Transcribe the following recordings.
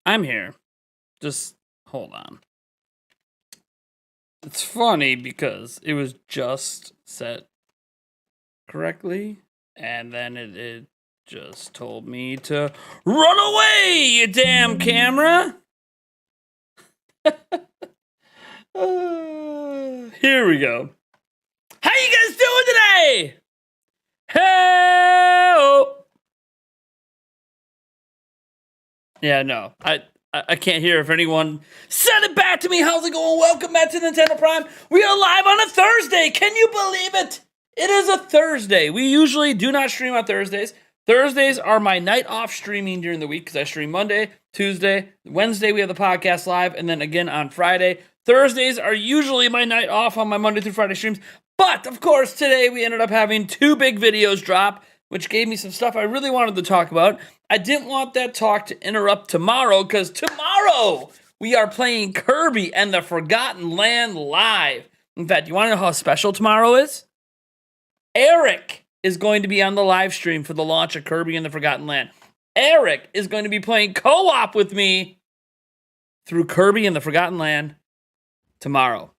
I'm here. Just hold on. It's funny because it was just set correctly, and then it just told me to run away, you damn camera. Here we go. How you guys doing today? Hey! Yeah, no. I can't hear if anyone send it back to me. How's it going? Welcome back to Nintendo Prime. We are live on a Thursday. Can you believe it? It is a Thursday. We usually do not stream on Thursdays. Thursdays are my night off streaming during the week because I stream Monday, Tuesday, Wednesday we have the podcast live, and then again on Friday. Thursdays are usually my night off on my Monday through Friday streams. But, of course, today we ended up having 2 big videos drop, which gave me some stuff I really wanted to talk about. I didn't want that talk to interrupt tomorrow, because tomorrow we are playing Kirby and the Forgotten Land live. In fact, you want to know how special tomorrow is? Eric is going to be on the live stream for the launch of Kirby and the Forgotten Land. Eric is going to be playing co-op with me through Kirby and the Forgotten Land tomorrow.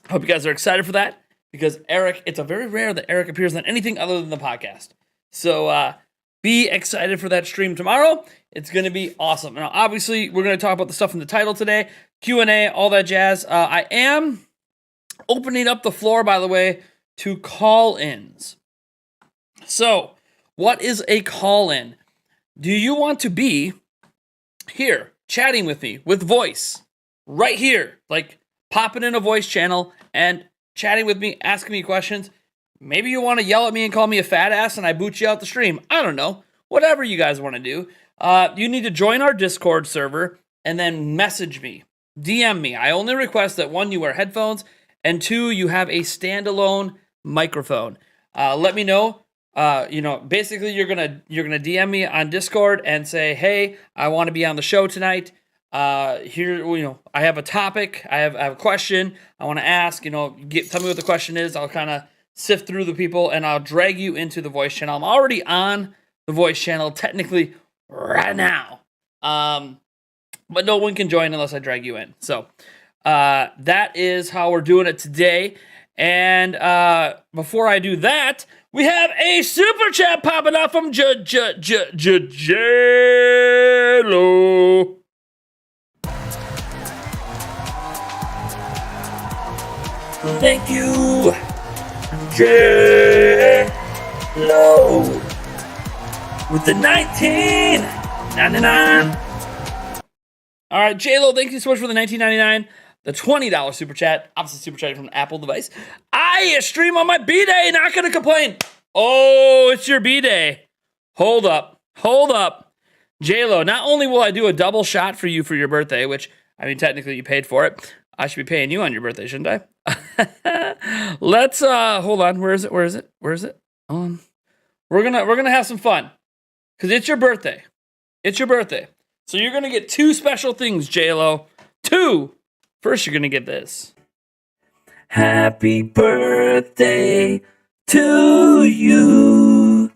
Hope you guys are excited for that, because Eric, it's a very rare that Eric appears on anything other than the podcast. So be excited for that stream tomorrow. It's going to be awesome. Now, obviously, we're going to talk about the stuff in the title today, Q&A, all that jazz. I am opening up the floor, by the way, to call-ins. So, what is a call-in? Do you want to be here, chatting with me, with voice, right here, like popping in a voice channel and chatting with me, asking me questions? Maybe you want to yell at me and call me a fat ass and I boot you out the stream. I don't know. Whatever you guys want to do. You need to join our Discord server and then message me. DM me. I only request that 1, you wear headphones, and 2, you have a standalone microphone. Let me know. Basically you're gonna DM me on Discord and say, hey, I want to be on the show tonight. Here, I have a topic. I have a question I want to ask. Tell me what the question is. I'll kind of sift through the people and I'll drag you into the voice channel. I'm already on the voice channel technically right now. But no one can join unless I drag you in. So, that is how we're doing it today. And, before I do that, we have a super chat popping off from J-Lo. Thank you, J-Lo, with the 19.99. All right, J-Lo, thank you so much for the 19.99. The $20 super chat, obviously super chat from an Apple device. I stream on my B-Day, not gonna complain. Oh, it's your B-Day. Hold up. J-Lo, not only will I do a double shot for you for your birthday, which, technically you paid for it. I should be paying you on your birthday, shouldn't I? Let's, hold on. Where is it? We're gonna have some fun, because it's your birthday. So you're gonna get 2 special things, J-Lo. 2. First, you're going to get this. Happy birthday to you.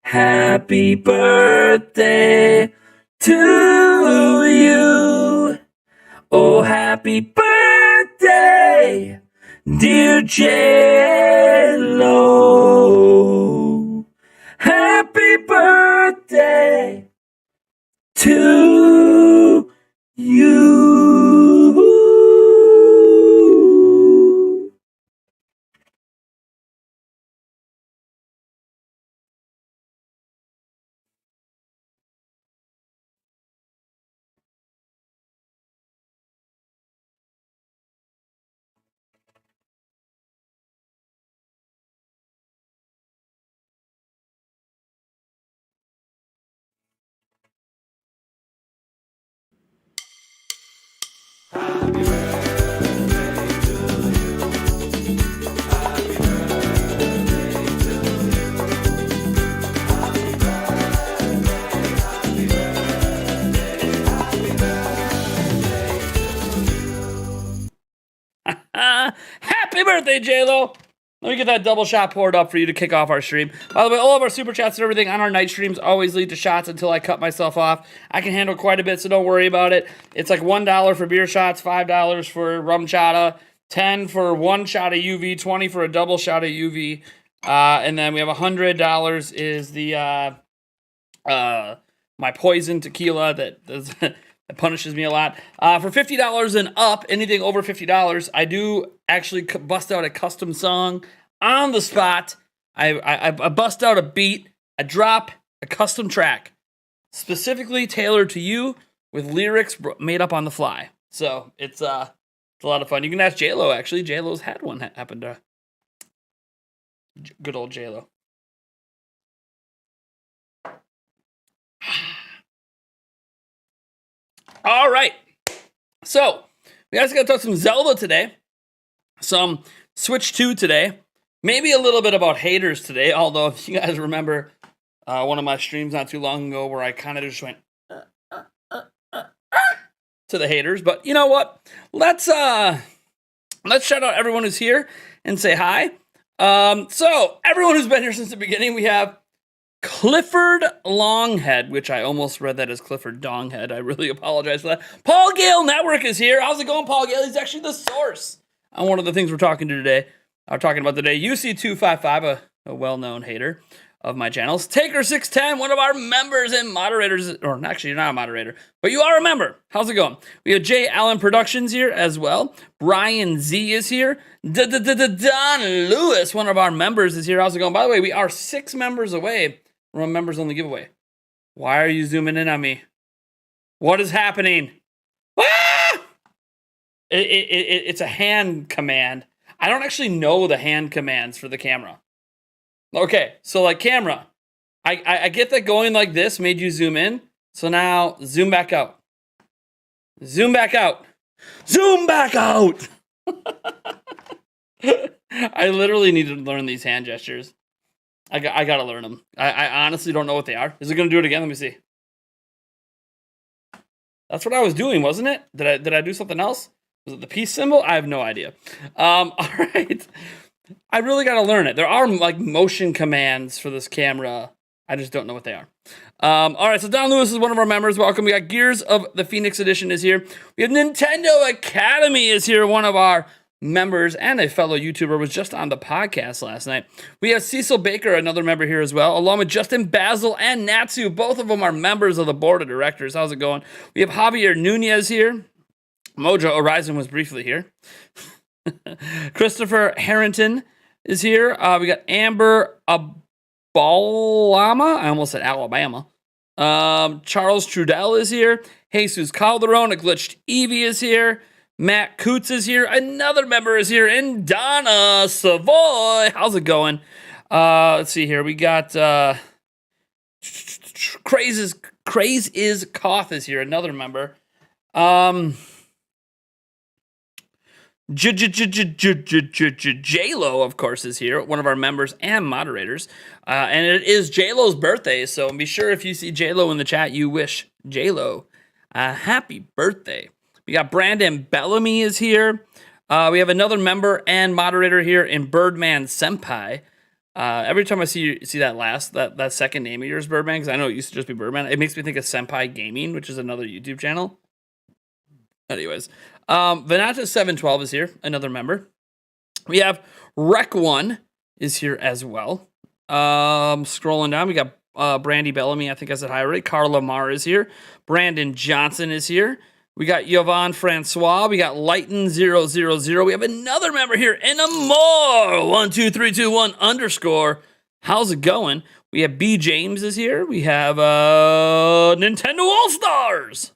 Happy birthday to you. Oh, happy birthday, dear J-Lo. Happy birthday to you. Happy birthday, J-Lo. Let me get that double shot poured up for you to kick off our stream. By the way, all of our super chats and everything on our night streams always lead to shots until I cut myself off. I can handle quite a bit, so don't worry about it. It's like $1 for beer shots, $5 for rum chata, 10 for one shot of UV, 20 for a double shot of UV, and then we have $100 is the my poison tequila that that punishes me a lot. For $50 and up, anything over $50, I do actually bust out a custom song on the spot. I bust out a beat. I drop a custom track specifically tailored to you with lyrics made up on the fly. So it's a lot of fun. You can ask J-Lo, actually. J-Lo's had one happen to good old J-Lo. All right, so we guys got to talk some Zelda today, some Switch 2 today, maybe a little bit about haters today, although if you guys remember one of my streams not too long ago where I kind of just went to the haters, but you know what? Let's shout out everyone who's here and say hi. So everyone who's been here since the beginning, we have Clifford Longhead, which I almost read that as Clifford Donghead. I really apologize for that. Paul Gale Network is here. How's it going, Paul Gale? He's actually the source on one of the things we're talking about today. UC255, a well-known hater of my channels. Taker610, one of our members and moderators, or actually you're not a moderator, but you are a member. How's it going? We have J. Allen Productions here as well. Brian Z is here. Don Lewis, one of our members, is here. How's it going? By the way, we are 6 members away from a members only giveaway. Why are you zooming in on me? What is happening? Ah! It's a hand command. I don't actually know the hand commands for the camera. Okay, so like camera, I get that going like this made you zoom in. So now zoom back out. Zoom back out. Zoom back out. I literally need to learn these hand gestures. I gotta learn them. I honestly don't know what they are. Is it gonna do it again? Let me see. That's what I was doing, wasn't it? Did I do something else? Was it the peace symbol? I have no idea. All right. I really gotta learn it. There are like motion commands for this camera. I just don't know what they are. All right, so Don Lewis is one of our members. Welcome. We got Gears of the Phoenix Edition is here. We have Nintendo Academy is here. One of our members and a fellow YouTuber was just on the podcast last night. We have Cecil Baker, another member here as well, along with Justin Basil and Natsu. Both of them are members of the board of directors. How's it going? We have Javier Nunez here. Mojo Horizon was briefly here. Christopher Harrington is here. We got Amber Abalama. I almost said Alabama. Charles Trudell is here. Jesus Calderon, a glitched Eevee is here. Matt Coots is here. Another member is here. And Donna Savoy. How's it going? Let's see here. We got Craze is Koth is here. Another member. J-Lo, of course, is here. One of our members and moderators. And it is J-Lo's birthday. So be sure if you see J-Lo in the chat, you wish J-Lo a happy birthday. We got Brandon Bellamy is here. We have another member and moderator here in Birdman Senpai. Every time I see that second name of yours, Birdman, because I know it used to just be Birdman, it makes me think of Senpai Gaming, which is another YouTube channel. Anyways, Vanata712 is here, another member. We have Rec1 is here as well. Scrolling down, we got Brandy Bellamy, I think I said hi already. Carla Marr is here. Brandon Johnson is here. We got Yvonne Francois. We got Lighten000. We have another member here, and a more 12321 _ How's it going? We have B James is here. We have Nintendo All Stars.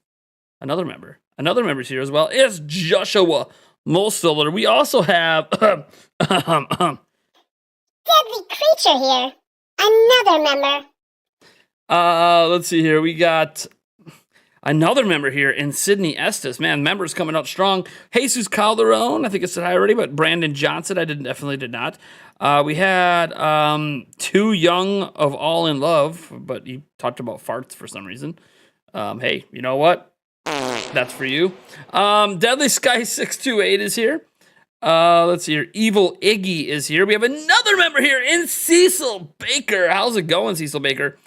Another member. Another member is here as well. It's Joshua Molstiller. We also have Deadly Creature here. Another member. Let's see here. We got another member here in Sydney Estes. Man, members coming out strong. Jesus Calderon, I think I said hi already, but Brandon Johnson, I definitely did not. We had Too Young of All in Love, but he talked about farts for some reason. Hey, you know what? That's for you. Deadly Sky 628 is here. Let's see here. Evil Iggy is here. We have another member here in Cecil Baker. How's it going, Cecil Baker?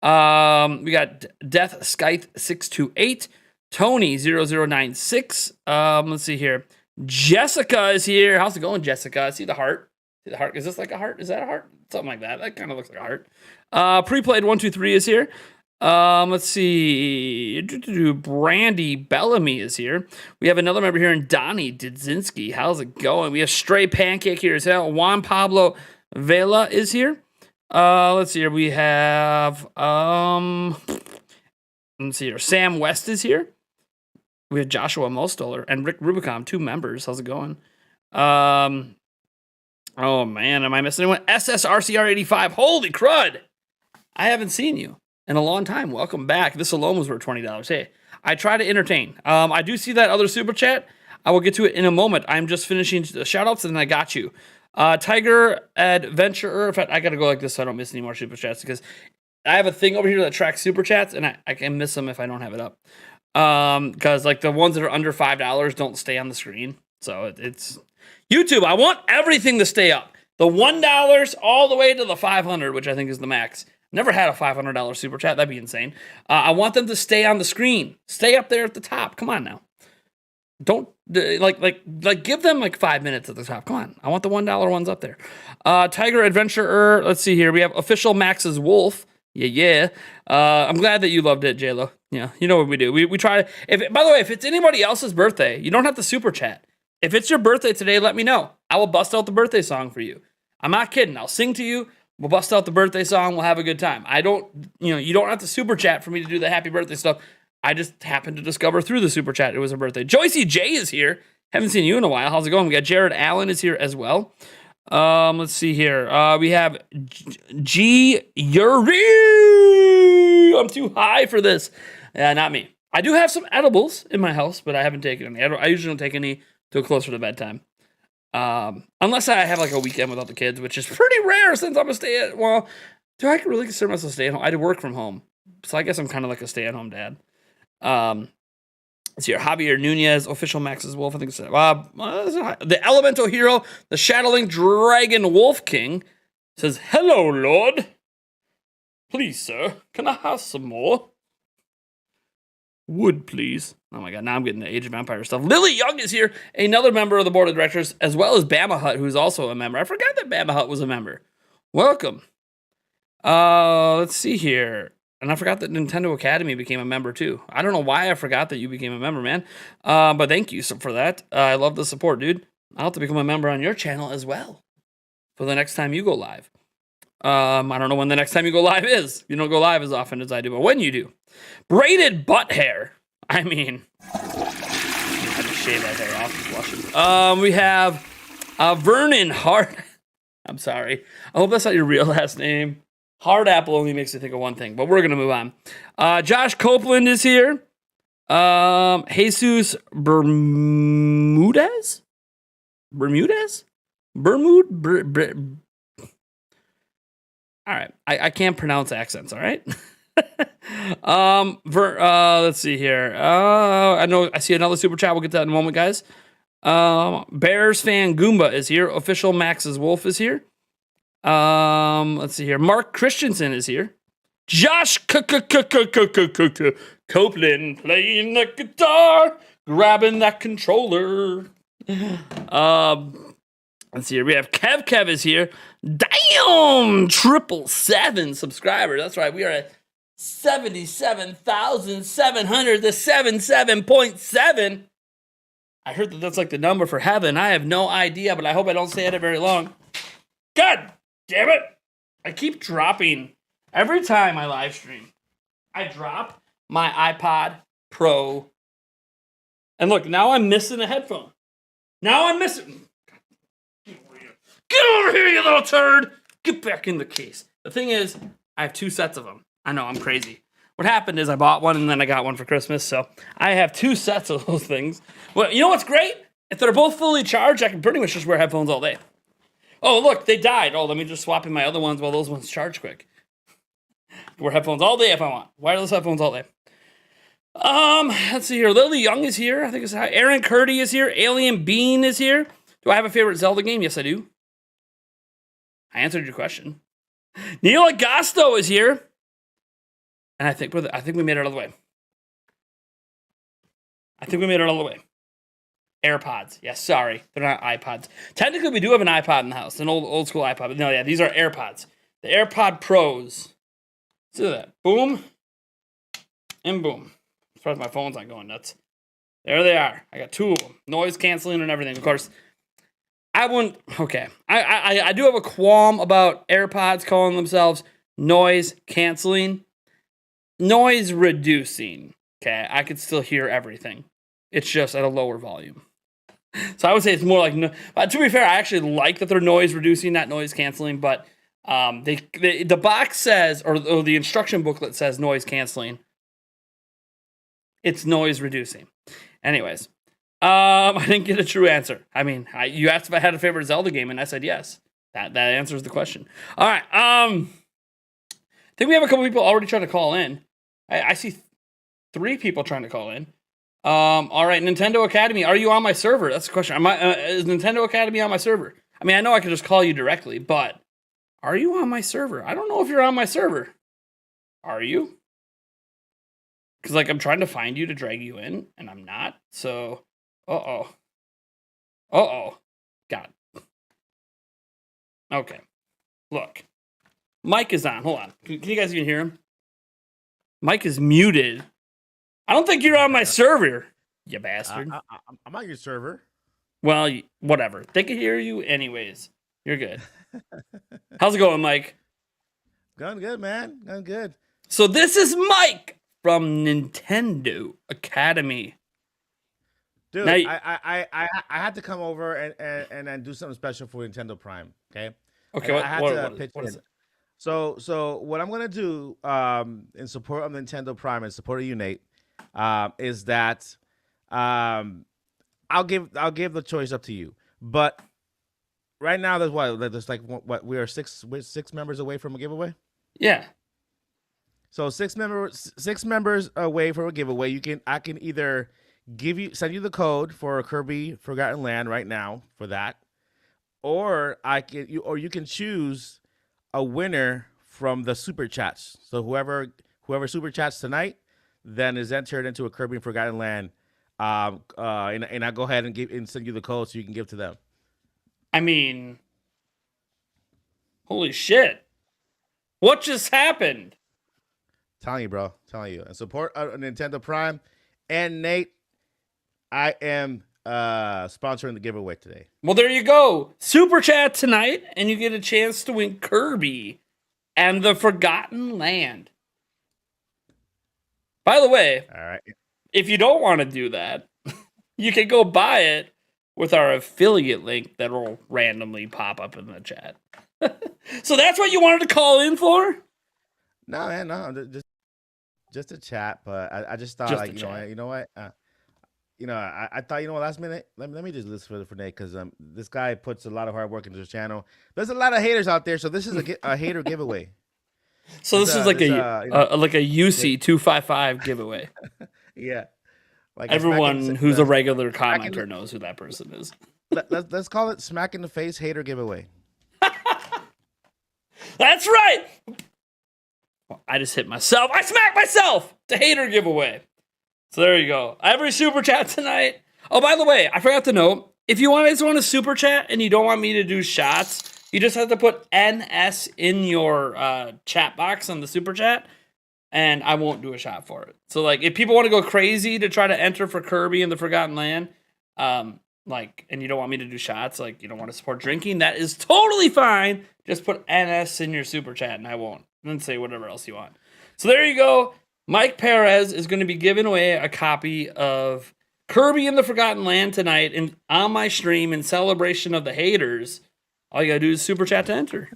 We got Death Skythe 628, Tony 0096. Let's see here. Jessica is here. How's it going, Jessica? See the heart? See the heart? Is this like a heart? Is that a heart? Something like that. That kind of looks like a heart. Pre-played 123 is here. Let's see. Brandy Bellamy is here. We have another member here in Donnie Dudzinski. How's it going? We have Stray Pancake here as well. Juan Pablo Vela is here. Let's see here. We have let's see here. Sam West is here. We have Joshua Mostoller and Rick Rubicon, 2 members. How's it going? Oh man, am I missing anyone? SSRCR85. Holy crud! I haven't seen you in a long time. Welcome back. This alone was worth $20. Hey, I try to entertain. I do see that other super chat. I will get to it in a moment. I'm just finishing the shout outs and then I got you. Tiger Adventurer. In fact, I gotta go like this so I don't miss any more super chats because I have a thing over here that tracks super chats and I can miss them if I don't have it up. Because like the ones that are under $5 don't stay on the screen. So it's YouTube. I want everything to stay up. The $1 all the way to the 500, which I think is the max. Never had a $500 super chat. That'd be insane. I want them to stay on the screen. Stay up there at the top. Come on now. Don't like give them like 5 minutes at the top. Come on. I want the $1 ones up there. Tiger Adventurer. Let's see here. We have official Max's Wolf. Yeah. I'm glad that you loved it, JLo. Yeah, you know what we do. We try to. By the way, if it's anybody else's birthday, you don't have to super chat. If it's your birthday today, let me know. I will bust out the birthday song for you. I'm not kidding. I'll sing to you. We'll bust out the birthday song. We'll have a good time. You don't have to super chat for me to do the happy birthday stuff. I just happened to discover through the super chat it was a birthday. Joycey J is here. Haven't seen you in a while. How's it going? We got Jared Allen is here as well. Let's see here. We have G Yuri. I'm too high for this. Not me. I do have some edibles in my house, but I haven't taken any. I usually don't take any till closer to bedtime. Unless I have like a weekend without the kids, which is pretty rare since I'm a do I really consider myself a stay-at-home? I do work from home. So I guess I'm kind of like a stay-at-home dad. Let's see here. Javier Nunez, official Max's Wolf. I think it's the Elemental Hero, the Shadowling Dragon Wolf King says, "Hello, Lord. Please, sir, can I have some more? Wood, please." Oh my god, now I'm getting the Age of Empires stuff. Lily Young is here, another member of the board of directors, as well as Bama Hut, who's also a member. I forgot that Bama Hut was a member. Welcome. Let's see here. And I forgot that Nintendo Academy became a member too. I don't know why I forgot that you became a member, man. But thank you for that. I love the support, dude. I'll have to become a member on your channel as well for the next time you go live. I don't know when the next time you go live is. You don't go live as often as I do, but when you do. Braided butt hair. I mean, I just shave that hair off and flush it. We have Vernon Hard. I'm sorry. I hope that's not your real last name. Hard Apple only makes me think of one thing, but we're going to move on. Josh Copeland is here. Jesus Bermudez? All right. I can't pronounce accents, all right? Let's see here. I see another super chat. We'll get to that in a moment, guys. Bears fan Goomba is here. Official Max's Wolf is here. Let's see here. Mark Christensen is here. Josh Copeland playing the guitar, grabbing that controller. Let's see here. We have Kev is here. Damn! 777 subscribers. That's right. We are at 77,700 to 77.7. I heard that that's like the number for heaven. I have no idea, but I hope I don't stay at it very long. God damn it! I keep dropping. Every time I live stream, I drop my iPod Pro. And look, now I'm missing a headphone. Now I'm missing. Get over here, you little turd! Get back in the case. The thing is, I have 2 sets of them. I know, I'm crazy. What happened is I bought one and then I got one for Christmas, so I have 2 sets of those things. Well, you know what's great? If they're both fully charged, I can pretty much just wear headphones all day. Oh, look, they died. Oh, let me just swap in my other ones while those ones charge quick. I can wear headphones all day if I want. Wireless headphones all day. Let's see here. Lily Young is here. I think it's Aaron Curdy is here. Alien Bean is here. Do I have a favorite Zelda game? Yes, I do. I answered your question. Neil Agosto is here. And I think we made it all the way. AirPods. Yeah, sorry. They're not iPods. Technically, we do have an iPod in the house. An old school iPod. But no, yeah, these are AirPods. The AirPod Pros. Let's do that. Boom. And boom. As far as my phone's not going nuts. There they are. I got 2 of them. Noise canceling and everything. Of course, I wouldn't... Okay. I do have a qualm about AirPods calling themselves noise canceling. Noise reducing. Okay. I could still hear everything. It's just at a lower volume. So I would say it's more like... But to be fair, I actually like that they're noise reducing, not noise canceling. But the box says, or the instruction booklet says noise canceling. It's noise reducing. Anyways, I didn't get a true answer. I mean, you asked if I had a favorite Zelda game, and I said yes. That answers the question. All right. I think we have a couple people already trying to call in. I see 3 people trying to call in. All right, Nintendo Academy, are you on my server? That's the question. Is Nintendo Academy on my server? I mean, I know I could just call you directly, but are you on my server? I don't know if you're on my server. Are you? Because, like, I'm trying to find you to drag you in, and I'm not. So, God. Okay. Look. Mike is on. Hold on. Can you guys even hear him? Mike is muted. I don't think you're on my server, you bastard. I'm on your server. Well, whatever. They can hear you anyways. You're good. How's it going, Mike? Going good, man. Going good. So this is Mike from Nintendo Academy. Dude, now, I had to come over and do something special for Nintendo Prime. Okay. Okay. I had to pitch what in. is it? So what I'm gonna do in support of Nintendo Prime and support of you, Nate, is that I'll give the choice up to you. But right now there's like what we're six members away from a giveaway. Yeah. So six members away from a giveaway. I can either send you the code for Kirby Forgotten Land right now for that, or you can choose a winner from the super chats. So whoever super chats tonight, then is entered into a Kirby Forgotten Land. And I go ahead and send you the code so you can give to them. I mean, holy shit! What just happened? Telling you, bro. Telling you. And support Nintendo Prime. And Nate, I am sponsoring the giveaway today. Well, there you go. Super chat tonight, and you get a chance to win Kirby and the Forgotten Land. By the way, all right, if you don't want to do that, you can go buy it with our affiliate link that will randomly pop up in the chat. So that's what you wanted to call in for? No, man, no, just a chat. But I just thought, like, you know what, I thought, last minute, let me just listen for Nate, because this guy puts a lot of hard work into his channel. There's a lot of haters out there, so this is a hater giveaway. So this is like a UC 255 giveaway. Yeah, like everyone who's a regular commenter knows who that person is. Let's call it smack in the face hater giveaway. That's right. I just hit myself. I smacked myself. It's a hater giveaway. So there you go. Every super chat tonight. Oh, by the way, I forgot to note, if you want to super chat and you don't want me to do shots, you just have to put NS in your chat box on the super chat, and I won't do a shot for it. So, like, if people want to go crazy to try to enter for Kirby and the Forgotten Land, and you don't want me to do shots, like, you don't want to support drinking, that is totally fine. Just put NS in your super chat, and I won't. And then say whatever else you want. So there you go. Mike Perez is going to be giving away a copy of Kirby and the Forgotten Land tonight on my stream in celebration of the haters. All you got to do is super chat to enter.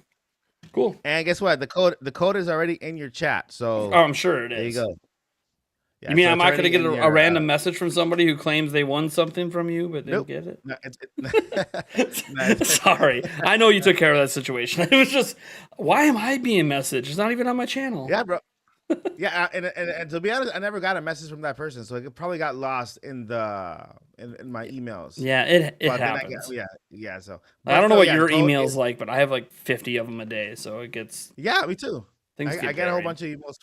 Cool. And guess what? The code is already in your chat. So I'm sure it is. There you go. Yeah, you mean I'm not going to get a random message from somebody who claims they won something from you but didn't get it? No, sorry. I know you took care of that situation. It was just, why am I being messaged? It's not even on my channel. Yeah, bro. Yeah, and to be honest, I never got a message from that person, so it probably got lost in in my emails. Yeah, it But then I get happens. yeah. So, I but don't know still, what yeah, the your code email's is like, but I have like 50 of them a day, so it gets yeah, me too. things I get get a whole buried. bunch of emails.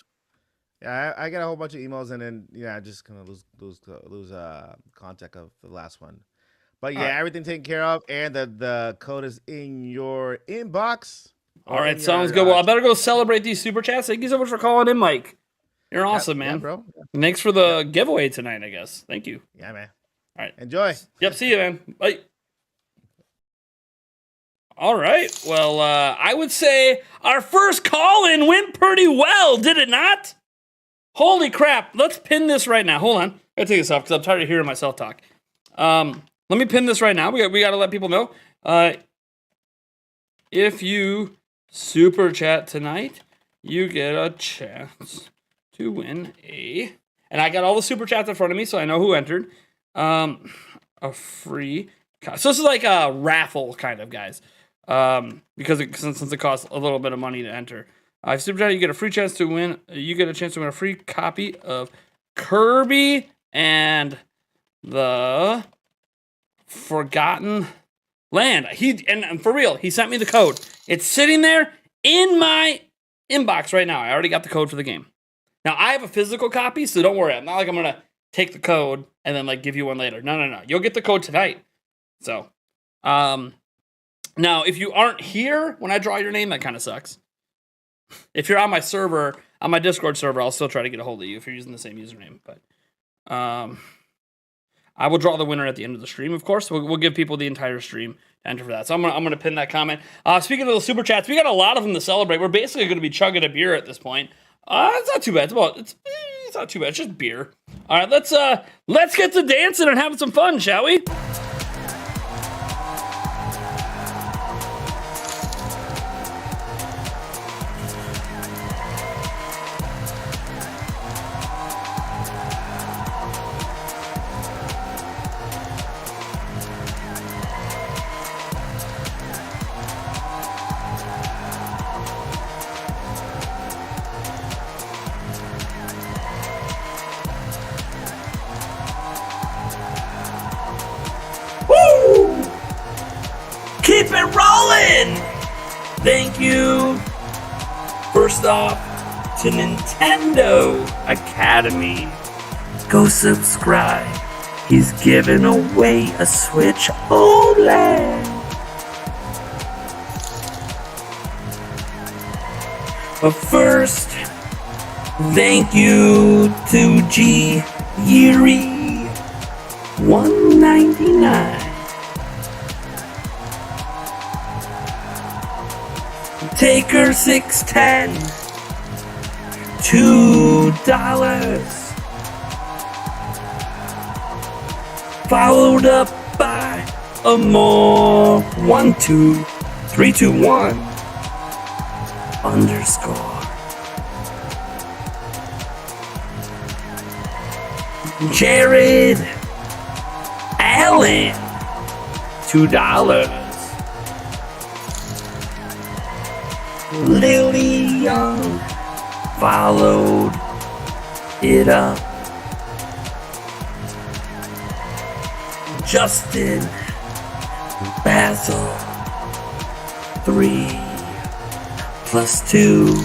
Yeah, I get a whole bunch of emails, and then yeah, I just kind of lose contact of the last one. But All yeah, right. everything taken care of, and the code is in your inbox All or right, in sounds your good. Well, I better go celebrate these super chats. Thank you so much for calling in, Mike. You're yep, awesome, yeah, man. bro. Thanks for Yep, the giveaway tonight, I guess. Thank you. yeah, man. All right. Enjoy. Yep, see you, man. Bye. All right. Well, I would say our first call in went pretty well, did it not? Holy crap. Let's pin this right now. Hold on. I gotta take this off because I'm tired of hearing myself talk. Let me pin this right now. We got to let people know. If you super chat tonight, you get a chance to win and I got all the super chats in front of me, so I know who entered. A free. So this is like a raffle kind of, guys. Because since it costs a little bit of money to enter. If super chat, you get a free chance to win. You get a chance to win a free copy of Kirby and the Forgotten Land. And for real, he sent me the code. It's sitting there in my inbox right now. I already got the code for the game. Now I have a physical copy, so don't worry. I'm not like I'm gonna take the code and then like give you one later. No. You'll get the code tonight. So, now if you aren't here when I draw your name, that kind of sucks. If you're on my server, on my Discord server, I'll still try to get a hold of you if you're using the same username. But, I will draw the winner at the end of the stream, of course. We'll give people the entire stream to enter for that. So I'm gonna pin that comment. Speaking of the super chats, we got a lot of them to celebrate. We're basically gonna be chugging a beer at this point. It's not too bad. It's not too bad. It's just beer. All right, let's get to dancing and having some fun, shall we? Woo! Keep it rolling! Thank you. First off, to Nintendo Academy. Go subscribe. He's giving away a Switch OLED. But first, thank you to G Yuri 199. Taker 610. $2. Followed up by a more 12321 underscore. Jared Allen $2. Lily Young followed it up. Justin Basil 3 plus 2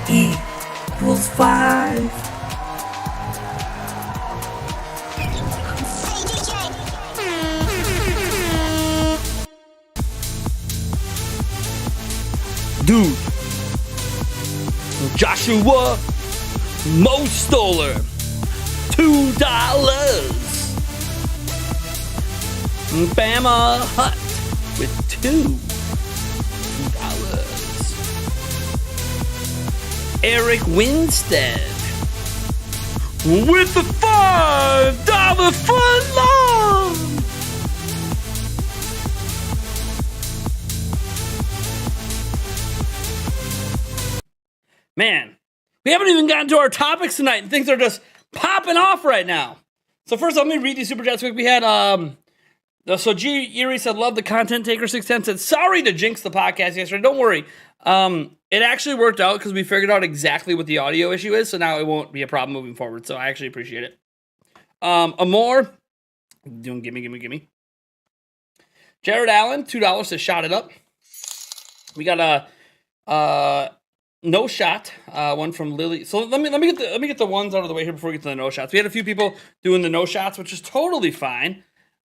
equals 5. Dude, Joshua Mostoller $2. Bama Hut with $2. Eric Winstead with the $5 foot long. Man, we haven't even gotten to our topics tonight, and things are just popping off right now. So first, let me read these super chats quick. We had So G Erie said, love the content taker 610 said, sorry to jinx the podcast yesterday. Don't worry. It actually worked out because we figured out exactly what the audio issue is, so now it won't be a problem moving forward. So I actually appreciate it. Amore, doing gimme. Jared Allen, $2 to shot it up. We got a no shot, one from Lily. So let me get the ones out of the way here before we get to the no shots. We had a few people doing the no shots, which is totally fine.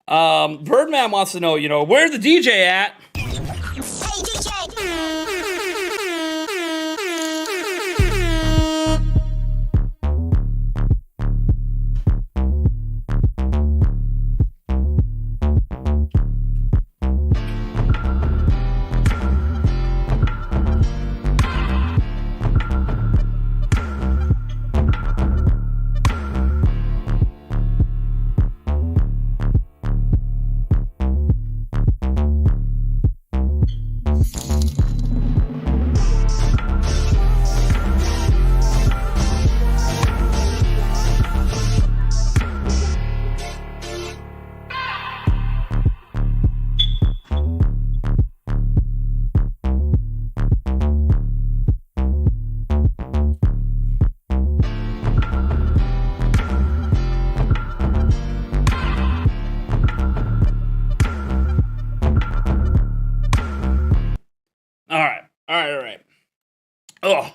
Birdman wants to know, where's the DJ at? All right. Oh,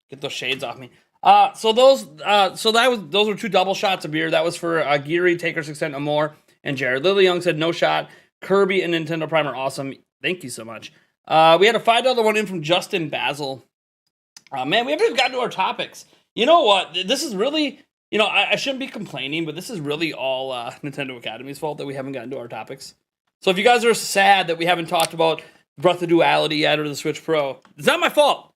get those shades off me. Those were 2 double shots of beer. That was for Geary, Taker 610, Amore, and Jared. Lily Young said no shot. Kirby and Nintendo Prime are awesome. Thank you so much. We had a $5 one in from Justin Basil. Man, we haven't even gotten to our topics. You know what? This is really, I shouldn't be complaining, but this is really all Nintendo Academy's fault that we haven't gotten to our topics. So if you guys are sad that we haven't talked about Breath of Duality yet or the Switch Pro, it's not my fault.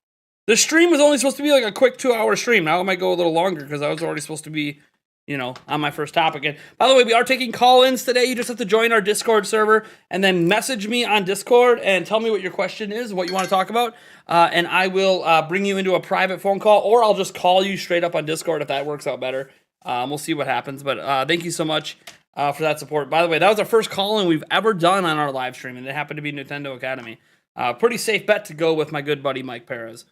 The stream was only supposed to be like a quick 2-hour stream. Now it might go a little longer because I was already supposed to be, on my first topic. And by the way, we are taking call-ins today. You just have to join our Discord server and then message me on Discord and tell me what your question is, what you want to talk about. And I will bring you into a private phone call, or I'll just call you straight up on Discord if that works out better. We'll see what happens. But thank you so much for that support. By the way, that was our first call-in we've ever done on our live stream, and it happened to be Nintendo Academy. Pretty safe bet to go with my good buddy Mike Perez.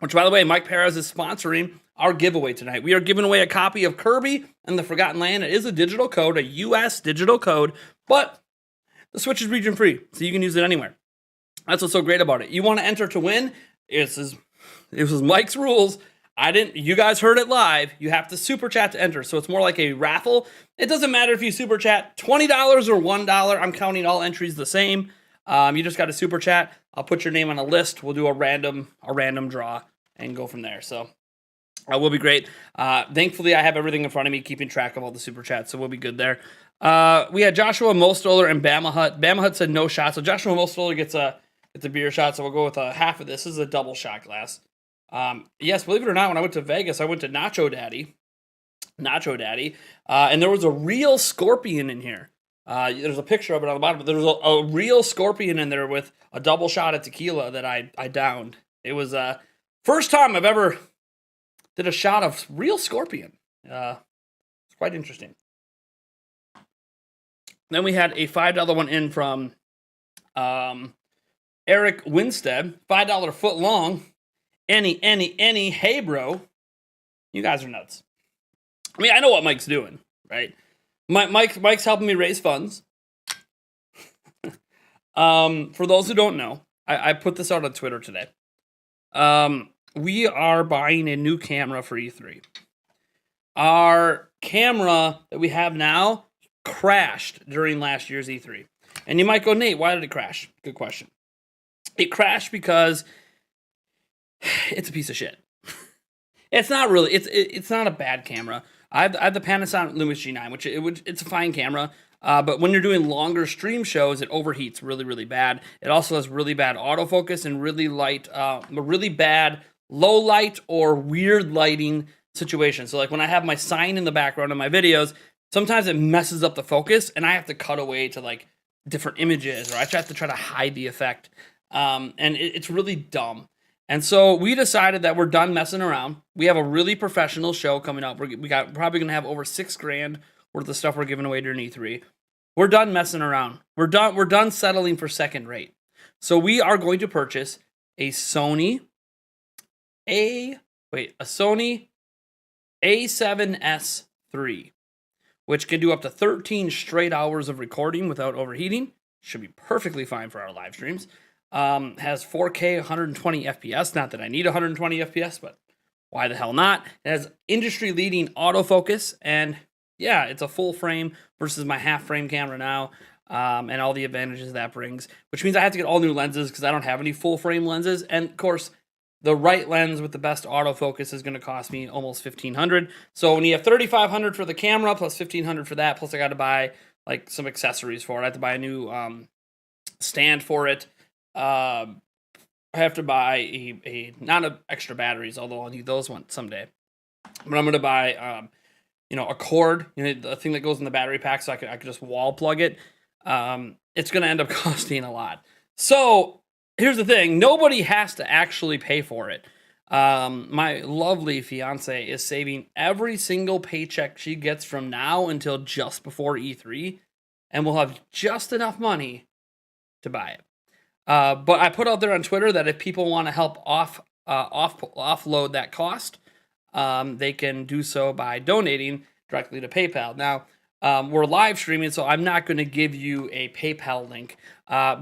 Which, by the way, Mike Perez is sponsoring our giveaway tonight. We are giving away a copy of Kirby and the Forgotten Land. It is a digital code, a US digital code, but the Switch is region free, so you can use it anywhere. That's what's so great about it. You want to enter to win? It was Mike's rules. You guys heard it live. You have to super chat to enter. So it's more like a raffle. It doesn't matter if you super chat $20 or $1. I'm counting all entries the same. You just got to super chat. I'll put your name on a list. We'll do a random draw and go from there. So we'll be great. Thankfully, I have everything in front of me, keeping track of all the super chats, so we'll be good there. We had Joshua Mostoller and Bama Hut. Bama Hut said no shot, so Joshua Mostoller gets a beer shot, so we'll go with half of this. This is a double shot glass. Yes, believe it or not, when I went to Vegas, I went to Nacho Daddy, and there was a real scorpion in here. There's a picture of it on the bottom, but there was a real scorpion in there with a double shot of tequila that I downed. It was first time I've ever did a shot of real scorpion. It's quite interesting. Then we had a $5 one in from Eric Winstead, $5 foot long. Any, hey bro. You guys are nuts. I mean, I know what Mike's doing, right? Mike's helping me raise funds. For those who don't know, I put this out on Twitter today. We are buying a new camera for E3. Our camera that we have now crashed during last year's E3. And you might go, Nate, why did it crash? Good question. It crashed because it's a piece of shit. It's not really. It's not a bad camera. I have the Panasonic Lumix G9, which it's a fine camera. But when you're doing longer stream shows, it overheats really, really bad. It also has really bad autofocus and really bad low light or weird lighting situations. So like when I have my sign in the background of my videos, sometimes it messes up the focus, and I have to cut away to like different images, or I have to try to hide the effect. And it's really dumb. And so we decided that we're done messing around. We have a really professional show coming up. We got probably going to have over $6,000 worth of stuff we're giving away during E3. We're done messing around. We're done settling for second rate. So we are going to purchase a Sony A7S III, which can do up to 13 straight hours of recording without overheating. Should be perfectly fine for our live streams. Has 4K 120 FPS. Not that I need 120 FPS, but why the hell not? It has industry-leading autofocus, and yeah, it's a full frame versus my half frame camera now, and all the advantages that brings, which means I have to get all new lenses because I don't have any full frame lenses. And of course, the right lens with the best autofocus is going to cost me almost $1,500. So when you have $3,500 for the camera plus $1,500 for that, plus I got to buy like some accessories for it. I have to buy a new stand for it. I have to buy a not a extra batteries, although I'll need those one someday. But I'm going to buy a cord, the thing that goes in the battery pack, so I could just wall plug it. It's going to end up costing a lot. So here's the thing: nobody has to actually pay for it. My lovely fiance is saving every single paycheck she gets from now until just before E3, and we'll have just enough money to buy it. But I put out there on Twitter that if people want to help offload that cost, they can do so by donating directly to PayPal. Now, we're live streaming, so I'm not going to give you a PayPal link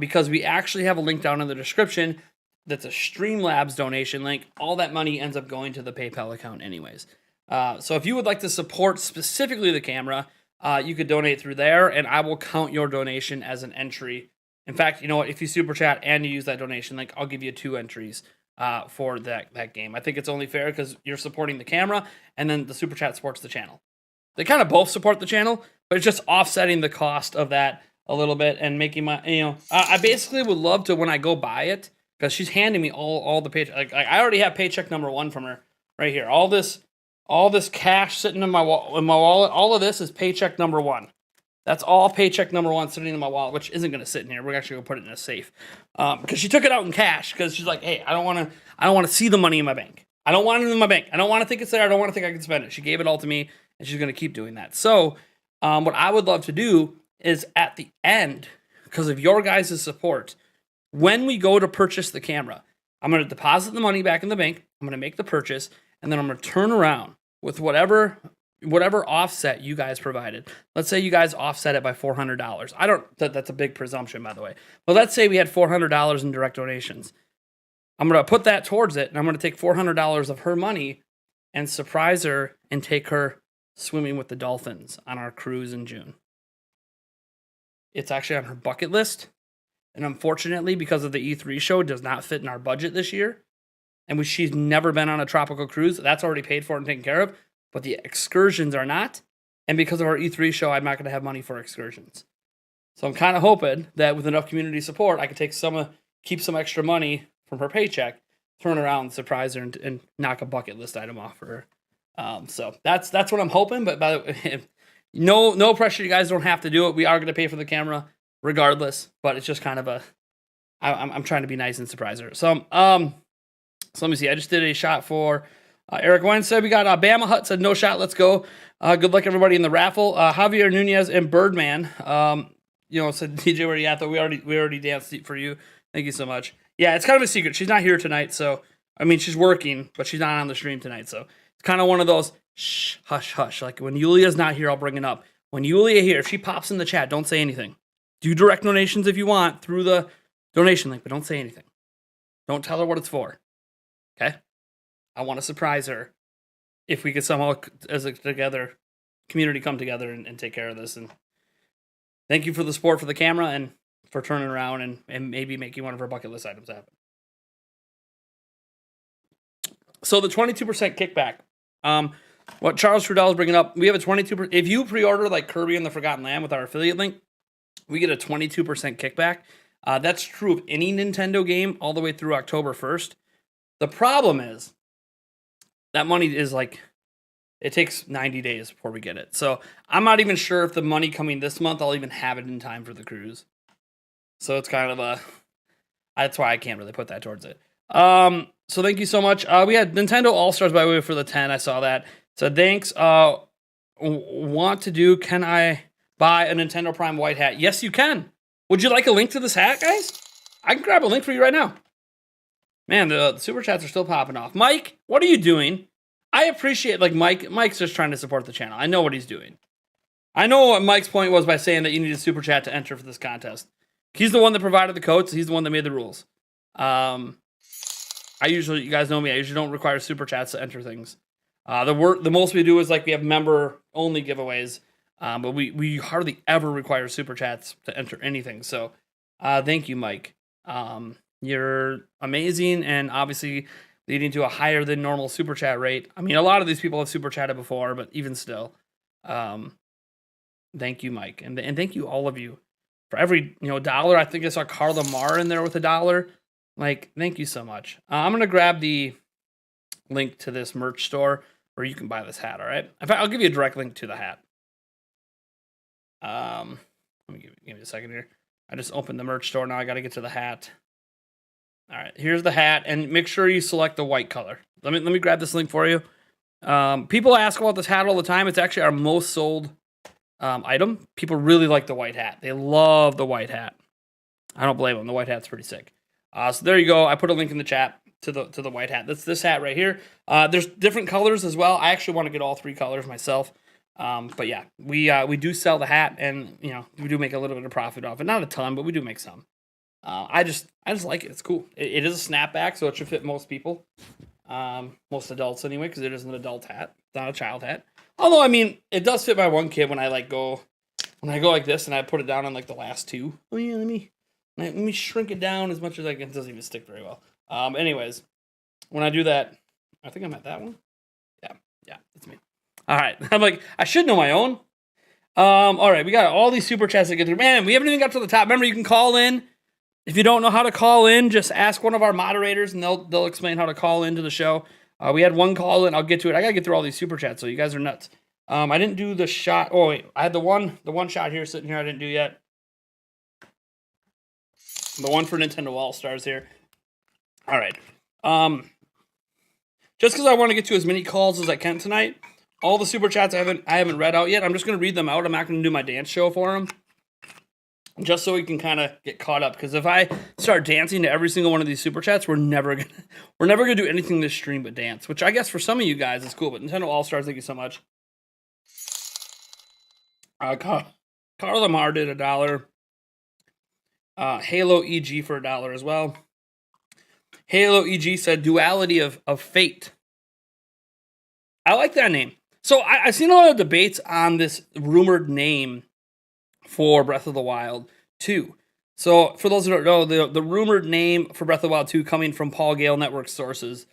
because we actually have a link down in the description that's a Streamlabs donation link. All that money ends up going to the PayPal account anyways. So if you would like to support specifically the camera, you could donate through there, and I will count your donation as an entry. In fact, you know what? If you super chat and you use that donation link, I'll give you 2 entries for that game. I think it's only fair because you're supporting the camera, and then the super chat supports the channel. They kind of both support the channel, but it's just offsetting the cost of that a little bit and making my, I basically would love to, when I go buy it, because she's handing me all the paycheck. Like I already have paycheck number 1 from her right here. All this cash sitting in my wallet. All of this is paycheck number 1. That's all paycheck number 1 sitting in my wallet, which isn't going to sit in here. We're actually going to put it in a safe because she took it out in cash because she's like, hey, I don't want to see the money in my bank. I don't want it in my bank. I don't want to think it's there. I don't want to think I can spend it. She gave it all to me, and she's going to keep doing that. So what I would love to do is at the end, because of your guys' support, when we go to purchase the camera, I'm going to deposit the money back in the bank. I'm going to make the purchase, and then I'm going to turn around with whatever offset you guys provided. Let's say you guys offset it by $400. That's a big presumption, by the way. But let's say we had $400 in direct donations. I'm going to put that towards it, and I'm going to take $400 of her money and surprise her and take her swimming with the dolphins on our cruise in June. It's actually on her bucket list, and unfortunately, because of the E3 show, it does not fit in our budget this year. And she's never been on a tropical cruise. That's already paid for and taken care of. But the excursions are not. And because of our E3 show, I'm not going to have money for excursions. So I'm kind of hoping that with enough community support, I could keep some extra money from her paycheck, turn around, surprise her, and knock a bucket list item off for her. So that's what I'm hoping. But by the way, no pressure. You guys don't have to do it. We are going to pay for the camera regardless. But it's just kind of I'm trying to be nice and surprise her. So let me see. I just did a shot for Eric Wine said we got Bama Hut said no shot. Let's go. Good luck everybody in the raffle. Javier Nunez and Birdman. Said DJ where you at though. We already danced for you. Thank you so much. Yeah, it's kind of a secret. She's not here tonight, so I mean she's working, but she's not on the stream tonight. So it's kind of one of those shh, hush, hush. Like when Yulia's not here, I'll bring it up. When Yulia here, if she pops in the chat, don't say anything. Do direct donations if you want through the donation link, but don't say anything. Don't tell her what it's for. Okay? I want to surprise her if we could somehow, as a community, come together and take care of this. And thank you for the support for the camera and for turning around and maybe making one of our bucket list items happen. So the 22% kickback. What Charles Trudell is bringing up, we have a 22%. If you pre-order like Kirby and the Forgotten Land with our affiliate link, we get a 22% kickback. That's true of any Nintendo game all the way through October 1st. The problem is that money is it takes 90 days before we get it. So I'm not even sure if the money coming this month, I'll even have it in time for the cruise. So it's kind of that's why I can't really put that towards it. So thank you so much. We had Nintendo All-Stars by the way for the 10. I saw that. So thanks. want to do, can I buy a Nintendo Prime white hat? Yes, you can. Would you like a link to this hat, guys? I can grab a link for you right now. Man, the super chats are still popping off. Mike, what are you doing? I appreciate, like, Mike's just trying to support the channel. I know what he's doing. I know what Mike's point was by saying that you need a super chat to enter for this contest. He's the one that provided the code, so he's the one that made the rules. You guys know me, I usually don't require super chats to enter things. The most we do is, like, we have member-only giveaways, but we hardly ever require super chats to enter anything. So, thank you, Mike. You're amazing, and obviously leading to a higher than normal super chat rate. I mean, a lot of these people have super chatted before, but even still, thank you, Mike, and thank you all of you for every dollar. I think I saw Carla Mar in there with $1. Like, thank you so much. I'm gonna grab the link to this merch store where you can buy this hat. All right, in fact, I'll give you a direct link to the hat. Let me give me a second here. I just opened the merch store. Now I got to get to the hat. All right, here's the hat, and make sure you select the white color. Let me grab this link for you. People ask about this hat all the time. It's actually our most sold item. People really like the white hat. They love the white hat. I don't blame them. The white hat's pretty sick. So there you go. I put a link in the chat to the white hat. That's this hat right here. There's different colors as well. I actually want to get all 3 colors myself. But yeah, we do sell the hat, and we do make a little bit of profit off it. Not a ton, but we do make some. I just like it. It's cool. It is a snapback, so it should fit most people. Most adults anyway, because it is an adult hat, not a child hat. Although, I mean, it does fit my one kid when I go like this and I put it down on like the last 2. Oh yeah, let me shrink it down as much as I can. It doesn't even stick very well. Anyways, when I do that, I think I'm at that one. Yeah, that's me. All right, I'm like, I should know my own. All right, we got all these super chats to get through. Man, we haven't even got to the top. Remember, you can call in. If you don't know how to call in, just ask one of our moderators, and they'll explain how to call into the show. We had one call in. I'll get to it. I gotta get through all these super chats, so you guys are nuts. I didn't do the shot. Oh wait, I had the one shot here sitting here. I didn't do yet. The one for Nintendo All Stars here. All right. Just because I want to get to as many calls as I can tonight, all the super chats I haven't read out yet. I'm just gonna read them out. I'm not gonna do my dance show for them. Just so we can kind of get caught up, because if I start dancing to every single one of these super chats, we're never gonna do anything this stream but dance. Which I guess for some of you guys is cool. But Nintendo All Stars, thank you so much. Carla Mar did $1. Halo EG for $1 as well. Halo EG said Duality of Fate. I like that name. So I've seen a lot of debates on this rumored name for Breath of the Wild 2. So for those who don't know, the rumored name for Breath of the Wild 2 coming from Paul Gale Network sources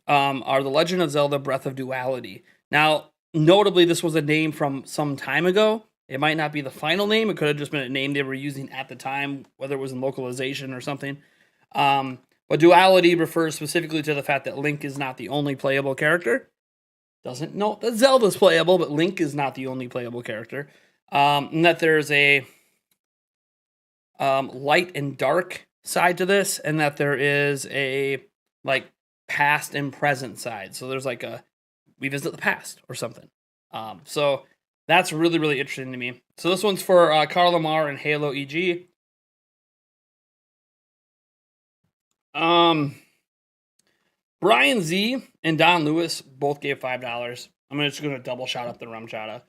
are The Legend of Zelda Breath of Duality. Now, notably, this was a name from some time ago. It might not be the final name. It could have just been a name they were using at the time, whether it was in localization or something. But Duality refers specifically to the fact that Link is not the only playable character. Doesn't know that Zelda's playable, but Link is not the only playable character. And that there's a light and dark side to this, and that there is a like past and present side. So there's like we visit the past or something. So that's really, really interesting to me. So this one's for Carla Mar and Halo EG. Brian Z and Don Lewis both gave $5. I'm just going to double shout up the rum chata.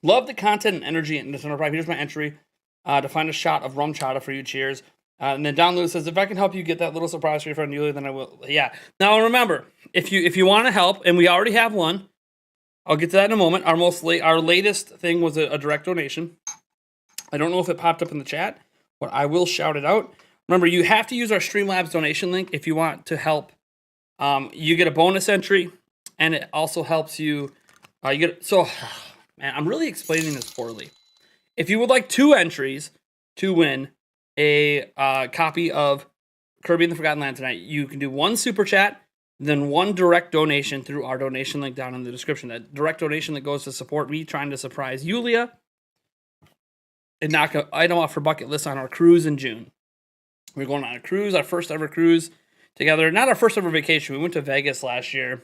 Love the content and energy in this Prime. Here's my entry to find a shot of rum chata for you. Cheers. And then Don Lewis says, if I can help you get that little surprise for your friend Yulia, then I will. Yeah. Now remember, if you want to help, and we already have one, I'll get to that in a moment. Our latest thing was a direct donation. I don't know if it popped up in the chat, but I will shout it out. Remember, you have to use our Streamlabs donation link if you want to help. You get a bonus entry, and it also helps you. Man, I'm really explaining this poorly. If you would like 2 entries to win a copy of Kirby and the Forgotten Land tonight, you can do 1 super chat, then 1 direct donation through our donation link down in the description. That direct donation that goes to support me trying to surprise Yulia and knock an item off her bucket list on our cruise in June. We're going on a cruise, our first ever cruise together. Not our first ever vacation. We went to Vegas last year.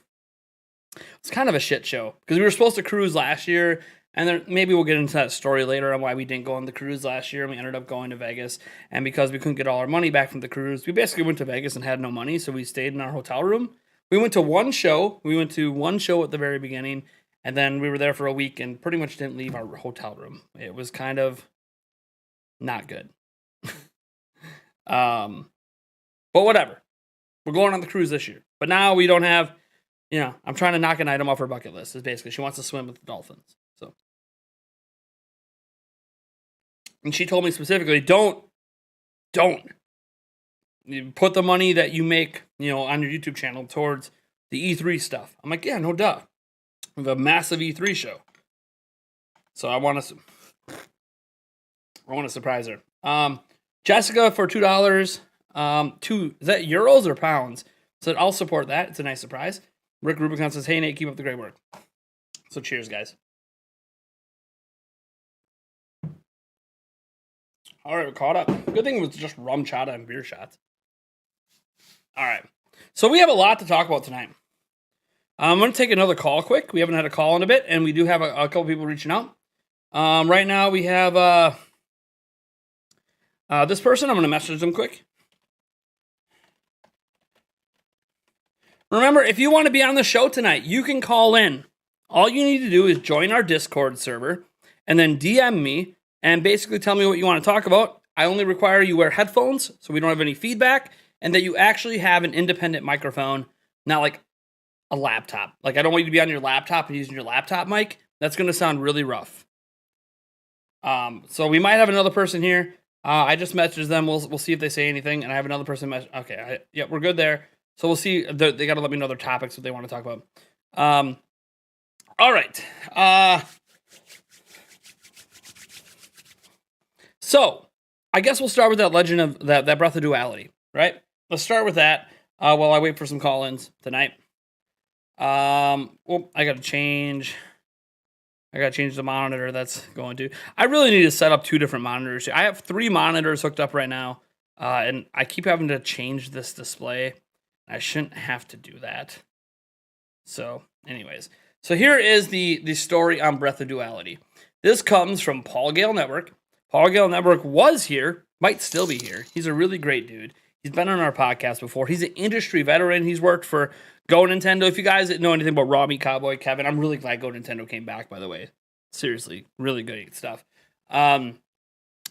It's kind of a shit show because we were supposed to cruise last year, and then maybe we'll get into that story later on why we didn't go on the cruise last year. And we ended up going to Vegas, and because we couldn't get all our money back from the cruise, we basically went to Vegas and had no money, so we stayed in our hotel room. We went to one show. We went to one show at the very beginning, and then we were there for a week and pretty much didn't leave our hotel room. It was kind of not good. But whatever. We're going on the cruise this year. But now we don't have, I'm trying to knock an item off her bucket list. Is basically she wants to swim with the dolphins. So, and she told me specifically, don't you put the money that you make, on your YouTube channel towards the E3 stuff. I'm like, yeah, no duh. We have a massive E3 show. So I want to surprise her. Jessica for $2. Is that euros or pounds? So I'll support that. It's a nice surprise. Rick Rubicon says, hey, Nate, keep up the great work. So cheers, guys. All right, we're caught up. Good thing it was just rum chata and beer shots. All right. So we have a lot to talk about tonight. I'm going to take another call quick. We haven't had a call in a bit, and we do have a couple people reaching out. Right now we have this person. I'm going to message them quick. Remember, if you want to be on the show tonight, you can call in. All you need to do is join our Discord server and then DM me and basically tell me what you want to talk about. I only require you wear headphones so we don't have any feedback and that you actually have an independent microphone, not like a laptop. Like, I don't want you to be on your laptop and using your laptop mic. That's going to sound really rough. So we might have another person here. I just messaged them. We'll see if they say anything. And I have another person message. Okay. We're good there. So we'll see. They got to let me know their topics, what they want to talk about. All right. So I guess we'll start with that legend of that Breath of Duality, right? Let's start with that while I wait for some call-ins tonight. I got to change the monitor that's going to. I really need to set up 2 different monitors. I have 3 monitors hooked up right now, and I keep having to change this display. I shouldn't have to do that. So, anyways. So here is the story on Breath of Duality. This comes from Paul Gale Network. Paul Gale Network was here, might still be here. He's a really great dude. He's been on our podcast before. He's an industry veteran. He's worked for Go Nintendo. If you guys didn't know anything about Raw Meat Cowboy Kevin, I'm really glad Go Nintendo came back, by the way. Seriously, really good stuff.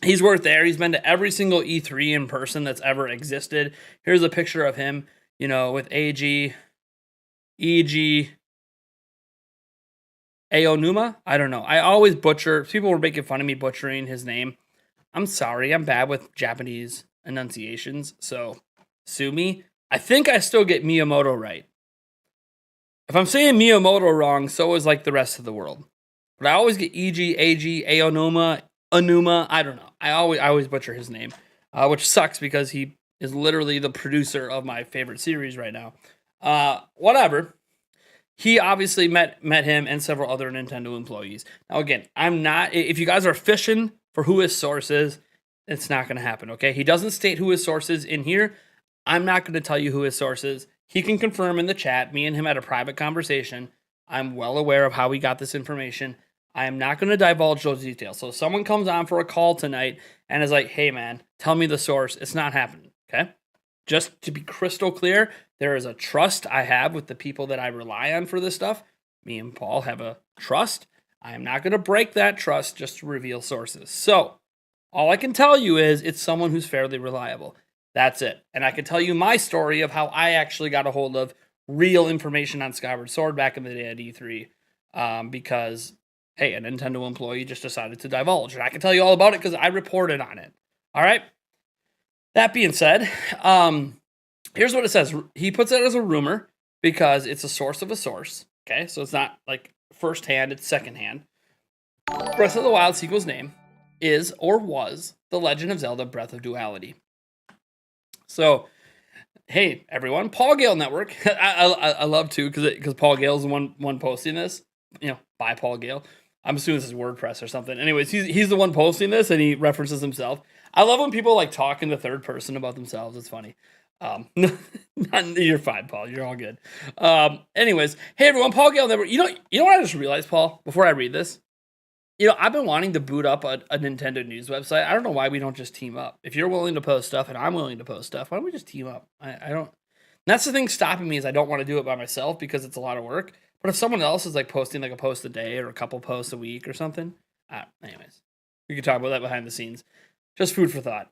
He's worked there. He's been to every single E3 in person that's ever existed. Here's a picture of him. With EG, Aonuma? I don't know. I always butcher. People were making fun of me butchering his name. I'm sorry. I'm bad with Japanese enunciations, so sue me. I think I still get Miyamoto right. If I'm saying Miyamoto wrong, so is like the rest of the world. But I always get EG, AG, Aonuma, Anuma. I don't know. I always butcher his name, which sucks because he is literally the producer of my favorite series right now. Whatever. He obviously met him and several other Nintendo employees. Now, again, I'm not. If you guys are fishing for who his source is, it's not going to happen, okay? He doesn't state who his source is in here. I'm not going to tell you who his source is. He can confirm in the chat. Me and him had a private conversation. I'm well aware of how we got this information. I am not going to divulge those details. So if someone comes on for a call tonight and is like, hey, man, tell me the source, it's not happening, okay? Just to be crystal clear, there is a trust I have with the people that I rely on for this stuff. Me and Paul have a trust. I am not going to break that trust just to reveal sources. So all I can tell you is it's someone who's fairly reliable. That's it. And I can tell you my story of how I actually got a hold of real information on Skyward Sword back in the day at E3 because, hey, a Nintendo employee just decided to divulge. And I can tell you all about it because I reported on it. All right? That being said, here's what it says. He puts it as a rumor because it's a source of a source. Okay, so it's not like firsthand, it's secondhand. Breath of the Wild sequel's name is or was The Legend of Zelda Breath of Duality. So, hey, everyone, Paul Gale Network. I love too because Paul Gale's the one posting this. By Paul Gale. I'm assuming this is WordPress or something. Anyways, he's the one posting this and he references himself. I love when people like talk in the third person about themselves. It's funny. You're fine, Paul. You're all good. Anyways, hey everyone, Paul Gale never. You know what I just realized, Paul? Before I read this, I've been wanting to boot up a Nintendo news website. I don't know why we don't just team up. If you're willing to post stuff and I'm willing to post stuff, why don't we just team up? I don't. That's the thing stopping me is I don't want to do it by myself because it's a lot of work. But if someone else is like posting like a post a day or a couple posts a week or something, anyways, we could talk about that behind the scenes. Just food for thought.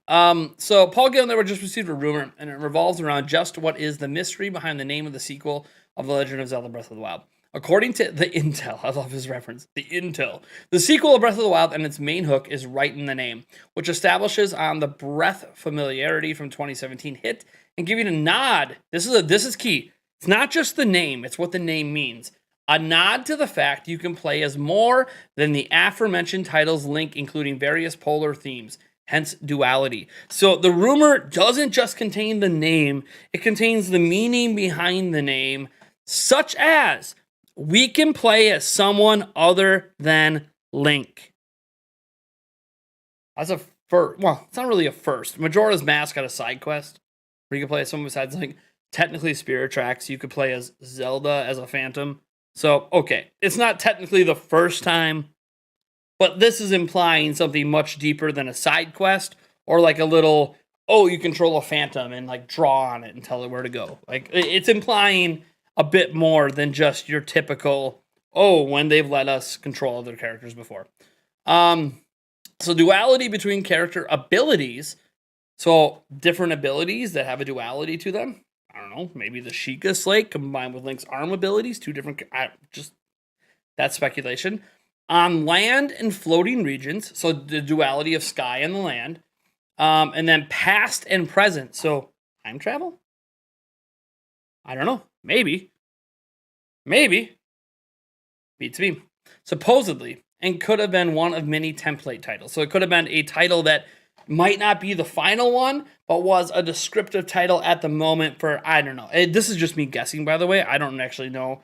So Paul Gale never just received a rumor, and it revolves around just what is the mystery behind the name of the sequel of The Legend of Zelda: Breath of the Wild. According to the Intel, I love his reference, the Intel, the sequel of Breath of the Wild and its main hook is right in the name, which establishes on the breath familiarity from 2017 hit and giving a nod. This is key. It's not just the name, it's what the name means. A nod to the fact you can play as more than the aforementioned titles link, including various polar themes, hence duality. So the rumor doesn't just contain the name, it contains the meaning behind the name, such as we can play as someone other than Link. That's a first. Well, it's not really a first. Majora's Mask got a side quest where you can play as someone besides Link. Technically, Spirit Tracks, you could play as Zelda as a Phantom. So, okay, it's not technically the first time, but this is implying something much deeper than a side quest or like a little, you control a Phantom and like draw on it and tell it where to go. Like, it's implying a bit more than just your typical, when they've let us control other characters before. So duality between character abilities. So different abilities that have a duality to them. I don't know, maybe the Sheikah Slate combined with Link's arm abilities, two different, that's speculation. On land and floating regions, so the duality of sky and the land. And then past and present, so time travel? I don't know. Maybe. Beats me. Supposedly, and could have been one of many template titles. So it could have been a title that might not be the final one, but was a descriptive title at the moment for, I don't know. This is just me guessing, by the way. I don't actually know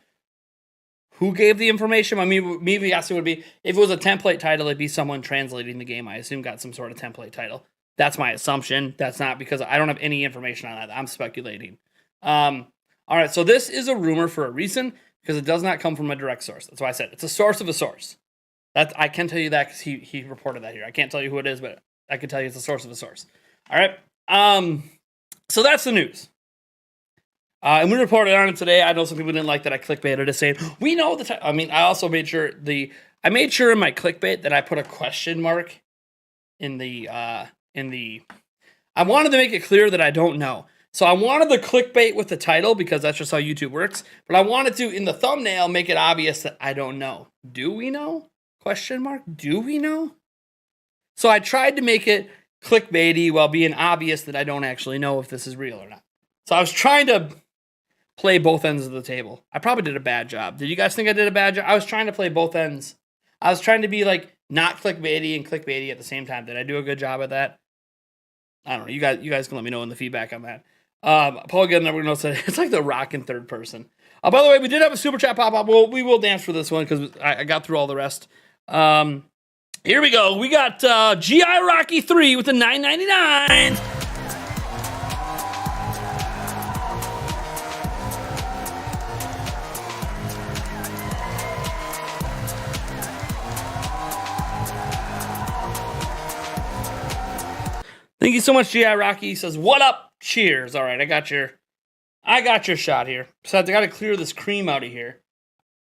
who gave the information. I mean, me guessing would be, if it was a template title, it'd be someone translating the game, I assume, got some sort of template title. That's my assumption. That's not because I don't have any information on that. I'm speculating. All right, so this is a rumor for a reason, because it does not come from a direct source. That's why I said it's a source of a source. I can tell you that because he reported that here. I can't tell you who it is, but I can tell you it's a source of a source. All right. So that's the news. And we reported on it today. I know some people didn't like that I clickbaited it saying, we know the title. I mean, I also made sure in my clickbait that I put a question mark in the I wanted to make it clear that I don't know. So I wanted the clickbait with the title because that's just how YouTube works. But I wanted to, in the thumbnail, make it obvious that I don't know. Do we know? Question mark. Do we know? So I tried to make it clickbaity while being obvious that I don't actually know if this is real or not. So I was trying to play both ends of the table. I probably did a bad job. Did you guys think I did a bad job? I was trying to play both ends. I was trying to be like not clickbaity and clickbaity at the same time. Did I do a good job at that? I don't know. You guys can let me know in the feedback on that. Paul again, we're gonna say it's like the Rock in third person. By the way, we did have a super chat pop up. Well, we will dance for this one because I got through all the rest. Here we go. We got GI Rocky 3 with the $9.99. Thank you so much, GI Rocky. He says, "What up? Cheers." All right, I got your shot here. Besides, I got to clear this cream out of here.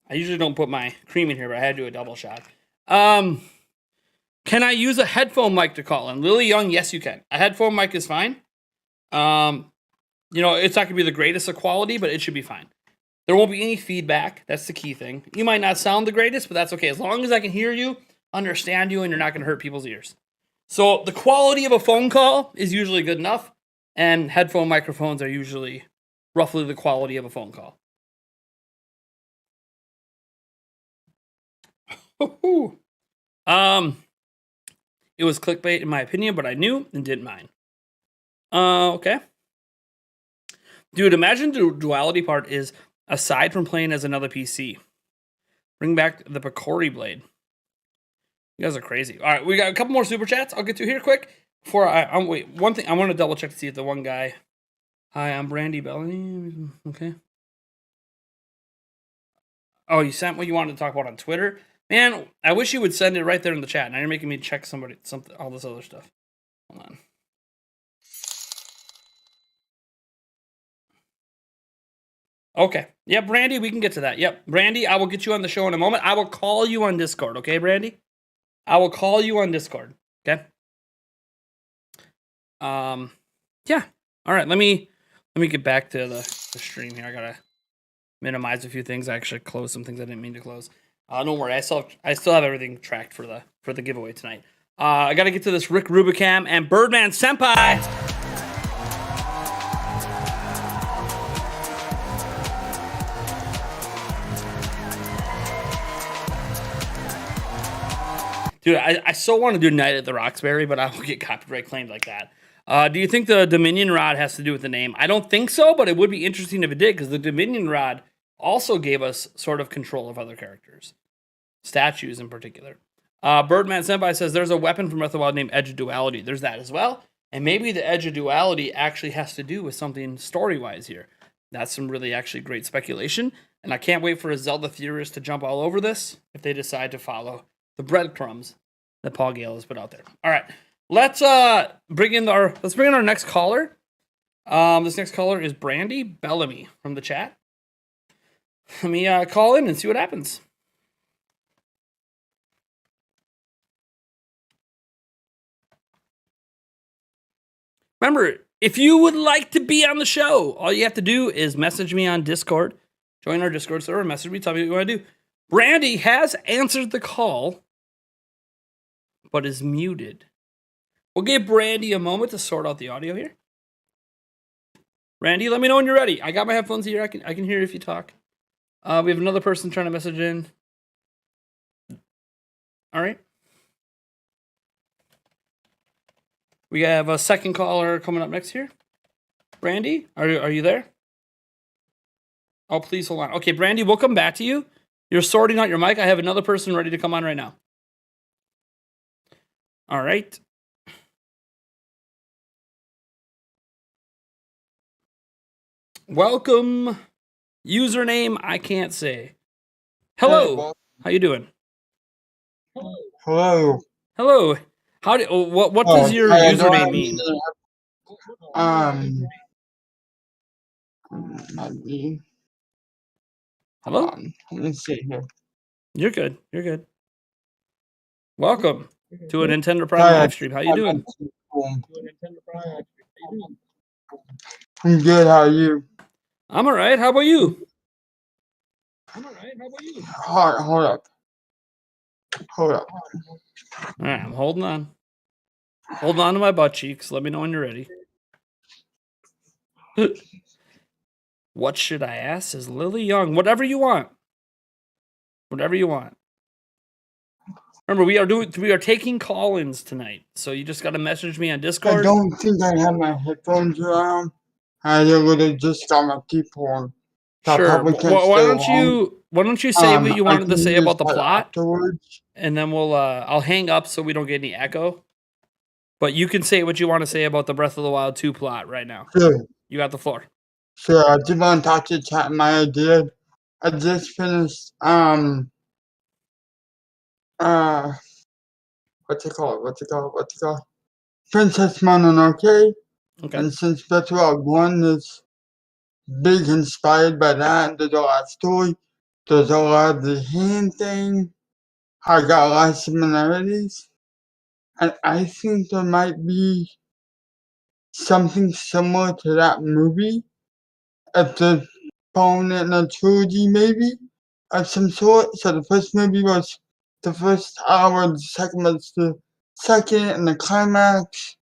I usually don't put my cream in here, but I had to do a double shot. Can I use a headphone mic to call in? Lily Young, yes, you can. A headphone mic is fine. It's not going to be the greatest of quality, but it should be fine. There won't be any feedback. That's the key thing. You might not sound the greatest, but that's okay. As long as I can hear you, understand you, and you're not going to hurt people's ears. So the quality of a phone call is usually good enough, and headphone microphones are usually roughly the quality of a phone call. It was clickbait in my opinion, but I knew and didn't mind. Okay. Dude, imagine the duality part is aside from playing as another PC. Bring back the Picori blade. You guys are crazy. All right, we got a couple more super chats I'll get to here quick. Before wait, one thing, I want to double check to see if the one guy Hi, I'm Brandy Belly. Okay. Oh, you sent what you wanted to talk about on Twitter? Man, I wish you would send it right there in the chat. Now you're making me check something, all this other stuff. Hold on. Okay. Yep, Brandy, we can get to that. Yep. Brandy, I will get you on the show in a moment. I will call you on Discord, okay, Brandy? I will call you on Discord. Okay. Yeah. All right, let me get back to the stream here. I gotta minimize a few things. I actually closed some things I didn't mean to close. Don't worry, I still have everything tracked for the giveaway tonight. I gotta get to this Rick Rubicam and Birdman Senpai. Dude, I so want to do Night at the Roxbury, but I will get copyright claimed like that. Do you think the Dominion Rod has to do with the name? I don't think so, but it would be interesting if it did, because the Dominion Rod also gave us sort of control of other characters. Statues in particular. Birdman Senpai says there's a weapon from Breath of the Wild named Edge of Duality. There's that as well. And maybe the Edge of Duality actually has to do with something story-wise here. That's some really actually great speculation. And I can't wait for a Zelda theorist to jump all over this if they decide to follow the breadcrumbs that Paul Gale has put out there. All right, let's bring in our next caller. This next caller is Brandy Bellamy from the chat. Let me call in and see what happens. Remember, if you would like to be on the show, all you have to do is message me on Discord. Join our Discord server, message me, tell me what you want to do. Brandy has answered the call, but is muted. We'll give Brandy a moment to sort out the audio here. Randy, let me know when you're ready. I got my headphones here. I can hear if you talk. We have another person trying to message in. All right. We have a second caller coming up next here. Brandy, are you there? Oh, please hold on. Okay, Brandy, we'll come back to you. You're sorting out your mic. I have another person ready to come on right now. All right. Welcome. Username I can't say. Hello. How you doing? Hello. Hello. What does your username mean? Might be. Hello? Let me see here. You're good. You're good. Welcome to a Nintendo Prime live stream. How you doing? I'm good. How are you? I'm all right. How about you? Hold up. All right, I'm holding on. Holding on to my butt cheeks. Let me know when you're ready. What should I ask? Says Lily Young. Whatever you want. Whatever you want. Remember, we are taking call-ins tonight, so you just got to message me on Discord. I don't think I have my headphones around. I would have just got my keyboard. Sure. Why don't you say what you wanted to say about the plot afterwards. And then I'll hang up so we don't get any echo. But you can say what you want to say about the Breath of the Wild 2 plot right now. Sure. You got the floor. Sure. I just want to talk to chat my idea. I just finished what's it called? Princess Mononoke. Okay. And since Breath of the Wild 1 is big inspired by that, there's a lot of story, there's a lot of the hand thing. I got a lot of similarities. And I think there might be something similar to that movie. If they're following it in a trilogy, maybe, of some sort. So the first movie was the first hour, the second was the second, and the climax.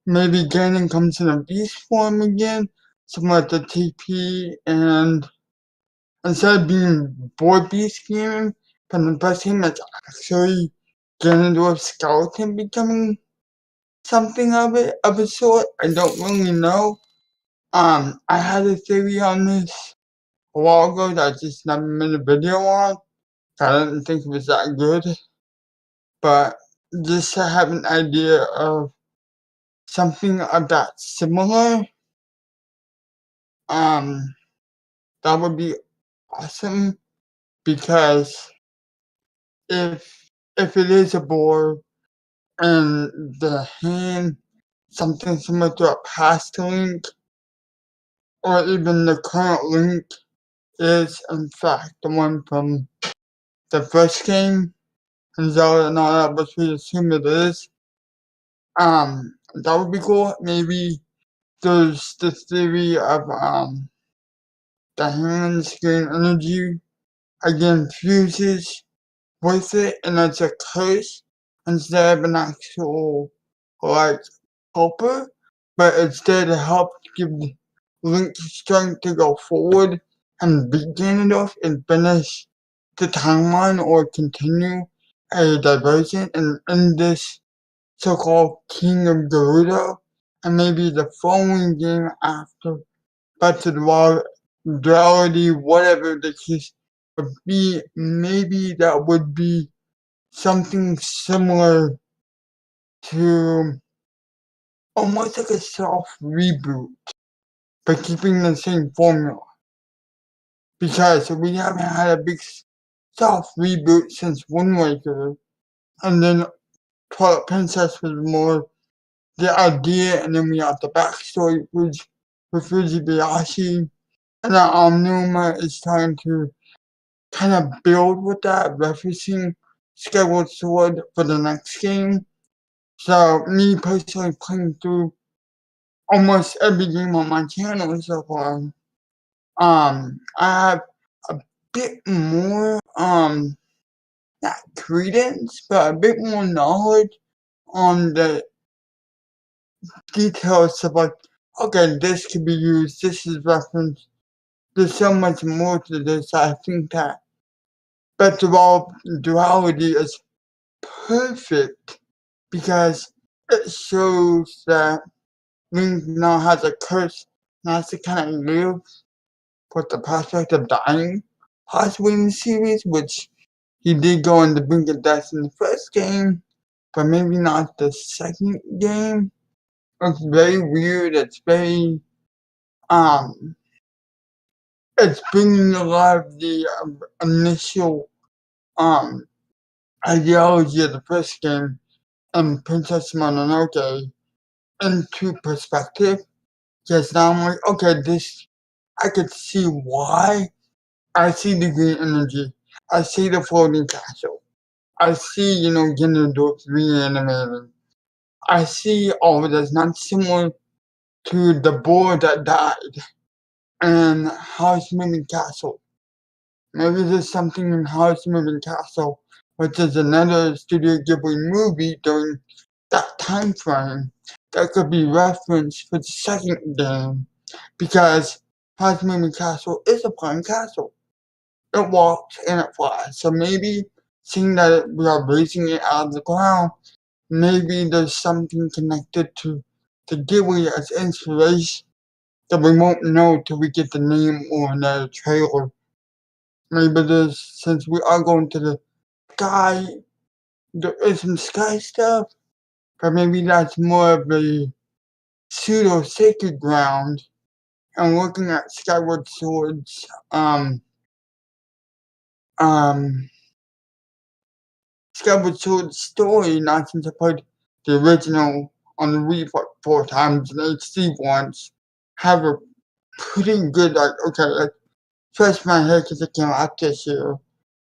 Maybe Ganon comes in a beast form again, similar to TP, and instead of being board beast game, from the first game, it's actually Ganondorf's skeleton becoming something of a sort. I don't really know. I had a theory on this a while ago that I just never made a video on. I didn't think it was that good. But just to have an idea of something of that similar um, that would be awesome because if it is a board and the hand something similar to a past link or even the current link is in fact the one from the first game and Zelda and all that, which we assume it is. That would be cool. Maybe there's the theory of the hands gain energy again fuses with it and it's a curse instead of an actual like helper, but it's there to help give Link strength to go forward and beat Ganondorf and finish the timeline or continue a diversion and end this so-called King of Gerudo and maybe the following game after Back to the Wild, Duality, whatever the case would be, maybe that would be something similar to almost like a soft reboot, but keeping the same formula. Because we haven't had a big soft reboot since Wind Waker, and then Twilight Princess was more the idea, and then we have the backstory with Fujibayashi, and now Omnuma is trying to kind of build with that, referencing Skyward Sword for the next game. So me personally playing through almost every game on my channel so far, I have a bit more not credence, but a bit more knowledge on the details of like, okay, this could be used, this is referenced. There's so much more to this. I think that Best of all, Duality is perfect because it shows that Link now has a curse and has to kind of live with the prospect of dying, possibly in the series, which he did go on the brink of death in the first game, but maybe not the second game. It's very weird. It's very um, it's bringing a lot of the initial um ideology of the first game and Princess Mononoke into perspective. Because now I'm like, okay, this I could see why. I see the green energy. I see the floating castle. I see, Ganondorf reanimating. I see all of this not similar to the boy that died and House Moving Castle. Maybe there's something in House Moving Castle, which is another Studio Ghibli movie during that time frame that could be referenced for the second game because House Moving Castle is a flying castle. It walks and it flies. So maybe seeing that we are raising it out of the ground, maybe there's something connected to the Ghibli as inspiration that we won't know till we get the name or another trailer. Maybe there's, since we are going to the sky, there is some sky stuff, but maybe that's more of a pseudo sacred ground. And looking at Skyward Sword's um Skyward Sword story, not since I played the original on the Wii for 4 times and HD once, have a pretty good, like, okay, like, scratch my head because it came out this year.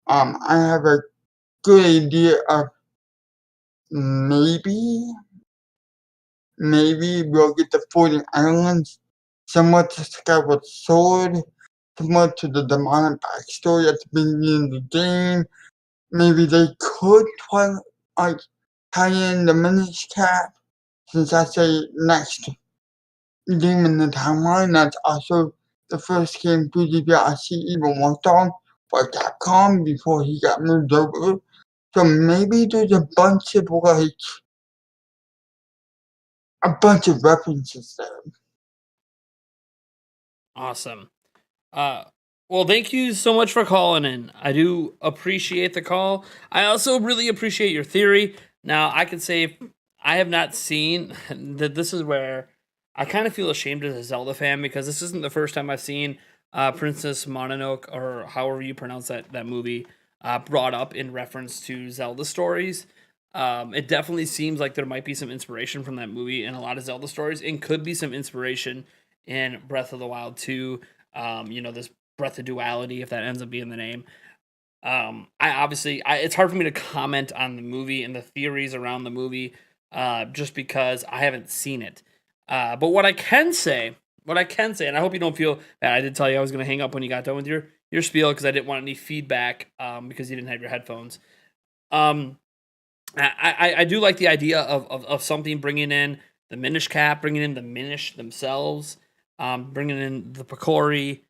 I have a good idea of maybe we'll get the Floating Islands, similar to Skyward Sword, similar to the demonic backstory at the beginning of the game. Maybe they could try, like, tie in the Minish Cap, since that's a next game in the timeline. That's also the first game Fujibayashi even worked on for Capcom before he got moved over. So maybe there's a bunch of references there. Awesome. Well, thank you so much for calling in. I do appreciate the call. I also really appreciate your theory. Now, I can say I have not seen that this is where I kind of feel ashamed as a Zelda fan because this isn't the first time I've seen Princess Mononoke, or however you pronounce that movie, brought up in reference to Zelda stories. It definitely seems like there might be some inspiration from that movie in a lot of Zelda stories, and could be some inspiration in Breath of the Wild 2. This Breath of Duality, if that ends up being the name. It's hard for me to comment on the movie and the theories around the movie, just because I haven't seen it. But what I can say, and I hope you don't feel bad. I did tell you I was going to hang up when you got done with your spiel because I didn't want any feedback, because you didn't have your headphones. I do like the idea of something bringing in the Minish Cap, bringing in the Minish themselves, bringing in the Picori.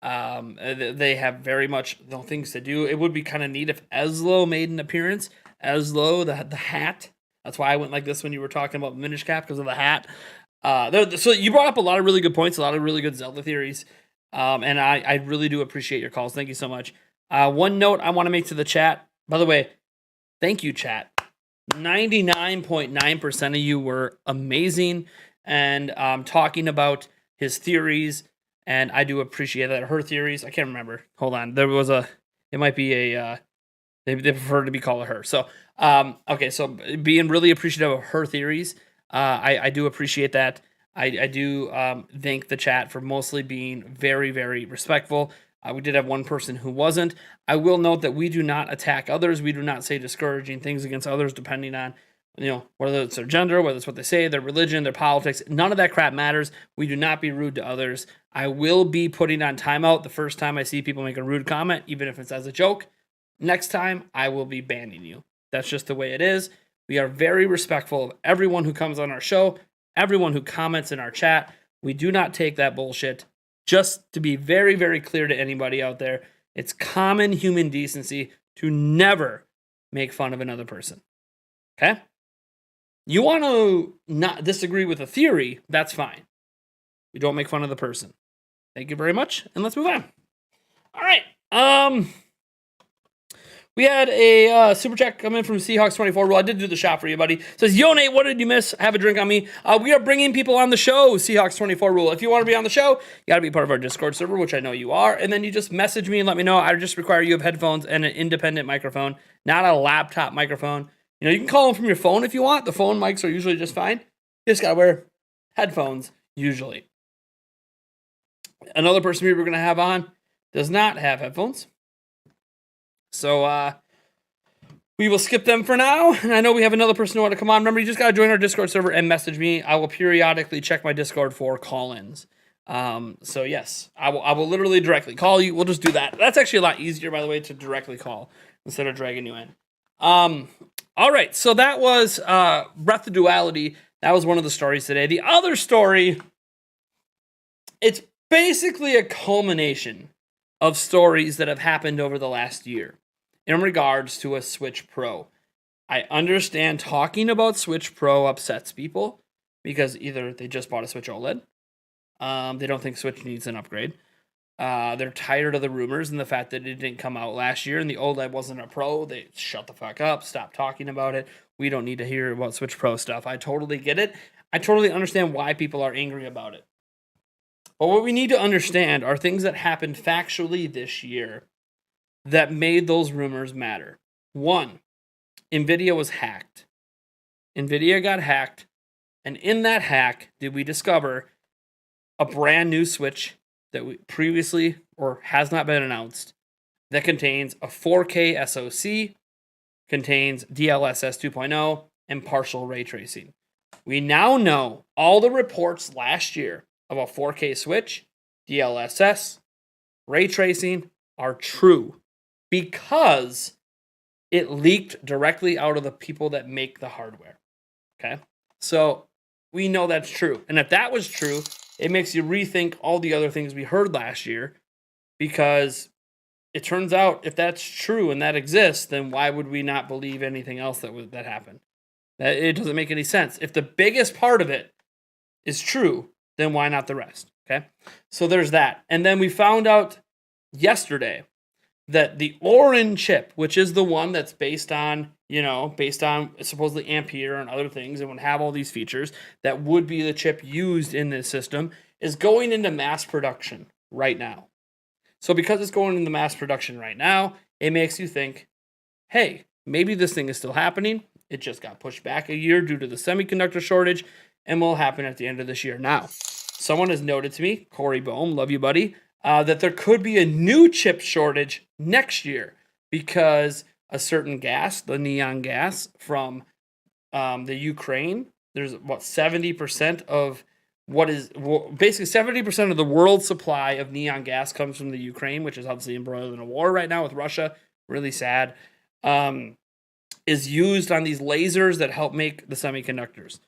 They have very much things to do. It would be kind of neat if Eslo made an appearance. Eslo, the hat. That's why I went like this when you were talking about Minish Cap, because of the hat. So you brought up a lot of really good points, a lot of really good Zelda theories. And I really do appreciate your calls. Thank you so much. One note I want to make to the chat. By the way, thank you, chat. 99.9% of you were amazing and talking about his theories, and I do appreciate that. Her theories, I can't remember. Hold on, it might be a. They prefer to be called her. So okay, so being really appreciative of her theories, I do appreciate that. I do thank the chat for mostly being very, very respectful. We did have one person who wasn't. I will note that we do not attack others. We do not say discouraging things against others, depending on, whether it's their gender, whether it's what they say, their religion, their politics. None of that crap matters. We do not be rude to others. I will be putting on timeout the first time I see people make a rude comment, even if it's as a joke. Next time, I will be banning you. That's just the way it is. We are very respectful of everyone who comes on our show, everyone who comments in our chat. We do not take that bullshit. Just to be very, very clear to anybody out there, it's common human decency to never make fun of another person. Okay? You want to not disagree with a theory, that's fine. We don't make fun of the person. Thank you very much, and let's move on. All right. We had a super chat come in from Seahawks24. Well, I did do the shot for you, buddy. It says, Yo, Nate, what did you miss? Have a drink on me. We are bringing people on the show, Seahawks24 rule. If you want to be on the show, you got to be part of our Discord server, which I know you are. And then you just message me and let me know. I just require you have headphones and an independent microphone, not a laptop microphone. You can call them from your phone if you want. The phone mics are usually just fine. You just got to wear headphones, usually. Another person we were going to have on does not have headphones. So we will skip them for now. And I know we have another person who want to come on. Remember, you just got to join our Discord server and message me. I will periodically check my Discord for call-ins. So yes, I will literally directly call you. We'll just do that. That's actually a lot easier, by the way, to directly call instead of dragging you in. All right, so that was Breath of Duality. That was one of the stories today. The other story, it's basically a culmination of stories that have happened over the last year in regards to a Switch Pro. I understand talking about Switch Pro upsets people because either they just bought a Switch OLED, they don't think Switch needs an upgrade, they're tired of the rumors and the fact that it didn't come out last year and the OLED wasn't a Pro. They shut the fuck up, stop talking about it. We don't need to hear about Switch Pro stuff. I totally get it. I totally understand why people are angry about it. But what we need to understand are things that happened factually this year that made those rumors matter. One, NVIDIA was hacked. NVIDIA got hacked, and in that hack did we discover a brand new Switch that we previously or has not been announced that contains a 4K SoC, contains DLSS 2.0, and partial ray tracing. We now know all the reports last year of a 4K Switch, DLSS, ray tracing are true because it leaked directly out of the people that make the hardware. Okay? So we know that's true. And if that was true, it makes you rethink all the other things we heard last year, because it turns out if that's true and that exists, then why would we not believe anything else that happened? It doesn't make any sense. If the biggest part of it is true, then why not the rest? Okay? So there's that. And then we found out yesterday that the Orin chip, which is the one that's based on based on supposedly Ampere and other things, and would have all these features that would be the chip used in this system, is going into mass production right now. So because it's going into mass production right now, it makes you think, hey, maybe this thing is still happening. It just got pushed back a year due to the semiconductor shortage and will happen at the end of this year. Now, someone has noted to me, Corey Bohm, love you, buddy, that there could be a new chip shortage next year because a certain gas, the neon gas from the Ukraine, there's 70% of basically 70% of the world's supply of neon gas comes from the Ukraine, which is obviously embroiled in a war right now with Russia. Really sad. Is used on these lasers that help make the semiconductors.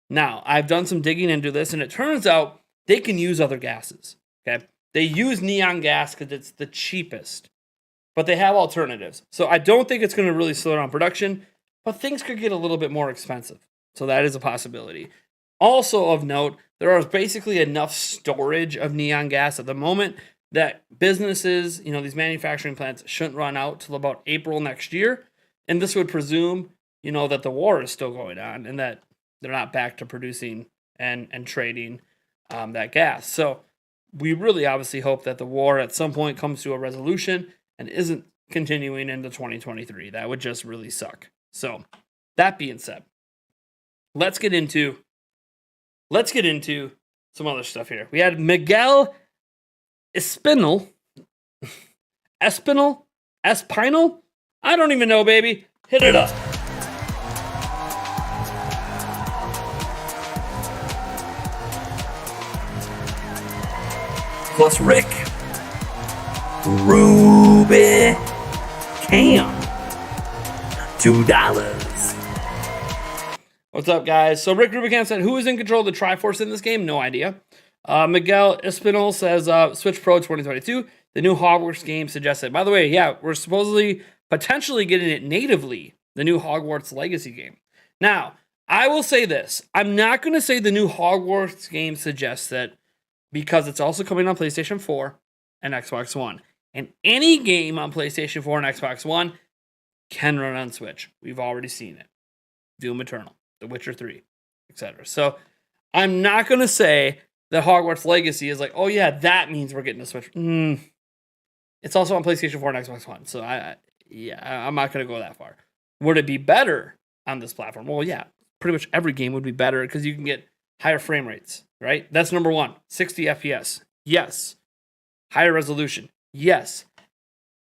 Now, I've done some digging into this, and it turns out they can use other gases. Okay, they use neon gas because it's the cheapest, but they have alternatives. So I don't think it's going to really slow down production, but things could get a little bit more expensive. So that is a possibility. Also of note, there is basically enough storage of neon gas at the moment that businesses, these manufacturing plants shouldn't run out till about April next year. And this would presume, that the war is still going on and that they're not back to producing and trading that gas. So we really obviously hope that the war at some point comes to a resolution and isn't continuing into 2023. That would just really suck. So that being said, let's get into some other stuff here. We had Miguel Espinal. I don't even know, baby. Hit it up. Plus Rick. Ruby. Cam. $2. What's up, guys? So Rick Rubicam said, who is in control of the Triforce in this game? No idea. Miguel Espinal says, Switch Pro 2022. The new Hogwarts game suggested. By the way, yeah, we're supposedly potentially getting it natively, the new Hogwarts Legacy game. Now, I will say this. I'm not going to say the new Hogwarts game suggests it because it's also coming on PlayStation 4 and Xbox One. And any game on PlayStation 4 and Xbox One can run on Switch. We've already seen it. Doom Eternal, The Witcher 3, etc. So I'm not going to say that Hogwarts Legacy is like, oh yeah, that means we're getting a Switch. It's also on PlayStation 4 and Xbox One. So I'm not going to go that far. Would it be better on this platform? Well, yeah, pretty much every game would be better because you can get higher frame rates, right? That's number one. 60 FPS. Yes. Higher resolution. Yes.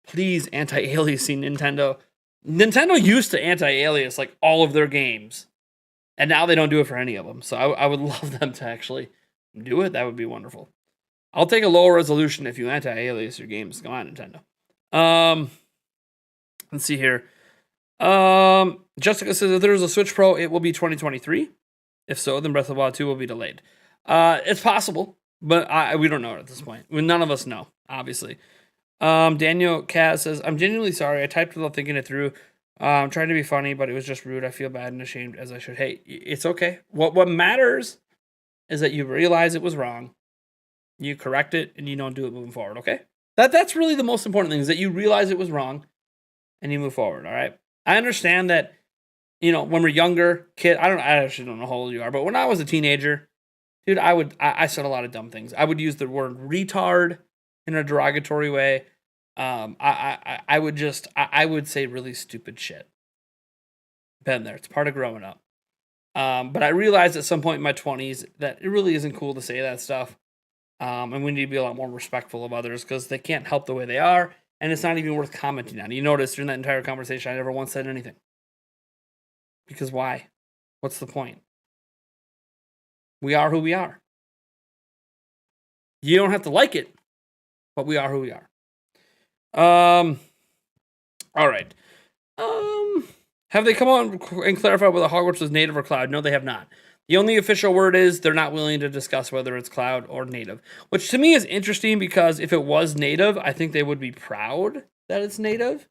Please anti-aliasing Nintendo. Nintendo used to anti-alias like all of their games. And now they don't do it for any of them. So I would love them to actually do it. That would be wonderful. I'll take a lower resolution if you anti-alias your games. Come on, Nintendo. Let's see here. Jessica says if there's a Switch Pro, it will be 2023. If so, then Breath of the Wild 2 will be delayed. It's possible, but we don't know at this point. None of us know, obviously. Daniel Kaz says, I'm genuinely sorry. I typed without thinking it through. I'm trying to be funny, but it was just rude. I feel bad and ashamed as I should. Hey, it's okay. What matters is that you realize it was wrong. You correct it and you don't do it moving forward, okay? That's really the most important thing is that you realize it was wrong and you move forward, all right? I understand that, when we're younger, I actually don't know how old you are, but when I was a teenager, dude, I said a lot of dumb things. I would use the word retard in a derogatory way. I would say really stupid shit. Been there. It's part of growing up. But I realized at some point in my 20s that it really isn't cool to say that stuff. And we need to be a lot more respectful of others because they can't help the way they are. And it's not even worth commenting on. You notice during that entire conversation, I never once said anything. Because why? What's the point? We are who we are. You don't have to like it, but we are who we are. All right. Have they come on and clarified whether Hogwarts was native or cloud? No, they have not. The only official word is they're not willing to discuss whether it's cloud or native, which to me is interesting because if it was native, I think they would be proud that it's native.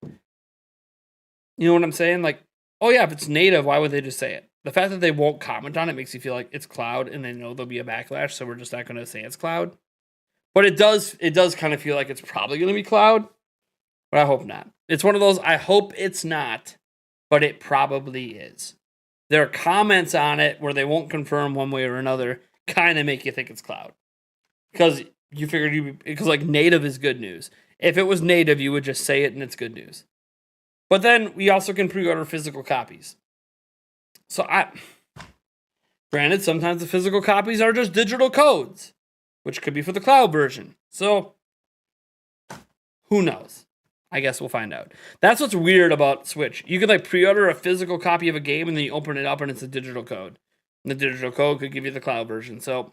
You know what I'm saying? Like, oh yeah, if it's native, why would they just say it? The fact that they won't comment on it makes you feel like it's cloud and they know there'll be a backlash, so we're just not going to say it's cloud. But it does kind of feel like it's probably going to be cloud, but I hope not. It's one of those, I hope it's not, but it probably is. Their comments on it, where they won't confirm one way or another, kind of make you think it's cloud. Because you figured because like native is good news. If it was native, you would just say it and it's good news. But then we also can pre-order physical copies. So granted, sometimes the physical copies are just digital codes, which could be for the cloud version. So who knows? I guess we'll find out. That's what's weird about Switch. You could like pre-order a physical copy of a game and then you open it up and it's a digital code. And the digital code could give you the cloud version. So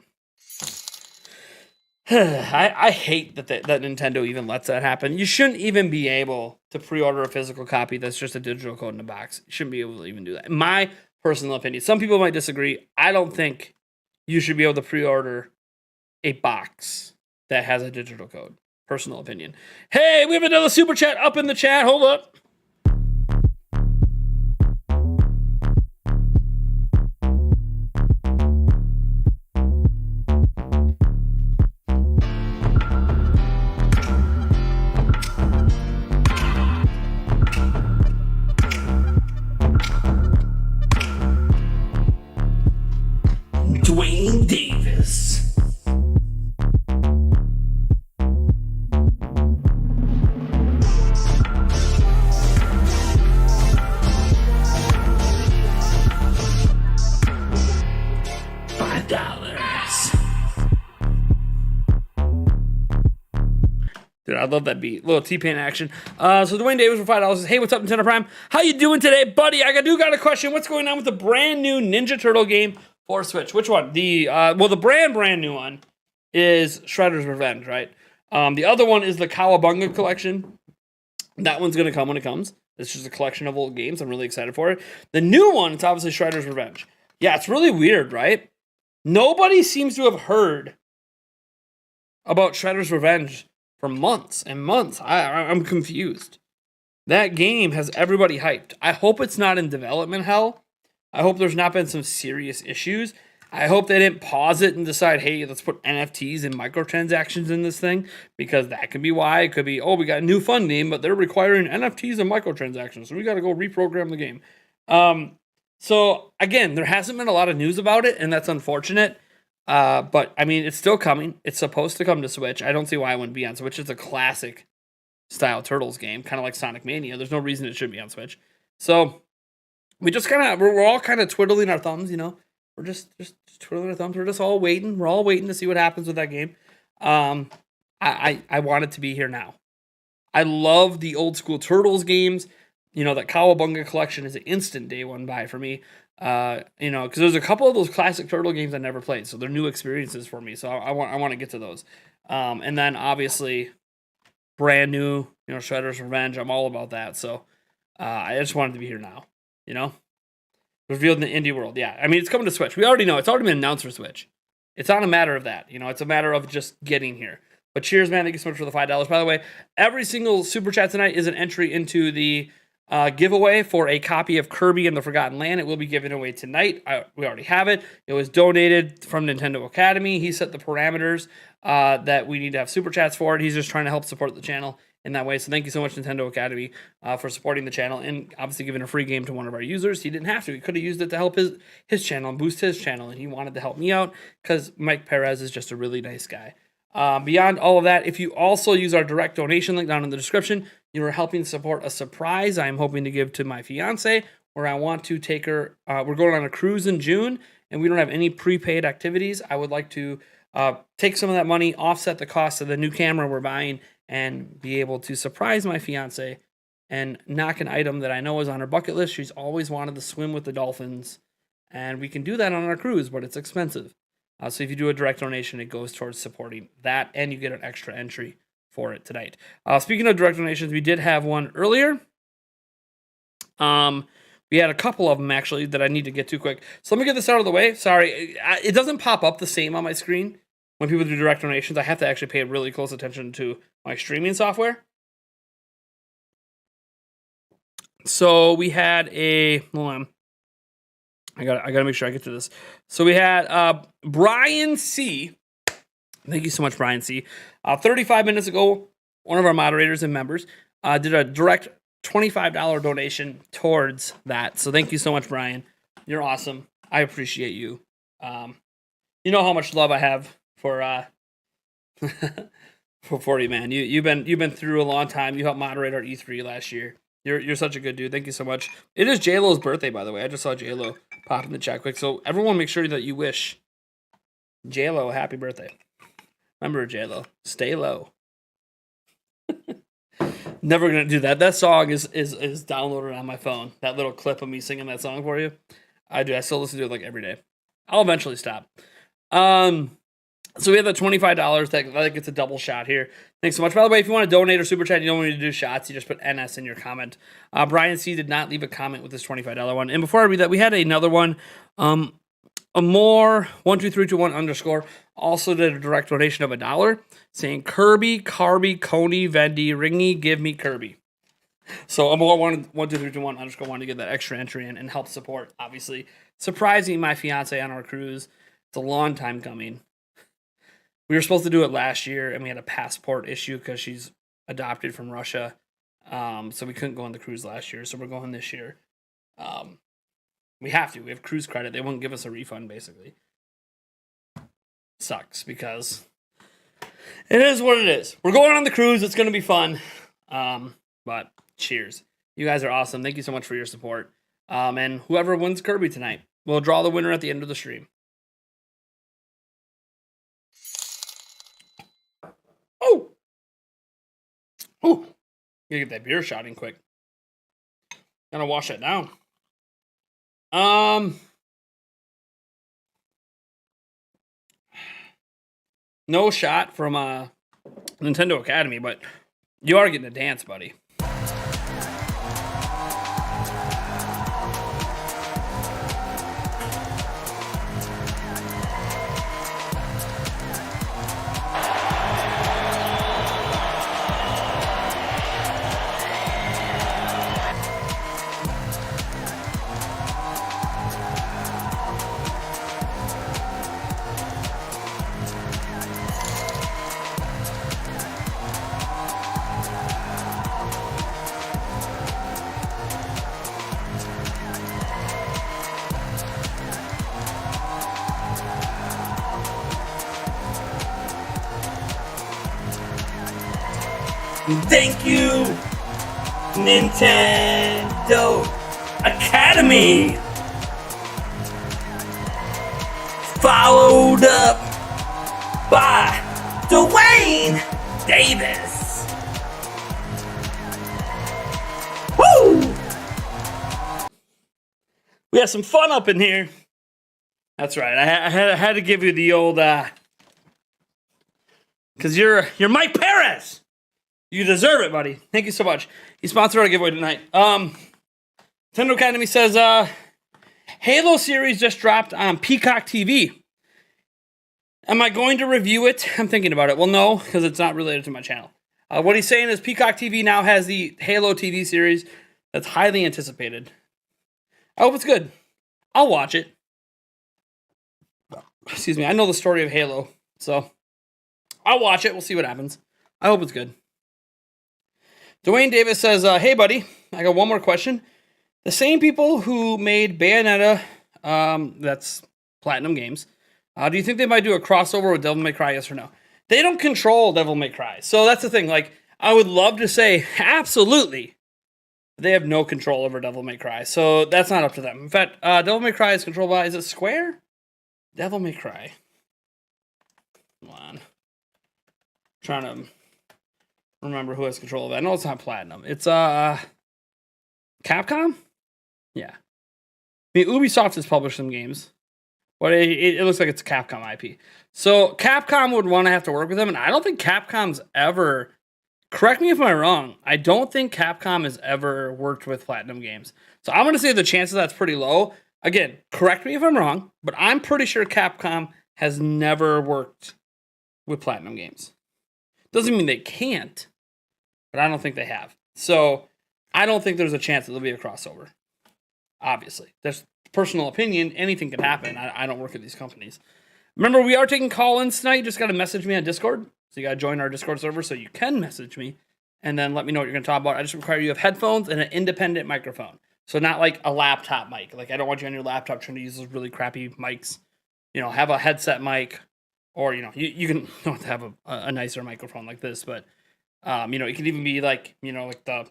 I hate that Nintendo even lets that happen. You shouldn't even be able to pre-order a physical copy that's just a digital code in a box. You shouldn't be able to even do that. In my personal opinion. Some people might disagree. I don't think you should be able to pre-order a box that has a digital code. Personal opinion. Hey, we have another super chat up in the chat. Hold up. Dwayne Davis. Dude, I love that beat. Little T-Pain action. So Dwayne Davis for $5 says, hey, what's up, Nintendo Prime? How you doing today, buddy? I got a question. What's going on with the brand new Ninja Turtle game for Switch? Which one? The brand new one is Shredder's Revenge, right? The other one is the Cowabunga collection. That one's going to come when it comes. It's just a collection of old games. I'm really excited for it. The new one, it's obviously Shredder's Revenge. Yeah, it's really weird, right? Nobody seems to have heard about Shredder's Revenge for months and months. I'm confused. That game has everybody hyped. I hope it's not in development hell. I hope there's not been some serious issues. I hope they didn't pause it and decide, hey, let's put NFTs and microtransactions in this thing, because that could be why. It could be, oh, we got new funding, but they're requiring NFTs and microtransactions, so we got to go reprogram the game. So, again, there hasn't been a lot of news about it, and that's unfortunate. But, I mean, it's still coming. It's supposed to come to Switch. I don't see why it wouldn't be on Switch. It's a classic style Turtles game, kind of like Sonic Mania. There's no reason it should be on Switch. So, we just kind of, we're all kind of twiddling our thumbs, you know. We're just twiddling our thumbs. We're just all waiting. We're all waiting to see what happens with that game. I want it to be here now. I love the old school Turtles games. You know, that Cowabunga collection is an instant day one buy for me. You know, because there's a couple of those classic Turtle games I never played, so they're new experiences for me. So I want to get to those. And then obviously, brand new, you know, Shredder's Revenge. I'm all about that. So I just wanted to be here now. You know, revealed in the indie world. Yeah, I mean, it's coming to Switch. We already know it's already been announced for Switch. It's not a matter of that. You know, it's a matter of just getting here. But cheers, man! Thank you so much for the $5. By the way, every single super chat tonight is an entry into the giveaway for a copy of Kirby and the Forgotten Land. It will be given away tonight. We already have it. It was donated from Nintendo Academy. He set the parameters that we need to have super chats for it. He's just trying to help support the channel in that way. So thank you so much, Nintendo Academy, for supporting the channel and obviously giving a free game to one of our users. He didn't have to. He could have used it to help his channel and boost his channel, and he wanted to help me out because Mike Perez is just a really nice guy. Beyond all of that, if you also use our direct donation link down in the description, you are helping support a surprise I'm hoping to give to my fiance, where I want to take her. We're going on a cruise in June, and we don't have any prepaid activities. I would like to take some of that money, offset the cost of the new camera we're buying, and be able to surprise my fiance and knock an item that I know is on her bucket list. She's always wanted to swim with the dolphins, and we can do that on our cruise, but it's expensive. So if you do a direct donation, it goes towards supporting that, and you get an extra entry for it tonight. Speaking of direct donations, we did have one earlier. We had a couple of them, actually, that I need to get to quick. So let me get this out of the way. Sorry, it doesn't pop up the same on my screen when people do direct donations. I have to actually pay really close attention to my streaming software. So we had a... Hold on. I gotta make sure I get to this. So we had Brian C. Thank you so much, Brian C. 35 minutes ago, one of our moderators and members did a direct $25 donation towards that. So thank you so much, Brian. You're awesome. I appreciate you. You know how much love I have for for 40, man. You've been through a long time. You helped moderate our E3 last year. You're such a good dude. Thank you so much. It is J-Lo's birthday, by the way. I just saw J-Lo pop in the chat quick. So everyone make sure that you wish J-Lo a happy birthday. Remember, J-Lo, stay low. Never gonna do that. That song is downloaded on my phone. That little clip of me singing that song for you. I do. I still listen to it like every day. I'll eventually stop. So we have the $25 that gets a double shot here. Thanks so much. By the way, if you want to donate or super chat, you don't need to do shots. You just put NS in your comment. Brian C did not leave a comment with this $25 one. And before I read that, we had another one. A more 12321 underscore also did a direct donation of $1 saying Kirby, Carby, Coney, Vendy, Ringy, give me Kirby. So a more 12321 underscore wanted to get that extra entry in and help support, obviously, surprising my fiance on our cruise. It's a long time coming. We were supposed to do it last year, and we had a passport issue because she's adopted from Russia. So we couldn't go on the cruise last year, so we're going this year. We have to. We have cruise credit. They won't give us a refund, basically. Sucks, because it is what it is. We're going on the cruise. It's going to be fun. But cheers. You guys are awesome. Thank you so much for your support. And whoever wins Kirby tonight, we'll draw the winner at the end of the stream. Oh! Oh! Gotta get that beer shot in quick. Gotta wash that down. No shot from Nintendo Academy, but you are getting a dance, buddy. Thank you, Nintendo Academy. Followed up by Dwayne Davis. Woo! We have some fun up in here. That's right. I had to give you the old, because you're Mike Perez. You deserve it, buddy. Thank you so much. He sponsored our giveaway tonight. Nintendo Academy says, Halo series just dropped on Peacock TV. Am I going to review it? I'm thinking about it. Well, no, because it's not related to my channel. What he's saying is Peacock TV now has the Halo TV series that's highly anticipated. I hope it's good. I'll watch it. Excuse me. I know the story of Halo, so I'll watch it. We'll see what happens. I hope it's good. Dwayne Davis says, hey, buddy, I got one more question. The same people who made Bayonetta, that's Platinum Games, do you think they might do a crossover with Devil May Cry, yes or no? They don't control Devil May Cry. So that's the thing. Like, I would love to say absolutely. They have no control over Devil May Cry. So that's not up to them. In fact, Devil May Cry is controlled by, is it Square? Devil May Cry. Come on. I'm trying to remember who has control of it. I know it's not Platinum. It's Capcom? Yeah. I mean, Ubisoft has published some games, but it looks like it's a Capcom IP. So Capcom would want to have to work with them, and I don't think Capcom's ever, correct me if I'm wrong, I don't think Capcom has ever worked with Platinum Games. So I'm going to say the chances of that's pretty low. Again, correct me if I'm wrong, but I'm pretty sure Capcom has never worked with Platinum Games. Doesn't mean they can't, but I don't think they have. So I don't think there's a chance that there'll be a crossover. Obviously. There's personal opinion. Anything can happen. I don't work at these companies. Remember, we are taking call-ins tonight. You just got to message me on Discord. So you got to join our Discord server so you can message me and then let me know what you're going to talk about. I just require you have headphones and an independent microphone. So not like a laptop mic. Like I don't want you on your laptop trying to use those really crappy mics. You know, have a headset mic, or you know, you can don't have a nicer microphone like this, but you know, it can even be like, you know, like the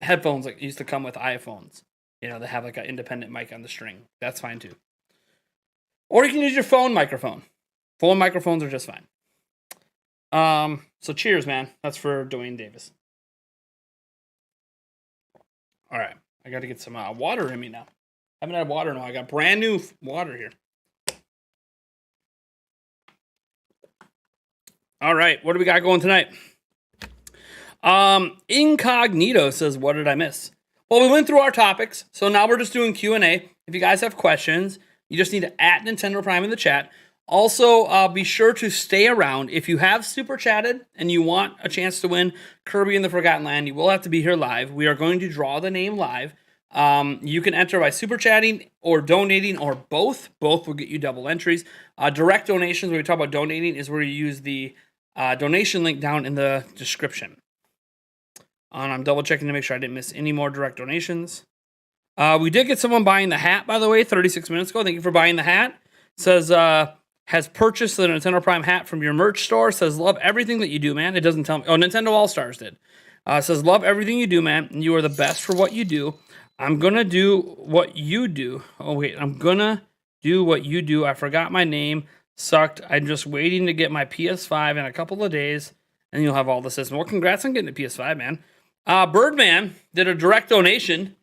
headphones that used to come with iPhones. You know, they have like an independent mic on the string. That's fine too. Or you can use your phone microphone. Phone microphones are just fine. So cheers, man. That's for Dwayne Davis. All right, I got to get some water in me now. I haven't had water in a while. I got brand new water here. All right, what do we got going tonight? Incognito says, what did I miss? Well, we went through our topics, so now we're just doing Q&A. If you guys have questions, you just need to @ Nintendo Prime in the chat. Also, be sure to stay around. If you have super chatted and you want a chance to win Kirby in the Forgotten Land, you will have to be here live. We are going to draw the name live. You can enter by super chatting or donating or both. Both will get you double entries. Direct donations, when we talk about donating, is where you use the donation link down in the description. And I'm double checking to make sure I didn't miss any more direct donations. We did get someone buying the hat, by the way, 36 minutes ago. Thank you for buying the hat. Says, has purchased the Nintendo Prime hat from your merch store. Says, love everything that you do, man. It doesn't tell me. Oh, Nintendo All-Stars did. Says, love everything you do, man. You are the best for what you do. I'm going to do what you do. Oh, wait. I'm going to do what you do. I forgot my name. Sucked. I'm just waiting to get my PS5 in a couple of days, and you'll have all the system. Well, congrats on getting a PS5, man. Birdman did a direct donation.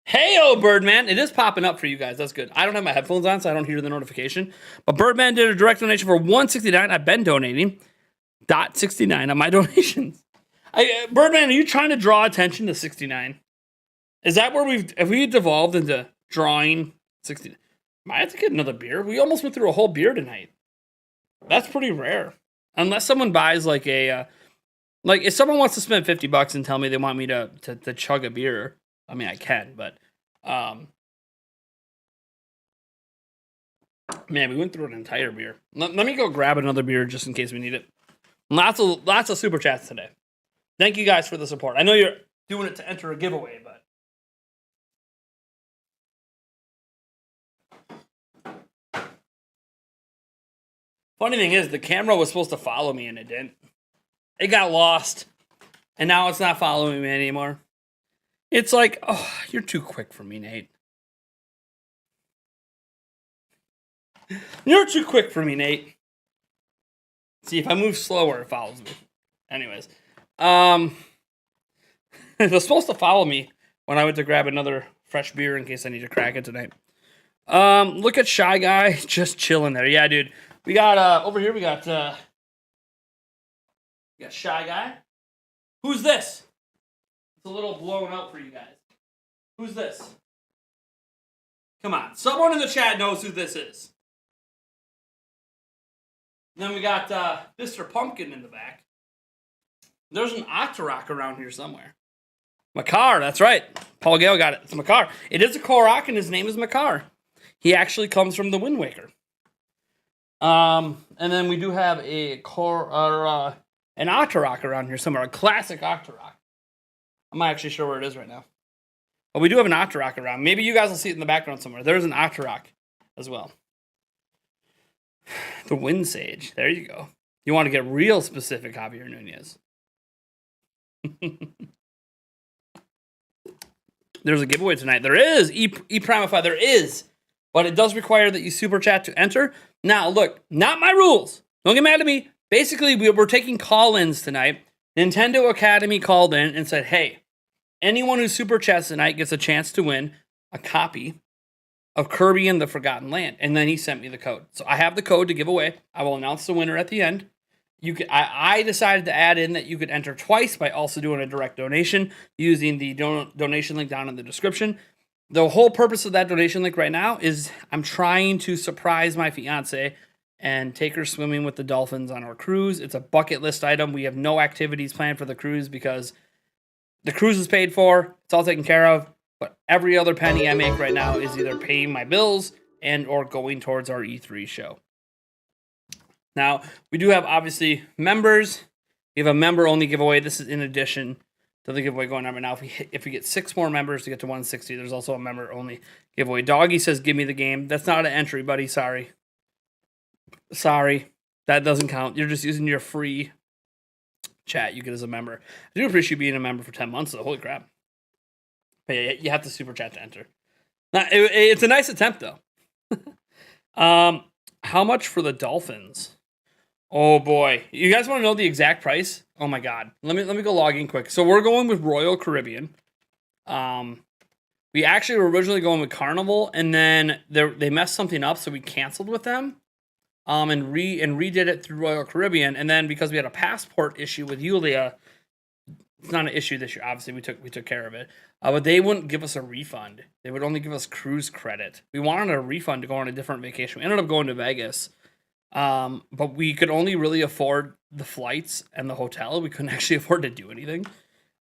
Hey-o, Birdman. It is popping up for you guys. That's good. I don't have my headphones on, so I don't hear the notification. But Birdman did a direct donation for $169. I've been donating. $69 on my donations. Birdman, are you trying to draw attention to 69? Is that where have we devolved into drawing 69? Might have to get another beer. We almost went through a whole beer tonight. That's pretty rare. Unless someone buys like a... like, if someone wants to spend $50 and tell me they want me to chug a beer, I mean, I can, but, man, we went through an entire beer. Let me go grab another beer just in case we need it. Lots of super chats today. Thank you guys for the support. I know you're doing it to enter a giveaway, but. Funny thing is, the camera was supposed to follow me and it didn't. It got lost, and now it's not following me anymore. It's like, oh, you're too quick for me, Nate. You're too quick for me, Nate. See, if I move slower, it follows me. Anyways, it was supposed to follow me when I went to grab another fresh beer in case I need to crack it tonight. Look at Shy Guy just chilling there. Yeah, dude. We got over here. We got Shy Guy. Who's this? It's a little blown out for you guys. Who's this? Come on. Someone in the chat knows who this is. Then we got Mr. Pumpkin in the back. There's an Octorok around here somewhere. Makar, that's right. Paul Gale got it. It's Makar. It is a Korok, and his name is Makar. He actually comes from the Wind Waker. And then we do have an Octorok around here somewhere. A classic Octorok. I'm not actually sure where it is right now. But we do have an Octorok around. Maybe you guys will see it in the background somewhere. There's an Octorok as well. The Wind Sage. There you go. You want to get real specific, Javier Nunez. There's a giveaway tonight. There is. E-Primify. There is. But it does require that you super chat to enter. Now, look. Not my rules. Don't get mad at me. Basically, we're taking call-ins tonight. Nintendo Academy called in and said, hey, anyone who super chats tonight gets a chance to win a copy of Kirby and the Forgotten Land. And then he sent me the code. So I have the code to give away. I will announce the winner at the end. I decided to add in that you could enter twice by also doing a direct donation using the donation link down in the description. The whole purpose of that donation link right now is I'm trying to surprise my fiance and take her swimming with the dolphins on our cruise. It's a bucket list item. We have no activities planned for the cruise because the cruise is paid for. It's all taken care of. But every other penny I make right now is either paying my bills and or going towards our E3 show. Now, we do have, obviously, members. We have a member-only giveaway. This is in addition to the giveaway going on right now. If we get 6 more members to get to 160, there's also a member only giveaway. Doggy says, "Give me the game." That's not an entry, buddy. Sorry. That doesn't count. You're just using your free chat you get as a member. I do appreciate being a member for 10 months, though. Holy crap. But yeah, you have to super chat to enter. Now, it's a nice attempt, though. How much for the Dolphins? Oh boy, you guys want to know the exact price? Oh my god, let me go log in quick. So we're going with Royal Caribbean. We actually were originally going with Carnival, and then they messed something up, so we canceled with them. And redid it through Royal Caribbean, and then because we had a passport issue with Yulia, it's not an issue this year. Obviously, we took care of it, but they wouldn't give us a refund. They would only give us cruise credit. We wanted a refund to go on a different vacation. We ended up going to Vegas, but we could only really afford the flights and the hotel. We couldn't actually afford to do anything.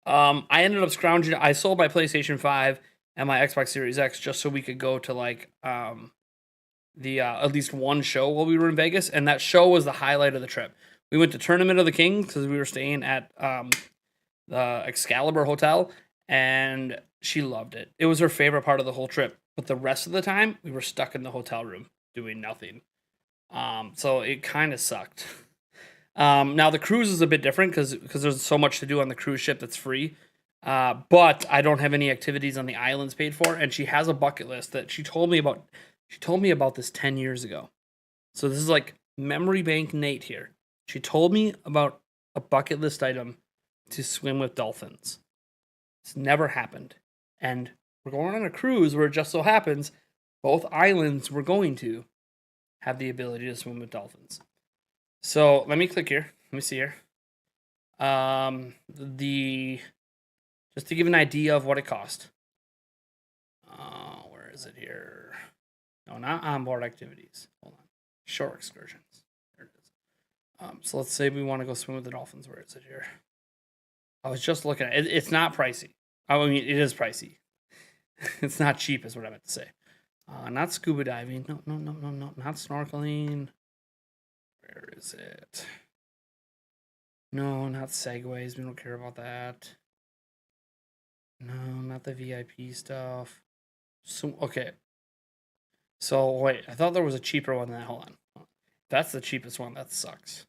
I ended up scrounging. I sold my PlayStation 5 and my Xbox Series X just so we could go to like at least one show while we were in Vegas, and that show was the highlight of the trip. We went to Tournament of the King because we were staying at the Excalibur Hotel, and she loved it. It was her favorite part of the whole trip, but the rest of the time we were stuck in the hotel room doing nothing. So it kind of sucked. Now the cruise is a bit different because there's so much to do on the cruise ship that's free. But I don't have any activities on the islands paid for, and she has a bucket list that she told me about. She told me about this 10 years ago. So this is like memory bank Nate here. She told me about a bucket list item to swim with dolphins. It's never happened. And we're going on a cruise where it just so happens both islands we're going to have the ability to swim with dolphins. So let me click here. Let me see here. Just to give an idea of what it cost. Where is it here? No, not onboard activities. Hold on. Shore excursions. There it is. So let's say we want to go swim with the dolphins. Where is it here? I was just looking at it. It's not pricey. I mean, it is pricey. It's not cheap is what I meant to say. Not scuba diving. No. Not snorkeling. Where is it? No, not segways. We don't care about that. No, not the VIP stuff. So, okay. So, wait. I thought there was a cheaper one than that. Hold on. That's the cheapest one. That sucks.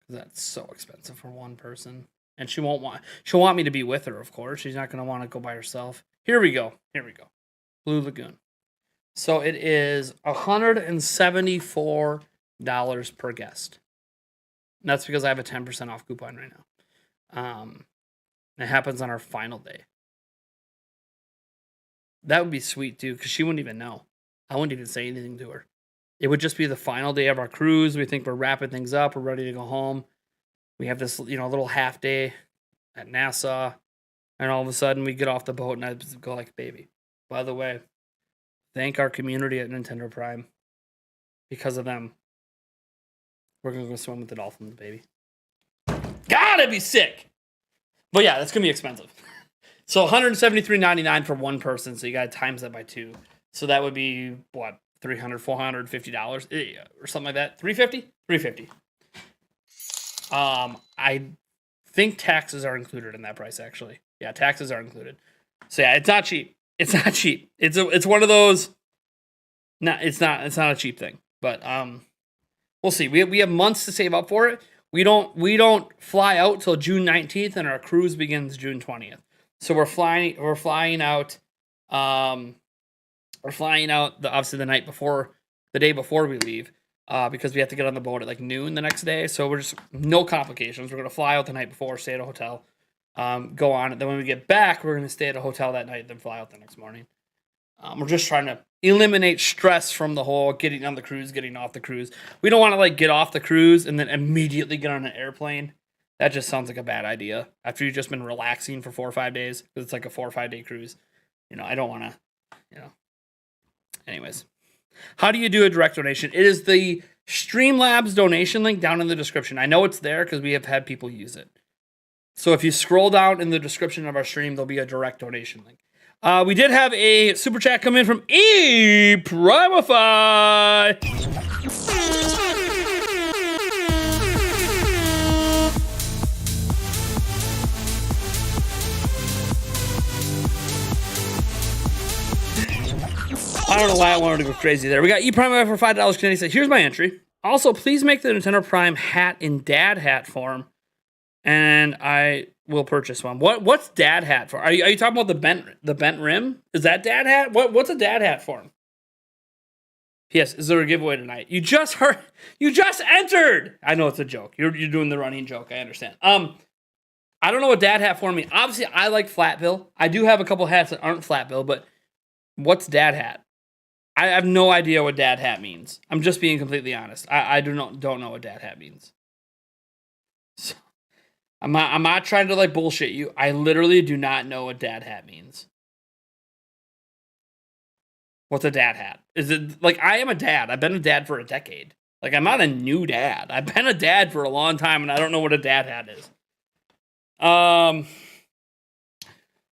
That's so expensive for one person. And she'll want me to be with her, of course. She's not going to want to go by herself. Here we go. Blue Lagoon. So it is $174 per guest. And that's because I have a 10% off coupon right now. It happens on our final day. That would be sweet, too, because she wouldn't even know. I wouldn't even say anything to her. It would just be the final day of our cruise. We think we're wrapping things up. We're ready to go home. We have this, little half day at Nassau. And all of a sudden, we get off the boat, and I just go like, baby. By the way, thank our community at Nintendo Prime. Because of them, we're going to go swim with the dolphins, baby. God, it'd be sick. But yeah, that's going to be expensive. So $173.99 for one person. So you got to times that by 2. So that would be, what, $300, $450 or something like that? $350? $350. I think taxes are included in that price, actually. Yeah, taxes are included. So yeah, it's not cheap. It's one of those. No, it's not a cheap thing. But we'll see. We have months to save up for it. We don't fly out till June 19th, and our cruise begins June 20th. So we're flying out. We're flying out obviously the day before we leave, because we have to get on the boat at like noon the next day. So we're just no complications. We're gonna fly out the night before, stay at a hotel, go on it. Then when we get back, we're gonna stay at a hotel that night, then fly out the next morning. We're just trying to eliminate stress from the whole getting on the cruise, getting off the cruise. We don't want to like get off the cruise and then immediately get on an airplane. That just sounds like a bad idea after you've just been relaxing for 4 or 5 days, because it's like a 4 or 5 day cruise. I don't want to, Anyways, how do you do a direct donation? It is the Streamlabs donation link down in the description. I know it's there because we have had people use it. So if you scroll down in the description of our stream, there'll be a direct donation link. We did have a super chat come in from Primify. I don't know why I wanted to go crazy there. We got E Prime for $5 Canadian. Said, here's my entry. Also, please make the Nintendo Prime hat in dad hat form, and I will purchase one. What's dad hat for? Are you talking about the bent rim? Is that dad hat? What's a dad hat form? Yes, is there a giveaway tonight? You just entered. I know it's a joke. You're doing the running joke. I understand. I don't know what dad hat form means. Obviously, I like flat bill. I do have a couple hats that aren't flat bill, but what's dad hat? I have no idea what dad hat means. I'm just being completely honest. I don't know what dad hat means. So, I'm not trying to like bullshit you. I literally do not know what dad hat means. What's a dad hat? Is it like I am a dad? I've been a dad for a decade. Like I'm not a new dad. I've been a dad for a long time, and I don't know what a dad hat is.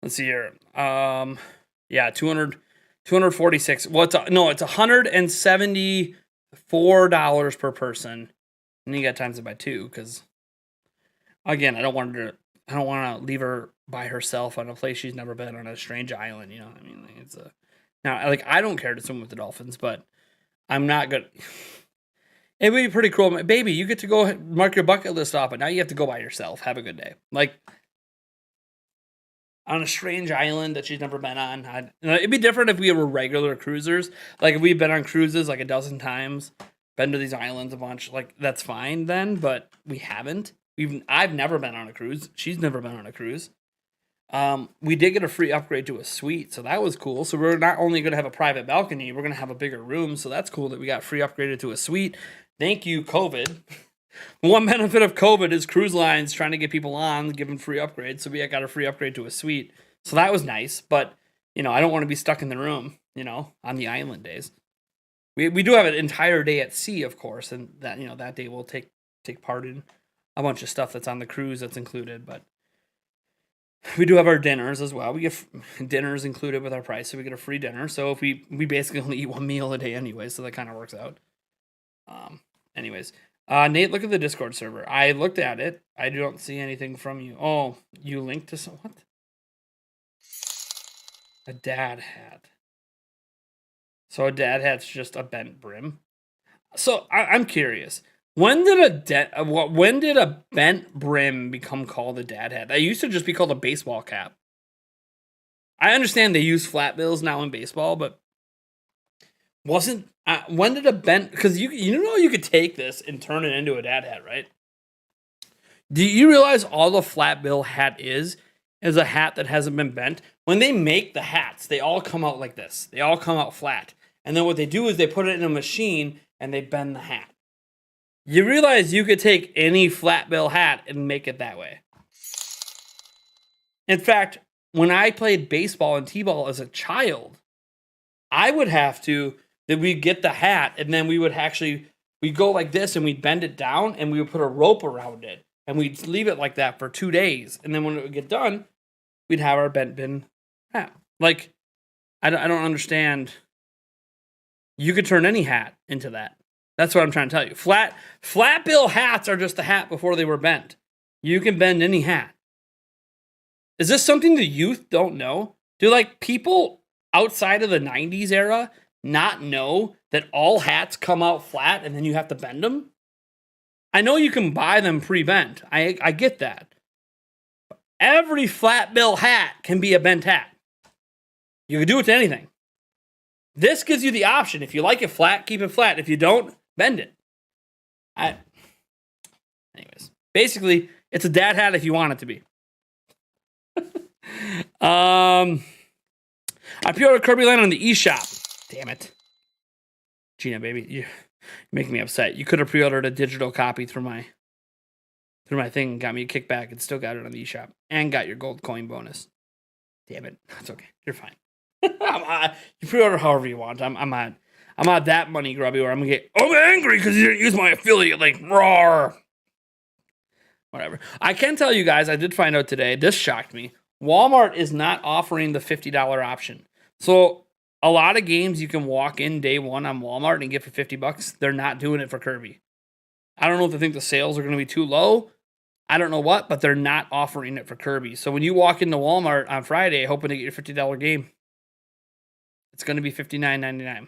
Let's see here. Yeah, 246. Well, it's $174 per person. And you got times it by 2, because again, I don't want to leave her by herself on a place she's never been, on a strange island. You know what I mean? Like now, like I don't care to swim with the dolphins, but I'm not good. It would be pretty cool. Baby, you get to go mark your bucket list off, but now you have to go by yourself. Have a good day. Like, on a strange island that she's never been on. It'd be different if we were regular cruisers. Like, if we've been on cruises like a dozen times, been to these islands a bunch, like, that's fine then, but we haven't. I've never been on a cruise. She's never been on a cruise. We did get a free upgrade to a suite, so that was cool. So we're not only going to have a private balcony, we're going to have a bigger room, so that's cool that we got free upgraded to a suite. Thank you, COVID. One benefit of COVID is cruise lines trying to get people on, giving free upgrades, so we got a free upgrade to a suite. So that was nice, but, I don't want to be stuck in the room, on the island days. We do have an entire day at sea, of course, and that, that day we'll take part in a bunch of stuff that's on the cruise that's included, but we do have our dinners as well. We get dinners included with our price, so we get a free dinner. So if we basically only eat one meal a day anyway, so that kind of works out. Anyways, Nate, look at the Discord server. I looked at it. I don't see anything from you. Oh, you linked to what? A dad hat. So a dad hat's just a bent brim. So I'm curious. When did a bent brim become called a dad hat? That used to just be called a baseball cap. I understand they use flat bills now in baseball, but when did a bent? Because you could take this and turn it into a dad hat, right? Do you realize all the flat bill hat is a hat that hasn't been bent? When they make the hats, they all come out like this. They all come out flat, and then what they do is they put it in a machine and they bend the hat. You realize you could take any flat bill hat and make it that way. In fact, when I played baseball and t-ball as a child, I would have to, that we'd get the hat and then we'd go like this and we'd bend it down and we would put a rope around it and we'd leave it like that for 2 days. And then when it would get done, we'd have our bent bin hat. Like, I don't understand. You could turn any hat into that. That's what I'm trying to tell you. Flat bill hats are just a hat before they were bent. You can bend any hat. Is this something the youth don't know? Do like people outside of the 90s era not know that all hats come out flat and then you have to bend them? I know you can buy them pre-bent. I get that. Every flat bill hat can be a bent hat. You can do it to anything. This gives you the option. If you like it flat, keep it flat. If you don't, bend it. Anyways, basically, it's a dad hat if you want it to be. I pre-ordered Kirby Land on the eShop. Damn it. Gina, baby, you're making me upset. You could have pre-ordered a digital copy through my thing and got me a kickback and still got it on the eShop and got your gold coin bonus. Damn it. That's okay. You're fine. You pre-order however you want. I'm not that money grubby where I'm angry because you didn't use my affiliate link. Roar. Whatever. I can tell you guys, I did find out today, this shocked me. Walmart is not offering the $50 option. So a lot of games you can walk in day one on Walmart and get for $50. They're not doing it for Kirby. I don't know if they think the sales are going to be too low. I don't know what, but they're not offering it for Kirby. So when you walk into Walmart on Friday hoping to get your $50 game, It's going to be $59.99.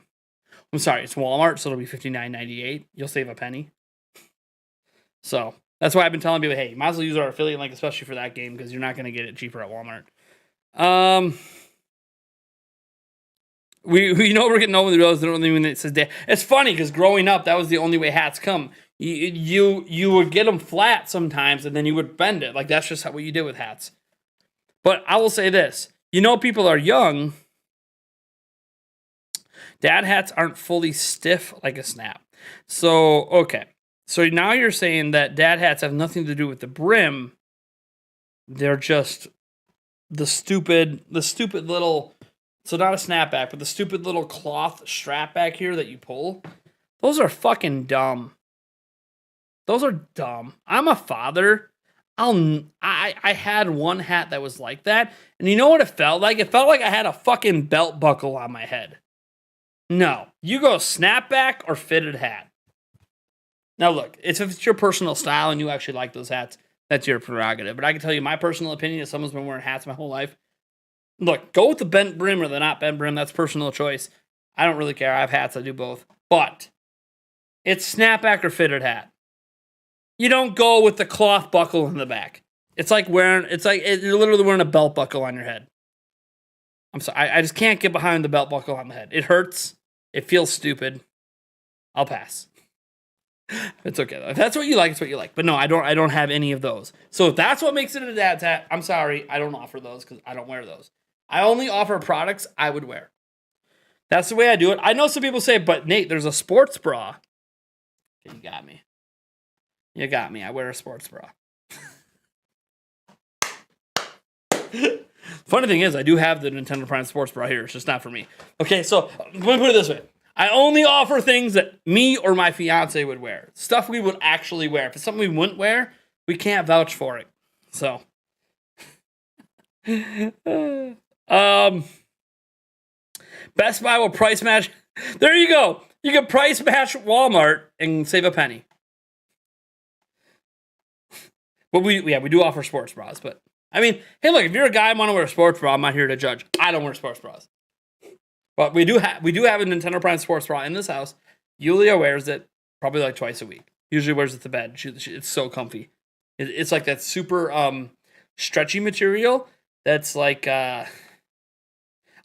I'm sorry, it's Walmart, so it'll be $59.98. You'll save a penny. So that's why I've been telling people, hey, you might as well use our affiliate link, especially for that game, because you're not going to get it cheaper at Walmart. We know we're getting old with those. Only when it says day. It's funny because growing up, that was the only way hats come. You would get them flat sometimes, and then you would bend it. Like that's just what you did with hats. But I will say this: people are young. Dad hats aren't fully stiff like a snap. So okay, so now you're saying that dad hats have nothing to do with the brim. They're just the stupid little. So not a snapback, but the stupid little cloth strap back here that you pull. Those are fucking dumb. Those are dumb. I'm a father. I had one hat that was like that, and you know what it felt like? It felt like I had a fucking belt buckle on my head. No, you go snapback or fitted hat. Now look, if it's your personal style and you actually like those hats, that's your prerogative. But I can tell you my personal opinion as someone's been wearing hats my whole life. Look, go with the bent brim or the not bent brim. That's personal choice. I don't really care. I have hats. I do both. But it's snapback or fitted hat. You don't go with the cloth buckle in the back. It's like you're literally wearing a belt buckle on your head. I'm sorry. I just can't get behind the belt buckle on the head. It hurts. It feels stupid. I'll pass. It's okay though. If that's what you like, it's what you like. But no, I don't have any of those. So if that's what makes it a dad's hat, I'm sorry. I don't offer those because I don't wear those. I only offer products I would wear. That's the way I do it. I know some people say, but Nate, there's a sports bra. You got me. You got me. I wear a sports bra. Funny thing is, I do have the Nintendo Prime Sports Bra here. It's just not for me. Okay, so let me put it this way. I only offer things that me or my fiance would wear. Stuff we would actually wear. If it's something we wouldn't wear, we can't vouch for it. So. Best Buy will price match. There you go. You can price match Walmart and save a penny. But we do offer sports bras. But I mean, hey, look, if you're a guy and want to wear a sports bra, I'm not here to judge. I don't wear sports bras. But we do have a Nintendo Prime sports bra in this house. Yulia wears it probably like twice a week. Usually wears it to bed. It's so comfy. It's like that super stretchy material. That's like I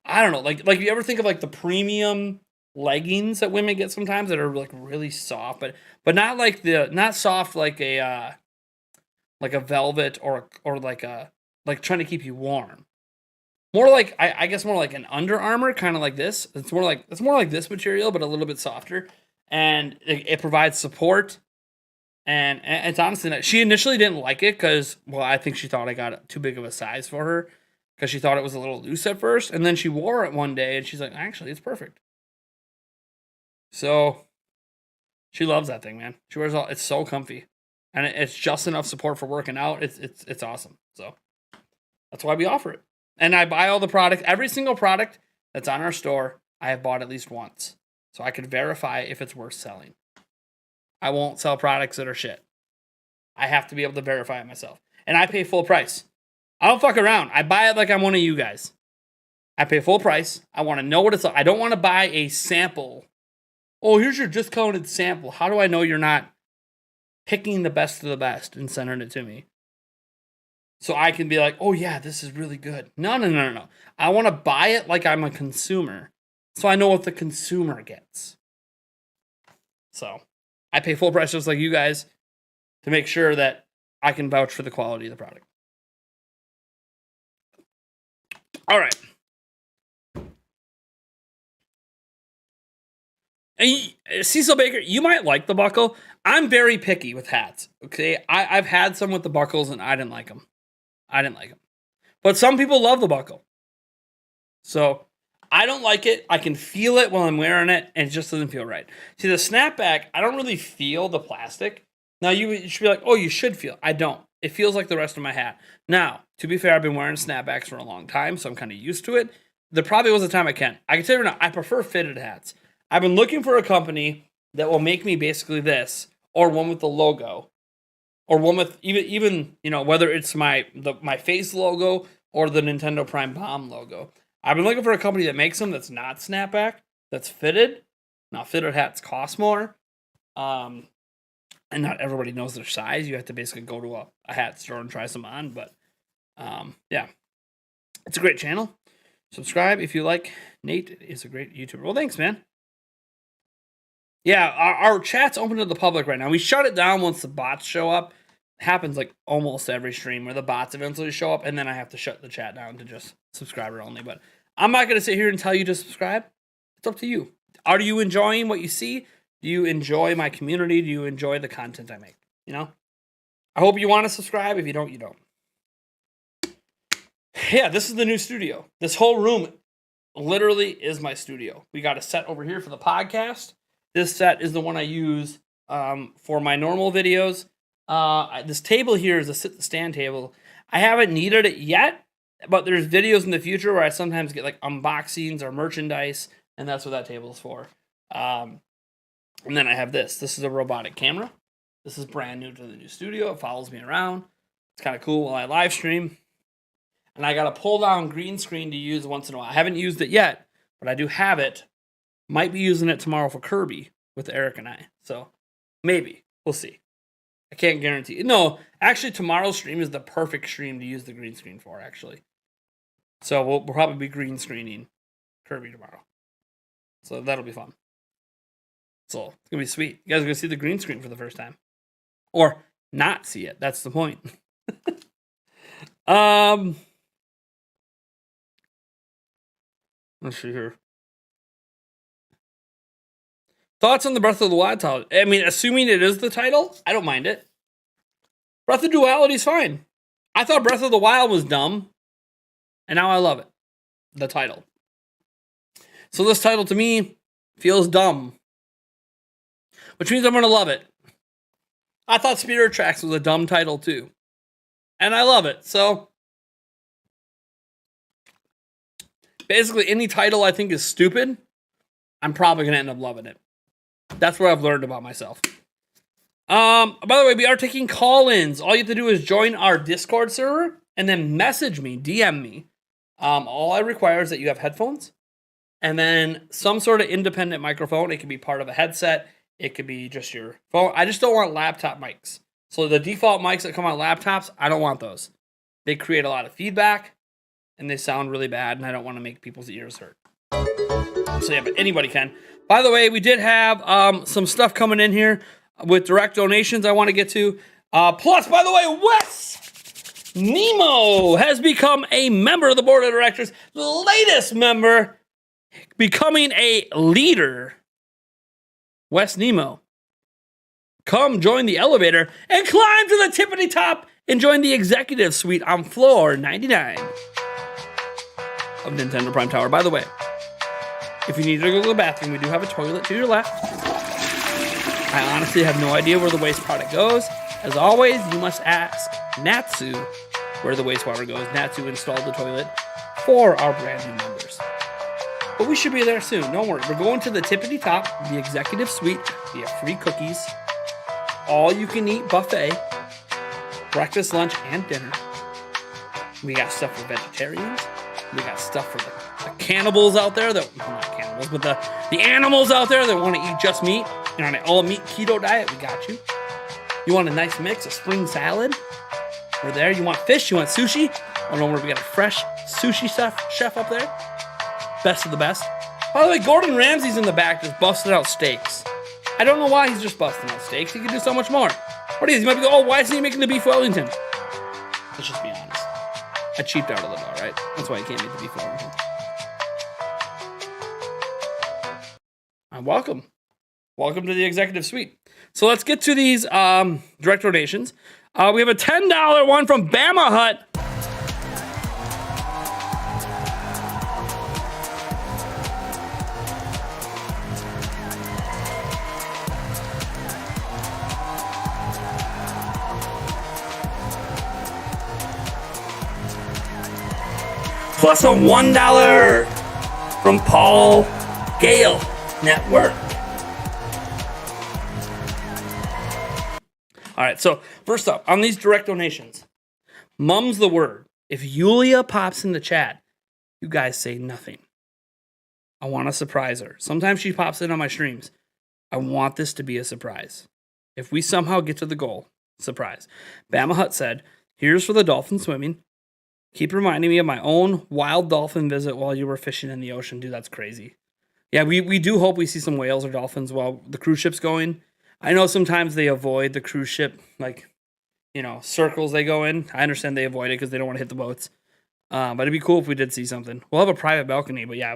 don't know, like you ever think of like the premium leggings that women get sometimes that are like really soft, but not like not soft like a velvet or like trying to keep you warm. More like I guess more like an Under Armour, kind of like this. It's more like this material, but a little bit softer, and it provides support. And it's honestly not, she initially didn't like it because, well, I think she thought I got too big of a size for her because she thought it was a little loose at first, and then she wore it one day and she's like, actually, it's perfect. So she loves that thing, man. She wears it's so comfy, and it's just enough support for working out. It's awesome. So that's why we offer it. And I buy all the product, every single product that's on our store, I have bought at least once. So I could verify if it's worth selling. I won't sell products that are shit. I have to be able to verify it myself. And I pay full price. I don't fuck around. I buy it like I'm one of you guys. I pay full price. I want to know what it's like. I don't want to buy a sample. Oh, here's your discounted sample. How do I know you're not picking the best of the best and sending it to me? So I can be like, oh yeah, this is really good. No. I want to buy it like I'm a consumer. So I know what the consumer gets. So I pay full price just like you guys to make sure that I can vouch for the quality of the product. All right. And Cecil Baker, you might like the buckle. I'm very picky with hats. Okay, I've had some with the buckles and I didn't like them. But some people love the buckle. So I don't like it. I can feel it while I'm wearing it, and it just doesn't feel right. See, the snapback, I don't really feel the plastic. Now, you should be like, oh, you should feel. I don't. It feels like the rest of my hat. Now, to be fair, I've been wearing snapbacks for a long time, so I'm kind of used to it. There probably was a time I can tell you right now, I prefer fitted hats. I've been looking for a company that will make me basically this, or one with the logo, or one with even whether it's my face logo or the Nintendo Prime Bomb logo. I've been looking for a company that makes them that's not snapback, that's fitted. Now, fitted hats cost more. And not everybody knows their size. You have to basically go to a hat store and try some on. But yeah, it's a great channel. Subscribe if you like. Nate is a great YouTuber. Well, thanks, man. Yeah, our chat's open to the public right now. We shut it down once the bots show up. It happens like almost every stream where the bots eventually show up, and then I have to shut the chat down to just subscriber only. But I'm not going to sit here and tell you to subscribe. It's up to you. Are you enjoying what you see? Do you enjoy my community? Do you enjoy the content I make? You know? I hope you want to subscribe. If you don't, you don't. Yeah, this is the new studio. This whole room literally is my studio. We got a set over here for the podcast. This set is the one I use for my normal videos. This table here is a sit-stand table. I haven't needed it yet, but there's videos in the future where I sometimes get like unboxings or merchandise, and that's what that table is for. And then I have this. This is a robotic camera. This is brand new to the new studio. It follows me around. It's kind of cool while I live stream. And I got a pull-down green screen to use once in a while. I haven't used it yet, but I do have it. Might be using it tomorrow for Kirby with Eric and I. So maybe. We'll see. I can't guarantee. No, actually tomorrow's stream is the perfect stream to use the green screen for, actually. So we'll probably be green screening Kirby tomorrow. So that'll be fun. So it's going to be sweet. You guys are going to see the green screen for the first time. Or not see it. That's the point. Let's see here. Thoughts on the Breath of the Wild title? I mean, assuming it is the title, I don't mind it. Breath of Duality is fine. I thought Breath of the Wild was dumb, and now I love it. The title. So this title to me feels dumb, which means I'm going to love it. I thought Spirit Tracks was a dumb title too, and I love it. So basically, any title I think is stupid, I'm probably going to end up loving it. That's what I've learned about myself. By the way, we are taking call-ins. All you have to do is join our Discord server and then message me, DM me. All I require is that you have headphones and then some sort of independent microphone. It could be part of a headset. It could be just your phone. I just don't want laptop mics. So the default mics that come on laptops, I don't want those. They create a lot of feedback and they sound really bad, and I don't want to make people's ears hurt. So yeah, but anybody can. By the way, we did have some stuff coming in here with direct donations I want to get to. Plus, by the way, Wes Nemo has become a member of the board of directors. The latest member becoming a leader. Wes Nemo, come join the elevator and climb to the tippity top and join the executive suite on floor 99 of Nintendo Prime Tower. By the way, if you need to go to the bathroom, we do have a toilet to your left. I honestly have no idea where the waste product goes. As always, you must ask Natsu where the wastewater goes. Natsu installed the toilet for our brand new members. But we should be there soon. Don't worry. We're going to the tippity top, the executive suite. We have free cookies, all you can eat buffet, breakfast, lunch, and dinner. We got stuff for vegetarians. We got stuff for the cannibals out there that, well, not cannibals, but the animals out there that want to eat just meat. You're on an all-meat keto diet, we got you. You want a nice mix of spring salad? We're there. You want fish? You want sushi? Oh, don't worry, we got a fresh sushi chef up there. Best of the best. By the way, Gordon Ramsay's in the back just busting out steaks. I don't know why he's just busting out steaks. He could do so much more. What is he? Might be going, oh, why isn't he making the beef Wellington? Let's just be honest. I cheaped out a little, all right? That's why he can't make the beef Wellington. Welcome. Welcome to the executive suite. So let's get to these direct donations. We have a $10 one from Bama Hut. Plus a $1 from Paul Gale Network. All right, so first up, on these direct donations, mum's the word. If Yulia pops in the chat, You guys say nothing. I want to surprise her. Sometimes she pops in on my streams. I want this to be a surprise. If we somehow get to the goal, surprise. Bama Hut said, here's for the dolphin swimming. Keep reminding me of my own wild dolphin visit while you were fishing in the ocean. Dude, that's crazy. Yeah, we do hope we see some whales or dolphins while the cruise ship's going. I know sometimes they avoid the cruise ship, like, circles they go in. I understand they avoid it because they don't want to hit the boats. But it'd be cool if we did see something. We'll have a private balcony, but yeah,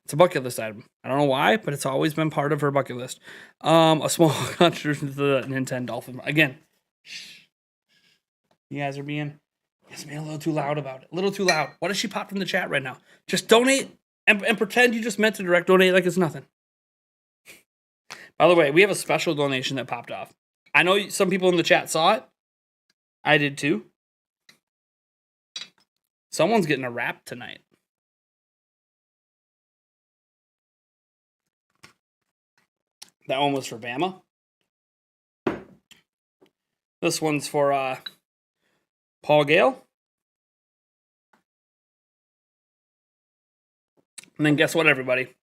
it's a bucket list item. I don't know why, but it's always been part of her bucket list. A small contribution to the Nintendo Dolphin. Again, you guys are being a little too loud about it. A little too loud. Why does she pop from the chat right now? Just donate and pretend you just meant to direct donate like it's nothing. By the way, we have a special donation that popped off. I know some people in the chat saw it. I did too. Someone's getting a wrap tonight. That one was for Bama. This one's for Paul Gale. And then guess what, everybody?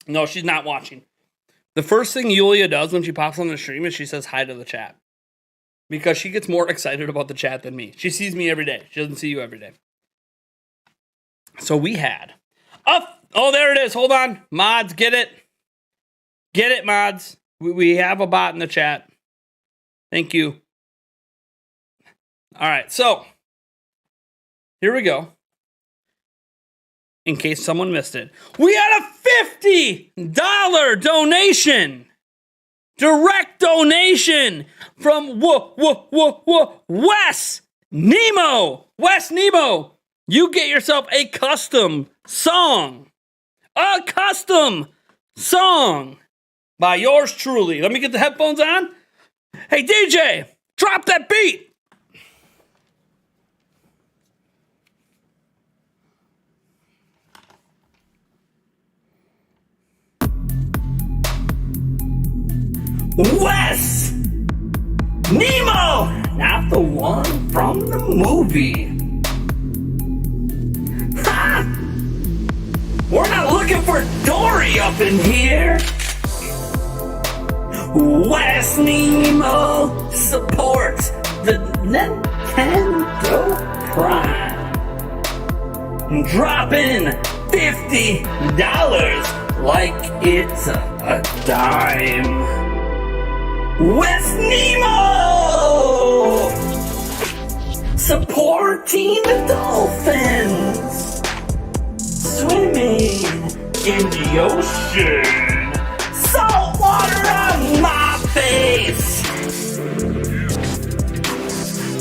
No, she's not watching. The first thing Yulia does when she pops on the stream is she says hi to the chat. Because she gets more excited about the chat than me. She sees me every day. She doesn't see you every day. So we had... Oh, there it is. Hold on. Mods, get it. Get it, mods. We have a bot in the chat. Thank you. All right, so here we go. In case someone missed it, we had a $50 donation, direct donation from Wes Nemo. Wes Nemo, you get yourself a custom song. A custom song by yours truly. Let me get the headphones on. Hey, DJ, drop that beat. Wes Nemo, not the one from the movie. Ha! We're not looking for Dory up in here. Wes Nemo supports the Nintendo Prime, dropping $50 like it's a dime. Wes Nemo supporting the dolphins swimming in the ocean. Salt water on my face.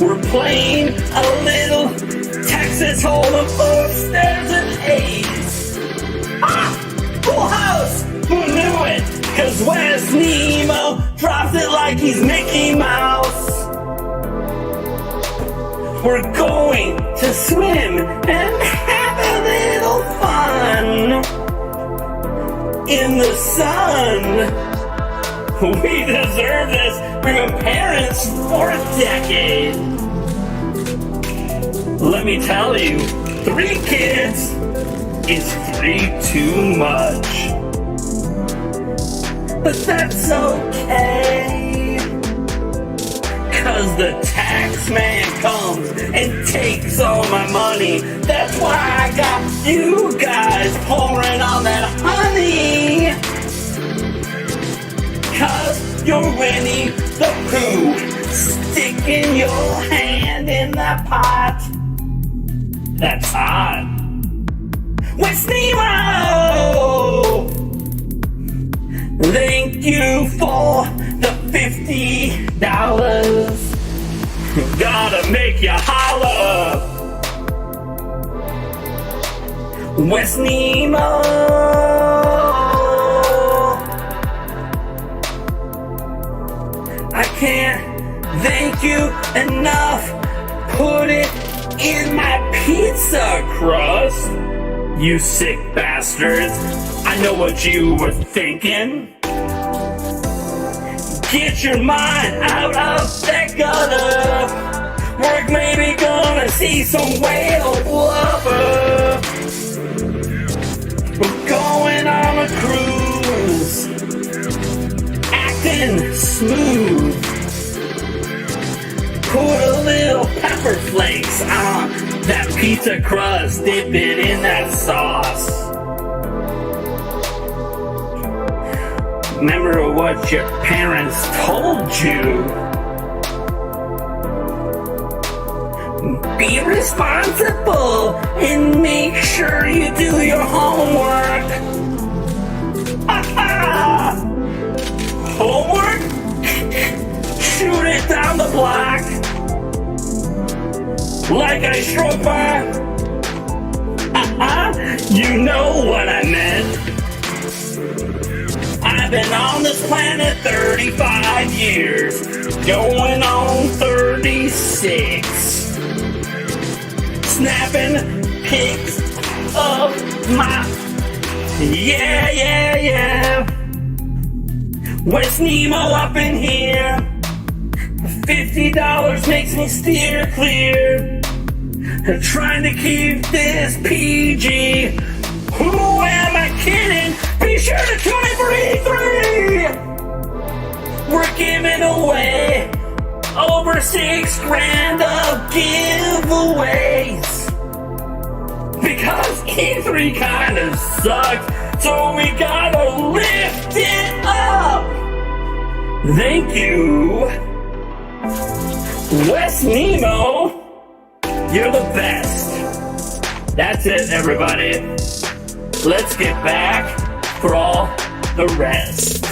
We're playing a little Texas Hold'em. Oops, there's an ace. Full house. Who knew it? Cause Wes Nemo drops it like he's Mickey Mouse. We're going to swim and have a little fun in the sun. We deserve this. We've been parents for a decade. Let me tell you, 3 kids is 3 too much. But that's okay, cause the tax man comes and takes all my money. That's why I got you guys pouring on that honey. Cause you're Winnie the Pooh, sticking your hand in that pot. That's hot. Wes Nemo! Thank you for the $50. Gotta make you holler. Wes Nemo. I can't thank you enough. Put it in my pizza crust. You sick bastards. I know what you were thinking. Get your mind out of that gutter. We're maybe gonna see some whale blubber. a cruise, acting smooth. Put a little pepper flakes on that pizza crust, dip it in that sauce. Remember what your parents told you. Be responsible and make sure you do your homework. Homework? Shoot it down the block. Like I stroke by. You know what I meant. I've been on this planet 35 years, going on 36. Snapping pics of my, yeah. West Nemo up in here. $50 makes me steer clear. Trying to keep this PG. Who am I kidding? Be sure to tune in for E3! We're giving away over $6 grand of giveaways. Because E3 kind of sucked, so we gotta lift it up. Thank you, West Nemo. You're the best. That's it, everybody. Let's get back for all the rest.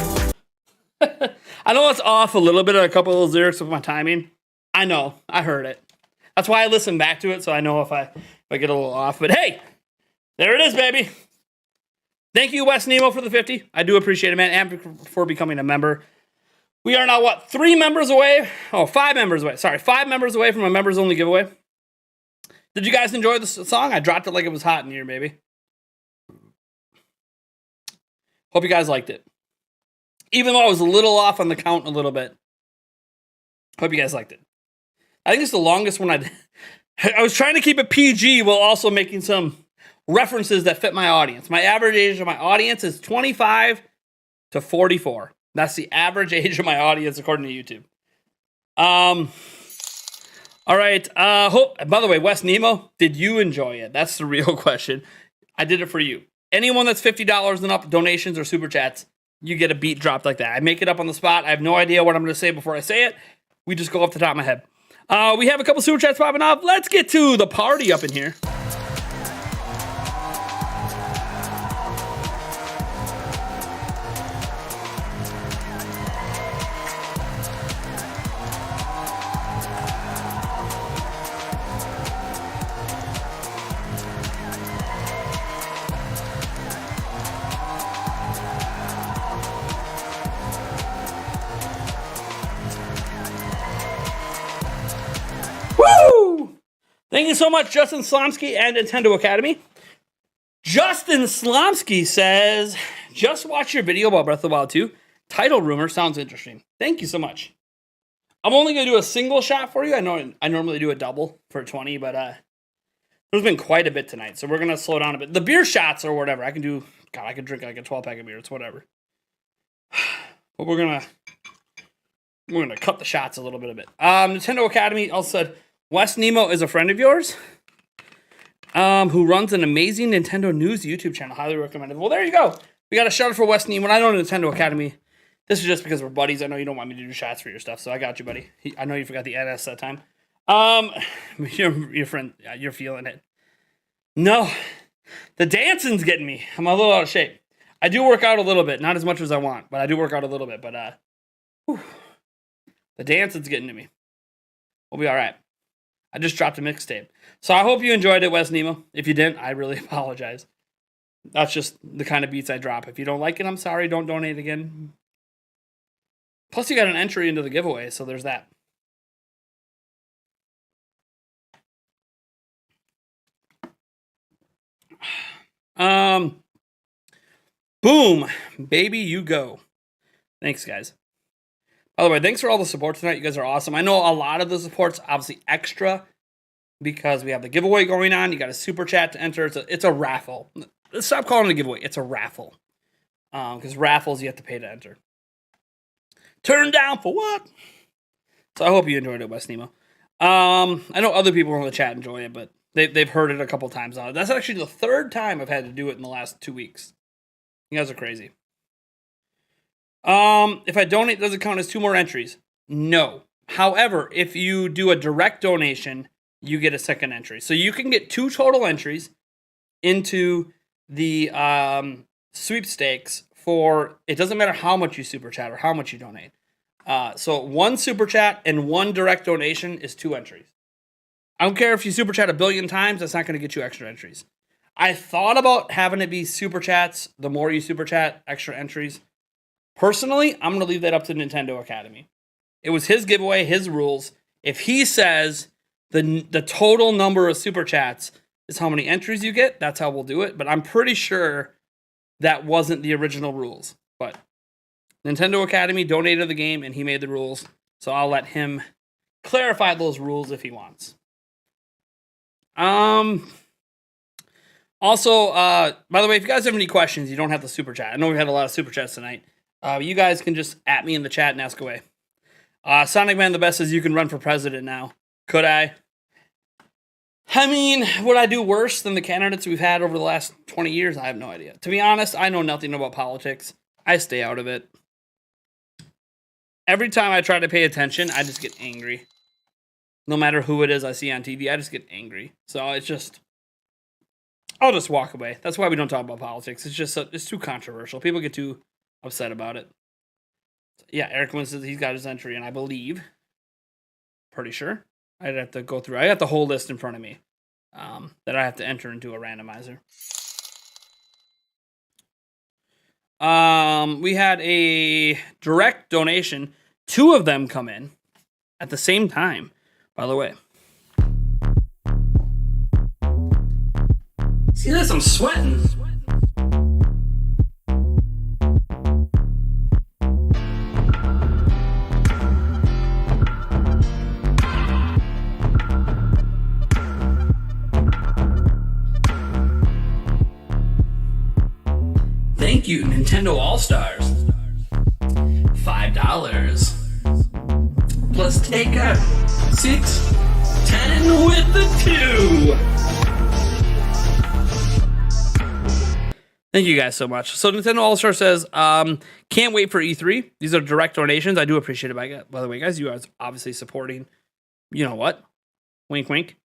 I know it's off a little bit of a couple of those lyrics with my timing. I know. I heard it. That's why I listen back to it, so I know if I get a little off. But hey, there it is, baby. Thank you, West Nemo, for the 50. I do appreciate it, man, and for becoming a member. We are now, what, 5 members away? Sorry, 5 members away from a members-only giveaway. Did you guys enjoy the song? I dropped it like it was hot in here, baby. Hope you guys liked it. Even though I was a little off on the count a little bit. Hope you guys liked it. I think it's the longest one I did. I was trying to keep it PG while also making some references that fit my audience. My average age of my audience is 25 to 44. That's the average age of my audience according to YouTube. All right. By the way, West Nemo, did you enjoy it? That's the real question. I did it for you. Anyone that's $50 and up, donations or super chats, you get a beat dropped like that. I make it up on the spot. I have no idea what I'm going to say before I say it. We just go off the top of my head. We have a couple super chats popping up. Let's get to the party up in here. Woo! Thank you so much, Justin Slomsky and Nintendo Academy. Justin Slomsky says, just watch your video about Breath of the Wild 2. Title rumor sounds interesting. Thank you so much. I'm only going to do a single shot for you. I know I normally do a double for 20, but there's been quite a bit tonight, so we're going to slow down a bit. The beer shots or whatever, I can drink like a 12-pack of beer. It's whatever. But we're going to cut the shots a little bit. Nintendo Academy also said, West Nemo is a friend of yours who runs an amazing Nintendo News YouTube channel. Highly recommended. Well, there you go. We got a shout out for West Nemo. When I know Nintendo Academy, this is just because we're buddies. I know you don't want me to do shots for your stuff, so I got you, buddy. I know you forgot the NS that time. Your friend, you're feeling it. No, the dancing's getting me. I'm a little out of shape. I do work out a little bit, not as much as I want, but I do work out a little bit. But the dancing's getting to me. We'll be all right. I just dropped a mixtape. So I hope you enjoyed it, West Nemo. If you didn't, I really apologize. That's just the kind of beats I drop. If you don't like it, I'm sorry. Don't donate again. Plus, you got an entry into the giveaway, so there's that. Boom. Baby, you go. Thanks, guys. By the way, thanks for all the support tonight. You guys are awesome. I know a lot of the support's obviously extra because we have the giveaway going on. You got a super chat to enter. It's a raffle. Stop calling it a giveaway. It's a raffle. because raffles you have to pay to enter. Turned down for what? So I hope you enjoyed it, West Nemo. I know other people in the chat enjoy it, but they've heard it a couple times now. That's actually the third time I've had to do it in the last 2 weeks. You guys are crazy. If I donate, does it count as 2 more entries? No. However, if you do a direct donation, you get a second entry. So you can get 2 total entries into the sweepstakes for, it doesn't matter how much you super chat or how much you donate. So 1 super chat and 1 direct donation is 2 entries. I don't care if you super chat 1 billion times, that's not going to get you extra entries. I thought about having it be super chats. The more you super chat, extra entries. Personally, I'm going to leave that up to Nintendo Academy. It was his giveaway, his rules. If he says the total number of super chats is how many entries you get, that's how we'll do it. But I'm pretty sure that wasn't the original rules. But Nintendo Academy donated the game and he made the rules. So I'll let him clarify those rules if he wants. Also, by the way, if you guys have any questions, you don't have to super chat. I know we've had a lot of super chats tonight. You guys can just at me in the chat and ask away. Sonic Man the Best says you can run for president now. Could I? I mean, would I do worse than the candidates we've had over the last 20 years? I have no idea. To be honest, I know nothing about politics. I stay out of it. Every time I try to pay attention, I just get angry. No matter who it is I see on TV, I just get angry. So it's just, I'll just walk away. That's why we don't talk about politics. It's just, it's too controversial. People get too upset about it. Yeah, Eric Wynn says he's got his entry, and I believe, pretty sure, I'd have to go through. I got the whole list in front of me that I have to enter into a randomizer. We had a direct donation. 2 of them come in at the same time, by the way. See this? I'm sweating. Thank you, Nintendo All-Stars. $5. Plus take a 6, 10 with the 2. Thank you guys so much. So Nintendo All-Star says, can't wait for E3. These are direct donations. I do appreciate it, by the way, guys. You guys obviously supporting, you know what? Wink, wink.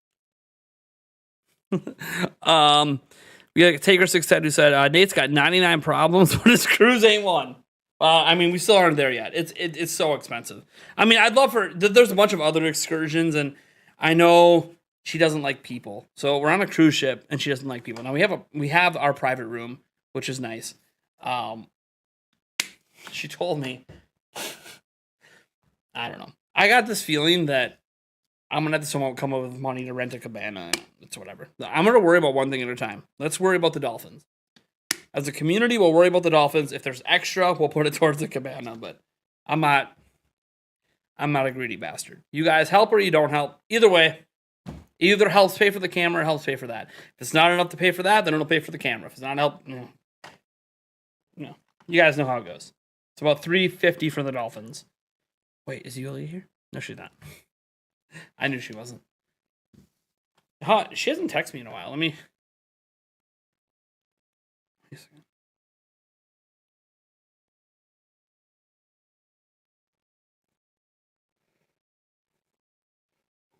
We got Taker 610 who said, Nate's got 99 problems, but his cruise ain't one. I mean, we still aren't there yet. It's so expensive. I mean, I'd love for, there's a bunch of other excursions, and I know she doesn't like people. So we're on a cruise ship, and she doesn't like people. Now, we have our private room, which is nice. She told me, I don't know. I got this feeling that I'm going to have to come up with money to rent a cabana. It's whatever. I'm going to worry about one thing at a time. Let's worry about the dolphins. As a community, we'll worry about the dolphins. If there's extra, we'll put it towards the cabana. But I'm not a greedy bastard. You guys help or you don't help. Either way, either helps pay for the camera or helps pay for that. If it's not enough to pay for that, then it'll pay for the camera. If it's not help, no. You guys know how it goes. It's about $350 for the dolphins. Wait, is Yulia here? No, she's not. I knew she wasn't. She hasn't texted me in a while. Let me.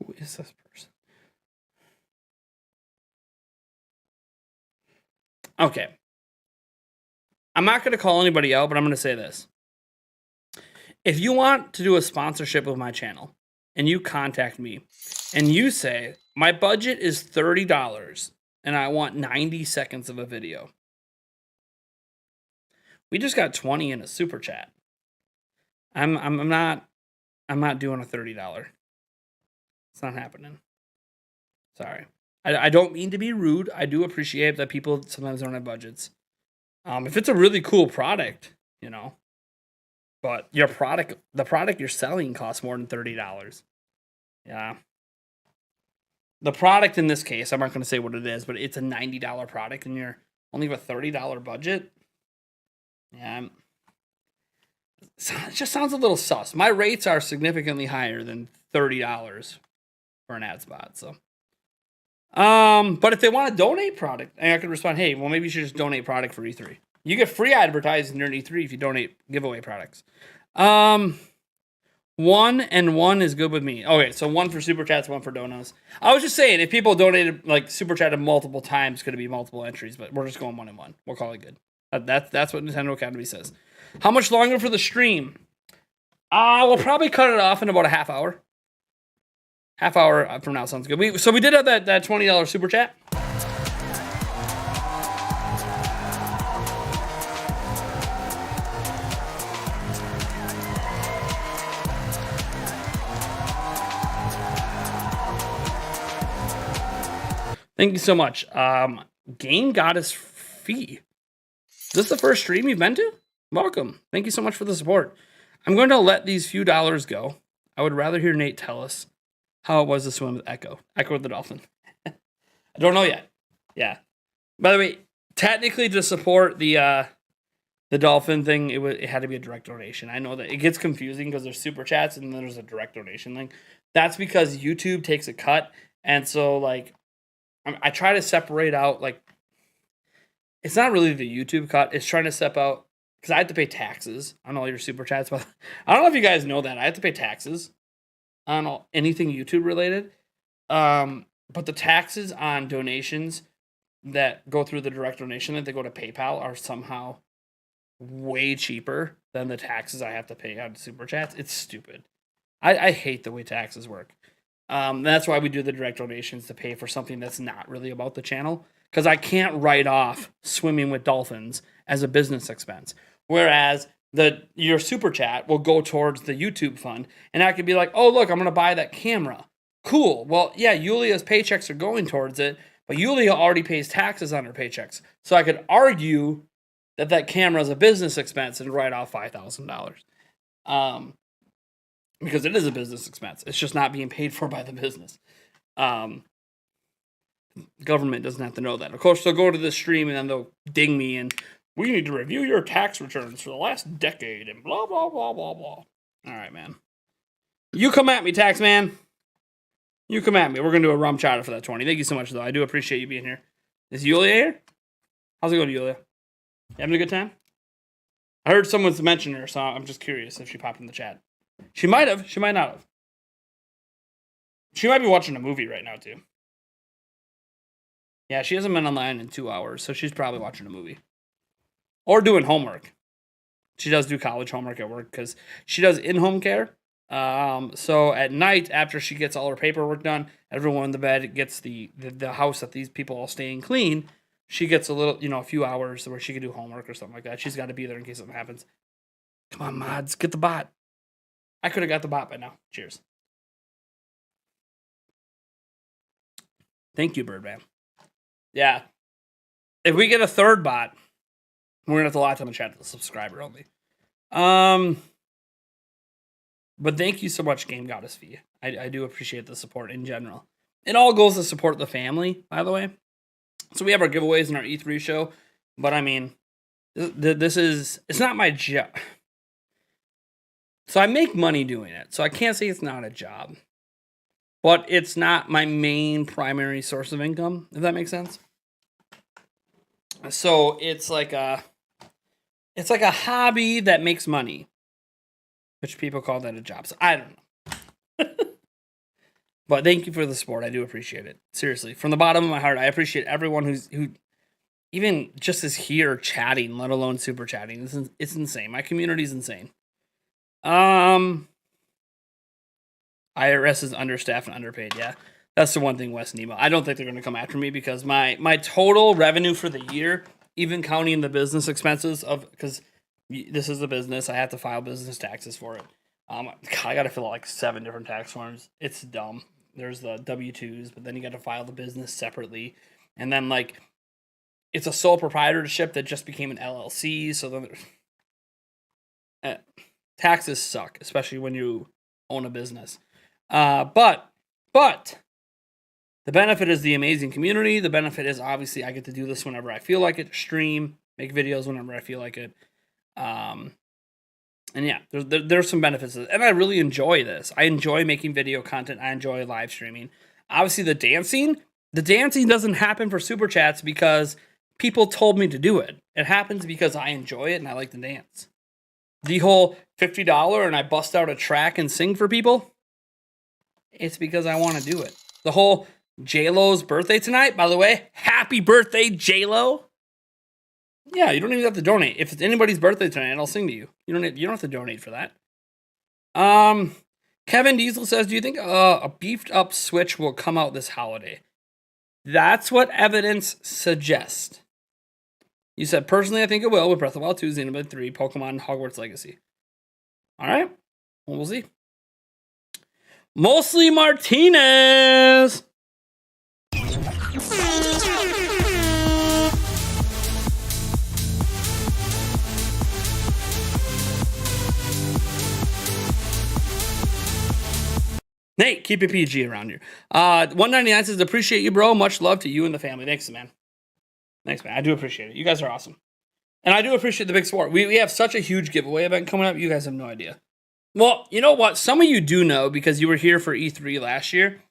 Who is this person? Okay. I'm not going to call anybody out, but I'm going to say this. If you want to do a sponsorship of my channel, and you contact me, and you say, my budget is $30, and I want 90 seconds of a video. We just got 20 in a super chat. I'm not doing a $30. It's not happening. Sorry. I don't mean to be rude. I do appreciate that people sometimes don't have budgets. If it's a really cool product, you know, but the product you're selling costs more than $30. Yeah. The product in this case, I'm not going to say what it is, but it's a $90 product and you're only have a $30 budget. Yeah, it just sounds a little sus. My rates are significantly higher than $30 for an ad spot. So, but if they want to donate product, I could respond, hey, well, maybe you should just donate product for E3. You get free advertising during E3 if you donate giveaway products. 1 and 1 is good with me. Okay, so 1 for super chats, 1 for donos. I was just saying, if people donated like super chatted multiple times, could it be multiple entries? But we're just going 1 and 1. We'll call it good. That's what Nintendo Academy says. How much longer for the stream? We'll probably cut it off in about a half hour. Half hour from now sounds good. We did have that $20 super chat. Thank you so much. Game Goddess Fee. Is this the first stream you've been to? Welcome. Thank you so much for the support. I'm going to let these few dollars go. I would rather hear Nate tell us how it was to swim with Echo the dolphin. I don't know yet. Yeah. By the way, technically to support the dolphin thing, it had to be a direct donation. I know that it gets confusing because there's super chats and then there's a direct donation link. That's because YouTube takes a cut, and so like I try to separate out, like, it's not really the YouTube cut. It's trying to step out because I have to pay taxes on all your super chats. But I don't know if you guys know that I have to pay taxes on anything YouTube related. But the taxes on donations that go through the direct donation that they go to PayPal are somehow way cheaper than the taxes I have to pay on super chats. It's stupid. I hate the way taxes work. That's why we do the direct donations, to pay for something that's not really about the channel. Because I can't write off swimming with dolphins as a business expense. Whereas your super chat will go towards the YouTube fund. And I could be like, oh, look, I'm going to buy that camera. Cool. Well, yeah, Yulia's paychecks are going towards it. But Yulia already pays taxes on her paychecks. So I could argue that camera is a business expense and write off $5,000. Because it is a business expense. It's just not being paid for by the business. Government doesn't have to know that. Of course, they'll go to the stream and then they'll ding me and we need to review your tax returns for the last decade and blah, blah, blah, blah, blah. All right, man. You come at me, tax man. You come at me. We're going to do a rum chata for that 20. Thank you so much, though. I do appreciate you being here. Is Yulia here? How's it going, Yulia? You having a good time? I heard someone's mentioned her, so I'm just curious if she popped in the chat. She might have. She might not have. She might be watching a movie right now, too. Yeah, she hasn't been online in 2 hours, so she's probably watching a movie. Or doing homework. She does do college homework at work because she does in-home care. So at night, after she gets all her paperwork done, everyone in the bed gets the house that these people all staying clean. She gets a little, a few hours where she can do homework or something like that. She's got to be there in case something happens. Come on, mods, get the bot. I could have got the bot by now. Cheers. Thank you, Birdman. Yeah. If we get a third bot, we're going to have to lock on the chat to the subscriber only. But thank you so much, Game Goddess Fee. I do appreciate the support in general. It all goes to support the family, by the way. So we have our giveaways in our E3 show. But I mean, it's not my job. So I make money doing it. So I can't say it's not a job. But it's not my main primary source of income, if that makes sense. So it's like a hobby that makes money, which people call that a job. So I don't know. But thank you for the support. I do appreciate it. Seriously, from the bottom of my heart, I appreciate everyone who even just is here chatting, let alone super chatting. It's insane. My community's insane. IRS is understaffed and underpaid. Yeah, that's the one thing, Wes Nemo. I don't think they're going to come after me because my total revenue for the year, even counting the business expenses because this is a business, I have to file business taxes for it. I got to fill out like 7 different tax forms. It's dumb. There's the W-2s, but then you got to file the business separately, and then like it's a sole proprietorship that just became an LLC. So then taxes suck, especially when you own a business. But the benefit is the amazing community. The benefit is obviously I get to do this whenever I feel like it, stream, make videos whenever I feel like it. And yeah, there's some benefits to it. And I really enjoy this. I enjoy making video content. I enjoy live streaming. Obviously, the dancing doesn't happen for Super Chats because people told me to do it. It happens because I enjoy it and I like to dance. The whole $50 and I bust out a track and sing for people, it's because I want to do it. The whole J-Lo's birthday tonight, by the way, happy birthday, J-Lo. Yeah, you don't even have to donate. If it's anybody's birthday tonight, I'll sing to you. You don't have to donate for that. Kevin Diesel says, do you think a beefed up Switch will come out this holiday? That's what evidence suggests. You said, personally, I think it will with Breath of the Wild 2, Xenoblade 3, Pokemon, Hogwarts Legacy. All right. Well, we'll see. Mostly Martinez. Nate, keep it PG around here. 199 says, appreciate you, bro. Much love to you and the family. Thanks, man. Thanks, man. I do appreciate it. You guys are awesome. And I do appreciate the big support. We have such a huge giveaway event coming up. You guys have no idea. Well, you know what? Some of you do know because you were here for E3 last year.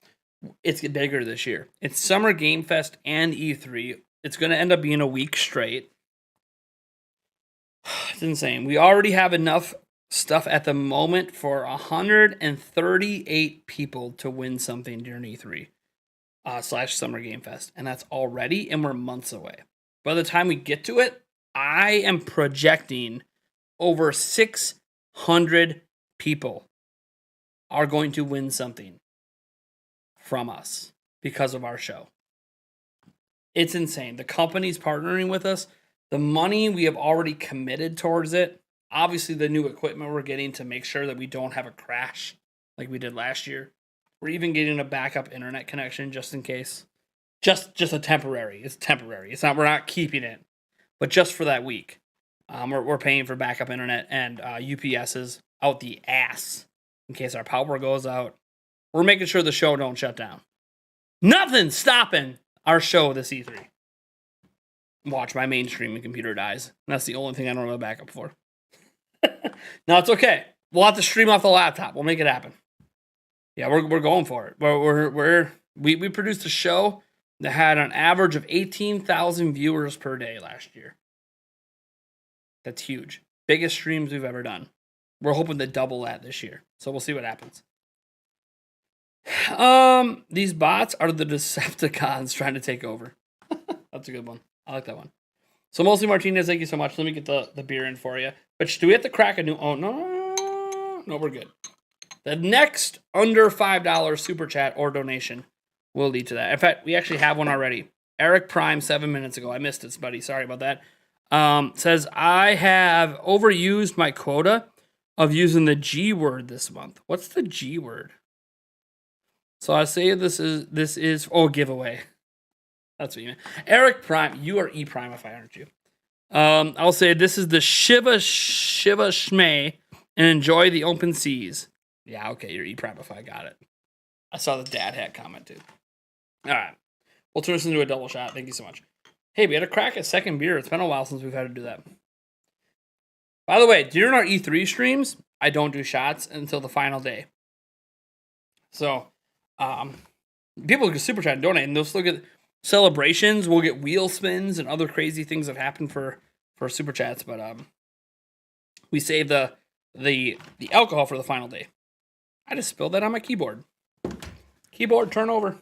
It's bigger this year. It's Summer Game Fest and E3. It's going to end up being a week straight. It's insane. We already have enough stuff at the moment for 138 people to win something during E3 / Summer Game Fest. And that's already, and we're months away. By the time we get to it, I am projecting over 600 people are going to win something from us because of our show. It's insane. The company's partnering with us. The money we have already committed towards it. Obviously, the new equipment we're getting to make sure that we don't have a crash like we did last year. We're even getting a backup internet connection just in case. Just a temporary. It's temporary. It's not. We're not keeping it, but just for that week. We're paying for backup internet and UPSs out the ass in case our power goes out. We're making sure the show don't shut down. Nothing's stopping our show this E3. Watch, my main streaming computer dies. That's the only thing I don't have a backup for. No, it's okay. We'll have to stream off the laptop. We'll make it happen. Yeah, we're going for it. We produced a show that had an average of 18,000 viewers per day last year. That's huge. Biggest streams we've ever done. We're hoping to double that this year. So we'll see what happens. These bots are the Decepticons trying to take over. That's a good one. I like that one. So mostly Martinez, thank you so much. Let me get the beer in for you. But do we have to crack a new? Oh no, we're good. The next under $5 super chat or donation will lead to that. In fact, we actually have one already. Eric Prime 7 minutes ago. I missed it, buddy. Sorry about that. Says I have overused my quota of using the G word this month. What's the G word? So I say this is giveaway. That's what you mean. Eric Prime, you are E Prime if I aren't you. I'll say this is the Shiva Shmei and enjoy the open seas. Yeah, okay, you're E Prime if I got it. I saw the dad hat comment too. All right, we'll turn this into a double shot. Thank you so much. Hey, we had to crack a second beer. It's been a while since we've had to do that. By the way, during our E3 streams, I don't do shots until the final day. So, people can super chat and donate, and they'll still get celebrations. We'll get wheel spins and other crazy things that happen for super chats. But we save the alcohol for the final day. I just spilled that on my keyboard. Keyboard turnover.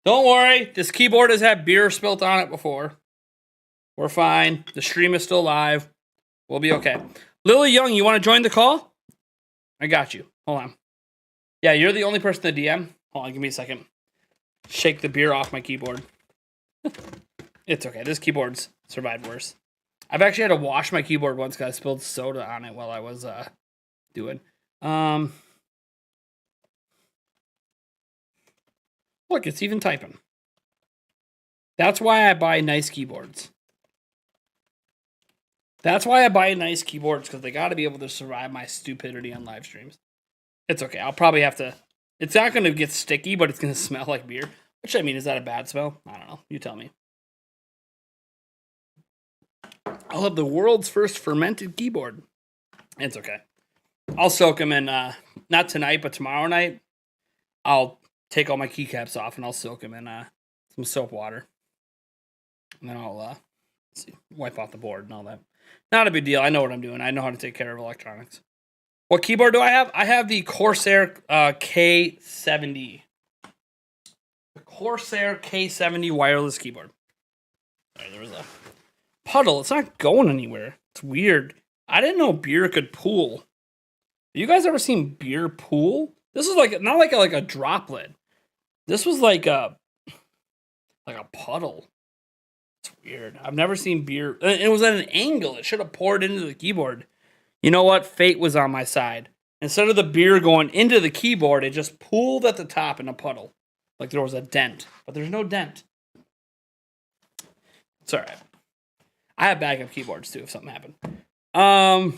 Don't worry, this keyboard has had beer spilt on it before. We're fine. The stream is still live. We'll be okay. Lily Young, you want to join the call? I got you. Hold on. Yeah, you're the only person in the DM. Hold on, give me a second. Shake the beer off my keyboard. It's okay. This keyboard's survived worse. I've actually had to wash my keyboard once because I spilled soda on it while I was doing. Look, it's even typing. That's why I buy nice keyboards. That's why I buy nice keyboards, because they got to be able to survive my stupidity on live streams. It's okay. I'll probably have to... It's not going to get sticky, but it's going to smell like beer. Which, I mean, is that a bad smell? I don't know. You tell me. I'll have the world's first fermented keyboard. It's okay. I'll soak them in, not tonight, but tomorrow night. I'll take all my keycaps off and I'll soak them in some soap water. And then I'll wipe off the board and all that. Not a big deal. I know what I'm doing. I know how to take care of electronics. What keyboard do I have? I have the Corsair K70. The Corsair K70 wireless keyboard. Sorry, there was a puddle. It's not going anywhere. It's weird. I didn't know beer could pool. Have you guys ever seen beer pool? This is like not like a droplet. This was like a puddle. It's weird. I've never seen beer. It was at an angle. It should have poured into the keyboard. You know what? Fate was on my side. Instead of the beer going into the keyboard, it just pooled at the top in a puddle. Like there was a dent. But there's no dent. It's alright. I have backup keyboards too if something happened. In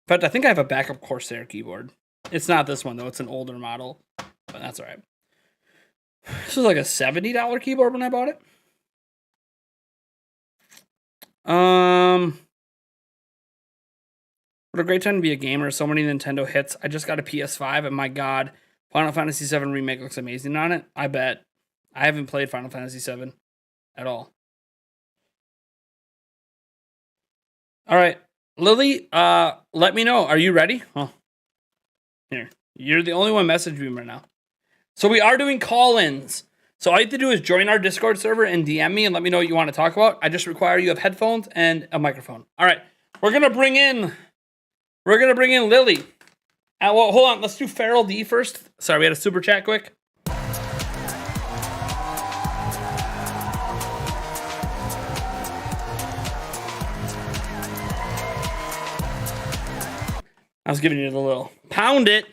fact, I think I have a backup Corsair keyboard. It's not this one though. It's an older model. But that's alright. This was like a $70 keyboard when I bought it. What a great time to be a gamer. So many Nintendo hits. I just got a PS5 and my god, Final Fantasy VII Remake looks amazing on it. I bet. I haven't played Final Fantasy VII at all. All right. Lily, let me know. Are you ready? Oh. Here. You're the only one messaging me right now. So we are doing call-ins. So all you have to do is join our Discord server and DM me and let me know what you want to talk about. I just require you have headphones and a microphone. All right. We're going to bring in Lily. Well, hold on. Let's do Feral D first. Sorry, we had a super chat quick. I was giving you the little pound it.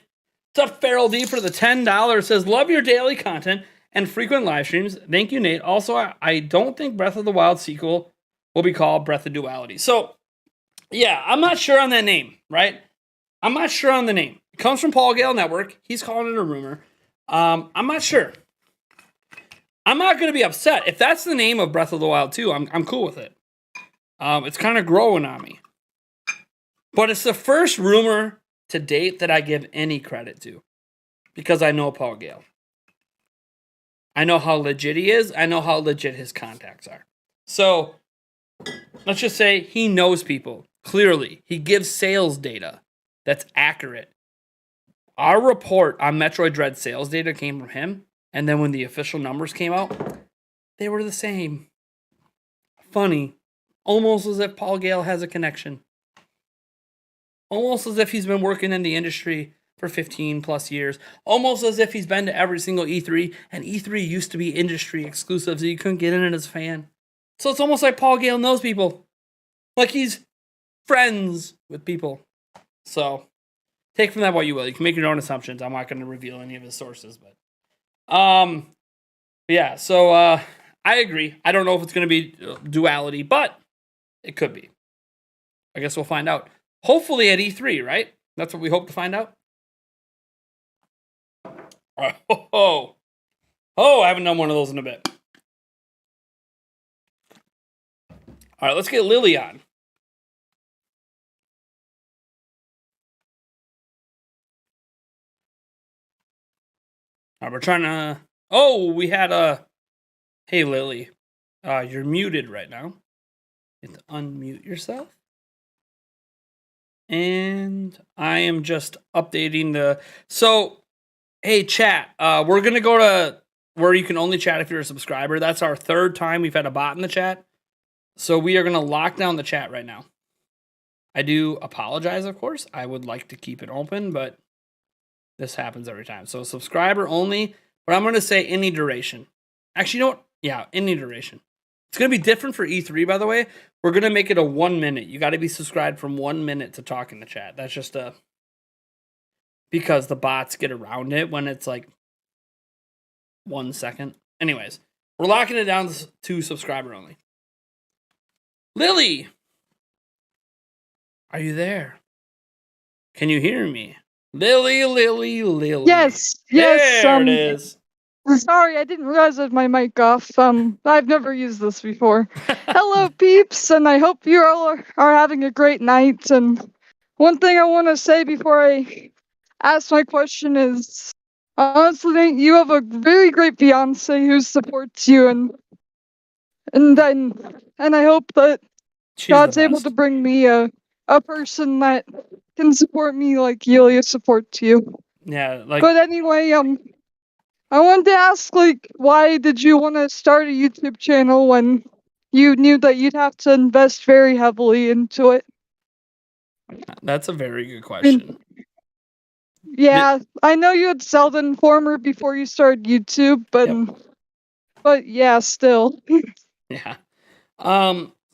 What's up, Feral D for the $10? Says, love your daily content and frequent live streams. Thank you, Nate. Also, I don't think Breath of the Wild sequel will be called Breath of Duality. So, yeah, I'm not sure on that name, right? I'm not sure on the name. It comes from Paul Gale Network. He's calling it a rumor. I'm not sure. I'm not going to be upset. If that's the name of Breath of the Wild 2, I'm cool with it. It's kind of growing on me. But it's the first rumor to date that I give any credit to. Because I know Paul Gale. I know how legit he is. I know how legit his contacts are. So, let's just say he knows people. Clearly, he gives sales data that's accurate. Our report on Metroid Dread sales data came from him. And then when the official numbers came out, they were the same. Funny. Almost as if Paul Gale has a connection. Almost as if he's been working in the industry for 15 plus years. Almost as if he's been to every single E3. And E3 used to be industry exclusive, so you couldn't get in it as a fan. So it's almost like Paul Gale knows people. Like he's friends with people. So take from that what you will. You can make your own assumptions. I'm not going to reveal any of his sources. But yeah, so I agree. I don't know if it's going to be Duality, but it could be. I guess we'll find out. Hopefully at E3, right? That's what we hope to find out. Oh, I haven't done one of those in a bit. All right, let's get Lily on. All right, we're trying to... Oh, we had a... Hey, Lily. You're muted right now. You have to unmute yourself. And I am just updating the... So, hey, chat. We're going to go to where you can only chat if you're a subscriber. That's our third time we've had a bot in the chat. So we are going to lock down the chat right now. I do apologize, of course. I would like to keep it open, but this happens every time. So subscriber only, but I'm going to say any duration. Actually, you know what? Yeah, any duration. It's going to be different for E3, by the way. We're going to make it a 1 minute. You got to be subscribed from 1 minute to talk in the chat. That's just because the bots get around it when it's like 1 second. Anyways, we're locking it down to subscriber only. Lily! Are you there? Can you hear me? Lily. Yes, There it is. Sorry, I didn't realize I had my mic off. I've never used this before. Hello, peeps, and I hope you all are having a great night. And one thing I want to say before I ask my question is, honestly, Nate, you have a very great fiance who supports you, and I hope that She's God's the able best. to bring me a person that can support me like Yulia supports you. Yeah, like But anyway, I wanted to ask, like, why did you want to start a YouTube channel when you knew that you'd have to invest very heavily into it? that's a very good I question. mean, yeah, I know you had Zelda Informer before you started YouTube, Yep. but yeah, still. Yeah.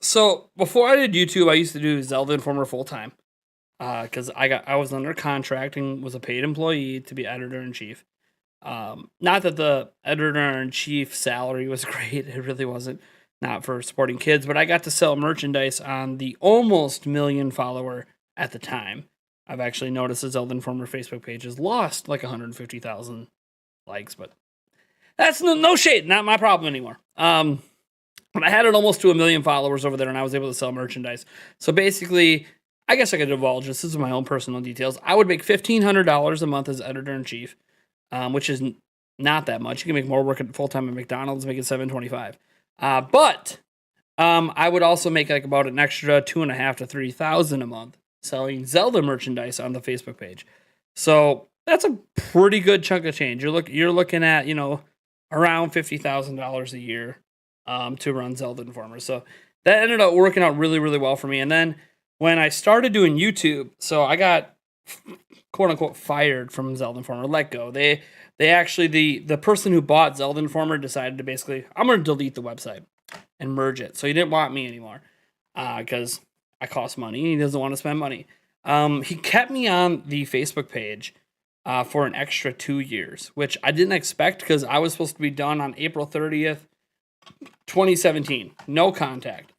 So before I did YouTube, I used to do Zelda Informer full time. Because I was under contract and was a paid employee to be editor in chief. Not that the editor in chief salary was great; it really wasn't. Not for supporting kids, but I got to sell merchandise on the almost million follower at the time. I've actually noticed the Zelda Informer Facebook page has lost like 150,000 likes, but that's no shade, not my problem anymore. But I had it almost to 1 million followers over there, and I was able to sell merchandise. So basically, I guess I could divulge this. This is my own personal details. I would make $1,500 a month as editor in chief, which is not that much. You can make more working full time at McDonald's, making $725. But I would also make like about an extra $2,500 to $3,000 a month selling Zelda merchandise on the Facebook page. So that's a pretty good chunk of change. You're looking at around $50,000 a year to run Zelda Informer. So that ended up working out really, really well for me. And then when I started doing YouTube, so I got quote unquote fired from Zelda Informer, let go. They actually the person who bought Zelda Informer decided to basically, I'm gonna delete the website and merge it. So he didn't want me anymore because I cost money and he doesn't want to spend money. He kept me on the Facebook page for an extra 2 years, which I didn't expect because I was supposed to be done on April 30th, 2017. No contact.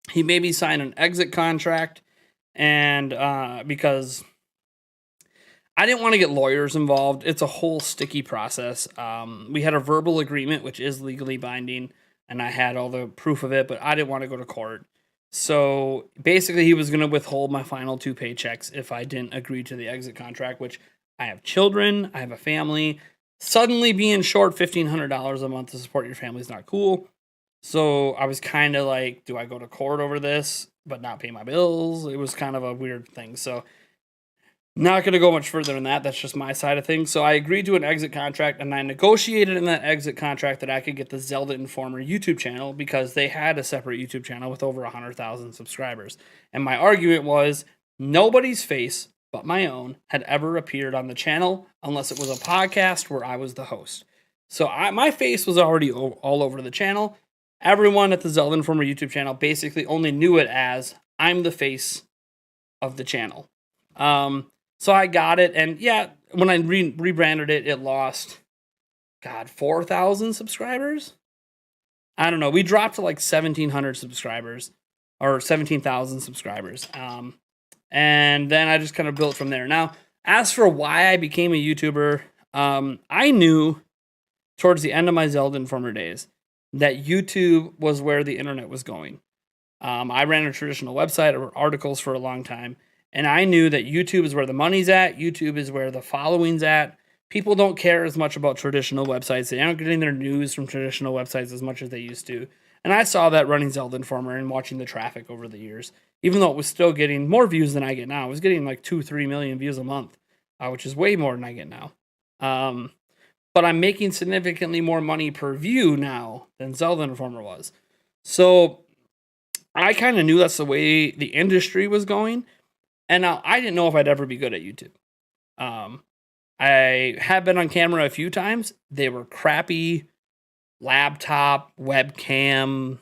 He made me sign an exit contract, and because I didn't want to get lawyers involved. It's a whole sticky process. We had a verbal agreement, which is legally binding, and I had all the proof of it, but I didn't want to go to court. So basically, he was going to withhold my final 2 paychecks if I didn't agree to the exit contract, which I have children, I have a family. Suddenly being short $1,500 a month to support your family is not cool. So I was kind of like, do I go to court over this, but not pay my bills? It was kind of a weird thing. So not going to go much further than that. That's just my side of things. So I agreed to an exit contract, and I negotiated in that exit contract that I could get the Zelda Informer YouTube channel because they had a separate YouTube channel with over 100,000 subscribers. And my argument was nobody's face but my own had ever appeared on the channel unless it was a podcast where I was the host. So my face was already all over the channel. Everyone at the Zelda Informer YouTube channel basically only knew it as I'm the face of the channel. So I got it, and yeah, when I rebranded it, it lost, 4,000 subscribers? I don't know. We dropped to like 1,700 subscribers, or 17,000 subscribers. And then I just kind of built from there. Now, as for why I became a YouTuber, I knew towards the end of my Zelda Informer days that YouTube was where the internet was going. I ran a traditional website or articles for a long time, and I knew that YouTube is where the money's at. YouTube is where the following's at. People don't care as much about traditional websites. They aren't getting their news from traditional websites as much as they used to. And I saw that running Zelda Informer and watching the traffic over the years. Even though it was still getting more views than I get now. I was getting like 2-3 million views a month, which is way more than I get now. But I'm making significantly more money per view now than Zelda Informer was. So I kind of knew that's the way the industry was going. And now I didn't know if I'd ever be good at YouTube. I have been on camera a few times. They were crappy laptop, webcam,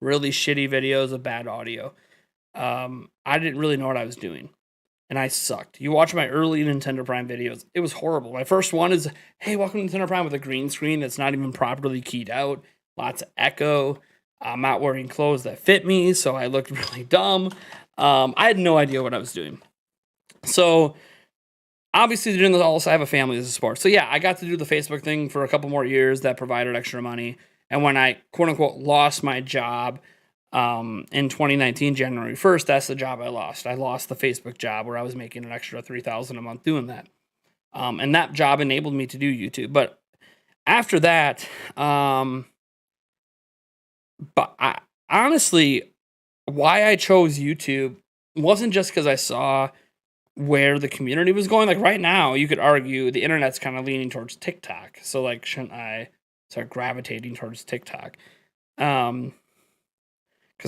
really shitty videos of bad audio. I didn't really know what I was doing. And I sucked. You watch my early Nintendo Prime videos, it was horrible. My first one is, hey, welcome to Nintendo Prime, with a green screen that's not even properly keyed out. Lots of echo. I'm not wearing clothes that fit me, so I looked really dumb. I had no idea what I was doing. So obviously doing this also, I have a family as a sport. So yeah, I got to do the Facebook thing for a couple more years that provided extra money. And when I quote unquote lost my job in 2019, January 1st, that's the job I lost. I lost the Facebook job where I was making an extra $3,000 a month doing that. And that job enabled me to do YouTube. But after that, but honestly, why I chose YouTube wasn't just because I saw where the community was going. Like right now, you could argue the internet's kind of leaning towards TikTok. So like, shouldn't I start gravitating towards TikTok? Because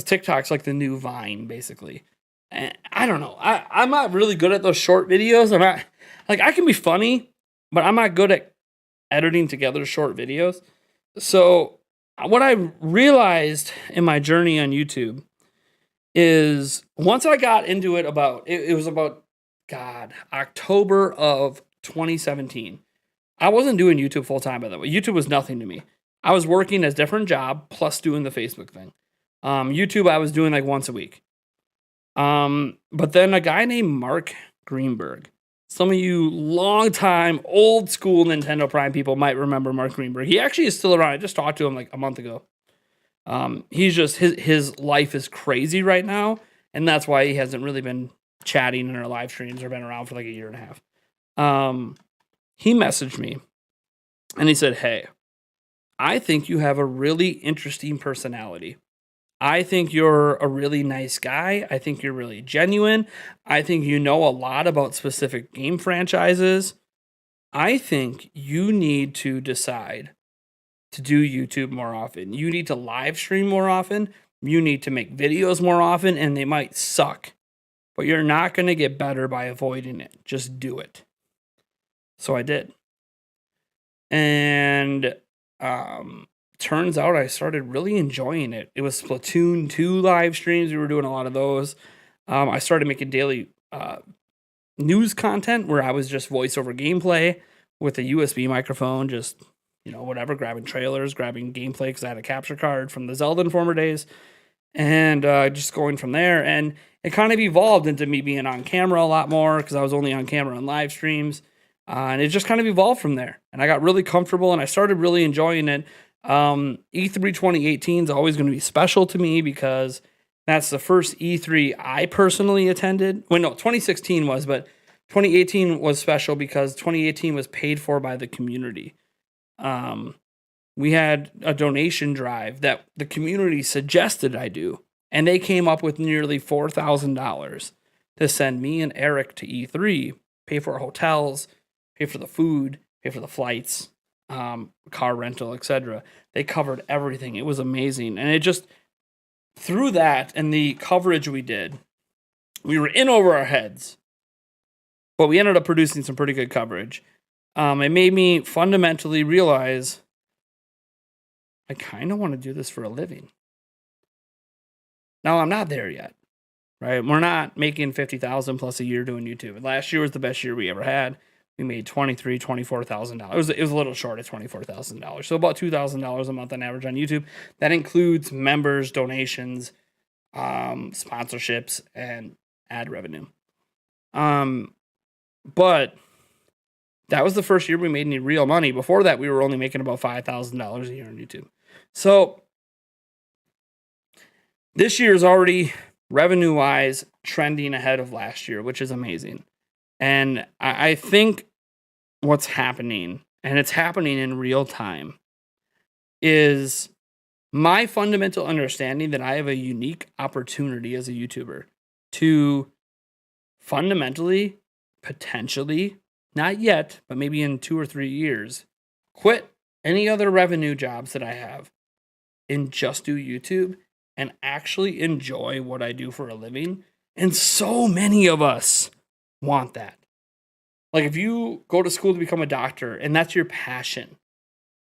TikTok's like the new Vine, basically. And I don't know. I'm not really good at those short videos. I'm not like, I can be funny, but I'm not good at editing together short videos. So what I realized in my journey on YouTube is once I got into it it was about October of 2017. I wasn't doing YouTube full time, by the way. YouTube was nothing to me. I was working a different job plus doing the Facebook thing. YouTube, I was doing like once a week. But then a guy named Mark Greenberg. Some of you long-time, old-school Nintendo Prime people might remember Mark Greenberg. He actually is still around. I just talked to him like a month ago. He's just, his life is crazy right now, and that's why he hasn't really been chatting in our live streams or been around for like a year and a half. He messaged me, and he said, hey, I think you have a really interesting personality. I think you're a really nice guy. I think you're really genuine. I think you know a lot about specific game franchises. I think you need to decide to do YouTube more often. You need to live stream more often. You need to make videos more often, and they might suck, but you're not going to get better by avoiding it. Just do it. So I did. And turns out I started really enjoying it. It was Splatoon 2 live streams. We were doing a lot of those. I started making daily news content where I was just voiceover gameplay with a USB microphone, just, whatever, grabbing trailers, grabbing gameplay because I had a capture card from the Zelda Informer days, and just going from there. And it kind of evolved into me being on camera a lot more because I was only on camera on live streams. And it just kind of evolved from there. And I got really comfortable and I started really enjoying it. E3 2018 is always going to be special to me because that's the first E3 I personally attended. Well, no, 2016 was, but 2018 was special because 2018 was paid for by the community. We had a donation drive that the community suggested I do, and they came up with nearly $4,000 to send me and Eric to E3, pay for our hotels, pay for the food, pay for the flights, car rental, etc. They covered everything. It was amazing. And it just, through that and the coverage we did, we were in over our heads, but we ended up producing some pretty good coverage. It made me fundamentally realize I kind of want to do this for a living. Now, I'm not there yet, right? We're not making $50,000 plus a year doing YouTube. Last year was the best year we ever had. We made $24,000. It was a little short of $24,000. So about $2,000 a month on average on YouTube. That includes members, donations, sponsorships, and ad revenue. But that was the first year we made any real money. Before that, we were only making about $5,000 a year on YouTube. So this year is already revenue-wise trending ahead of last year, which is amazing. And I think what's happening, and it's happening in real time, is my fundamental understanding that I have a unique opportunity as a YouTuber to fundamentally, potentially, not yet, but maybe in 2 or 3 years, quit any other revenue jobs that I have and just do YouTube and actually enjoy what I do for a living. And so many of us want that. Like if you go to school to become a doctor and that's your passion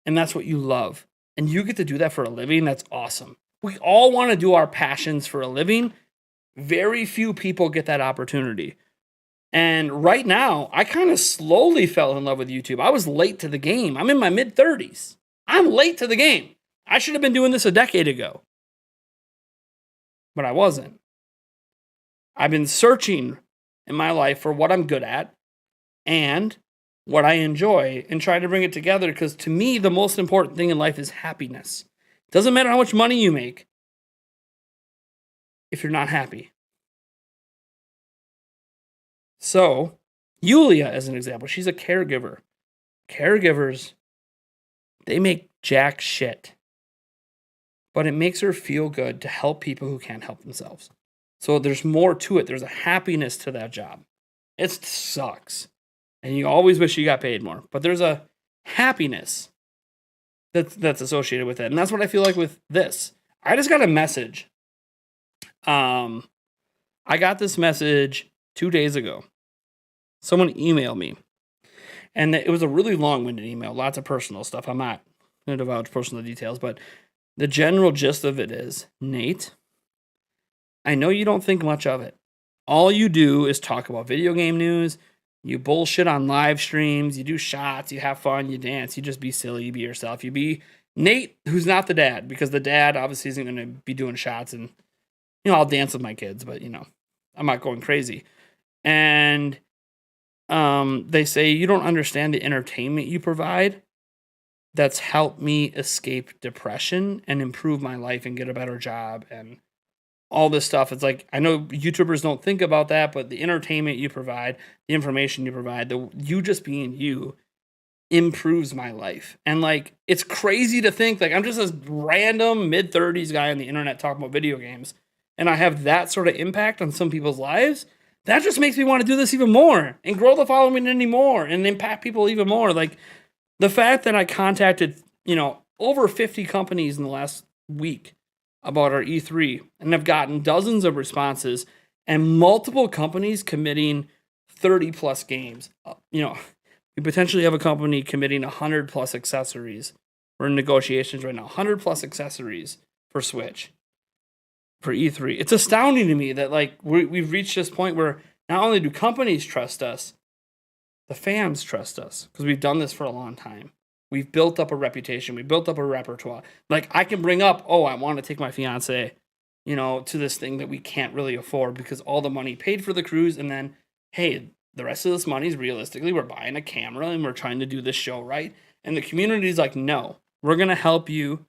and that's what you love and you get to do that for a living, that's awesome. We all want to do our passions for a living. Very few people get that opportunity. And right now, I kind of slowly fell in love with YouTube. I was late to the game. I'm in my mid-30s. I'm late to the game. I should have been doing this a decade ago. But I wasn't. I've been searching in my life for what I'm good at. and what I enjoy and try to bring it together, because to me, the most important thing in life is happiness. Doesn't matter how much money you make if you're not happy. So, Yulia, as an example, she's a caregiver. Caregivers, they make jack shit. But it makes her feel good to help people who can't help themselves. So there's more to it. There's a happiness to that job. It sucks. And you always wish you got paid more. But there's a happiness that's associated with it. And that's what I feel like with this. I just got a message. I got this message 2 days ago. Someone emailed me. And it was a really long-winded email. Lots of personal stuff. I'm not going to divulge personal details. But the general gist of it is, Nate, I know you don't think much of it. All you do is talk about video game news. You bullshit on live streams. You do shots. You have fun. You dance. You just be silly. You be yourself. You be Nate, who's not the dad, because the dad obviously isn't going to be doing shots. And, I'll dance with my kids, but, I'm not going crazy. And they say, you don't understand the entertainment you provide that's helped me escape depression and improve my life and get a better job and all this stuff. It's like, I know YouTubers don't think about that, but the entertainment you provide, the information you provide, you just being you improves my life. And like, it's crazy to think like I'm just this random mid-30s guy on the internet talking about video games, and I have that sort of impact on some people's lives. That just makes me want to do this even more and grow the following anymore and impact people even more. Like the fact that I contacted, over 50 companies in the last week about our E3, and I've gotten dozens of responses and multiple companies committing 30 plus games. We potentially have a company committing 100 plus accessories. We're in negotiations right now, 100 plus accessories for Switch, for E3. It's astounding to me that like we've reached this point where not only do companies trust us, the fans trust us because we've done this for a long time. We've built up a reputation. We built up a repertoire. Like I can bring up, I want to take my fiance, to this thing that we can't really afford because all the money paid for the cruise. And then, hey, the rest of this money is realistically, we're buying a camera and we're trying to do this show right. And the community is like, no, we're going to help you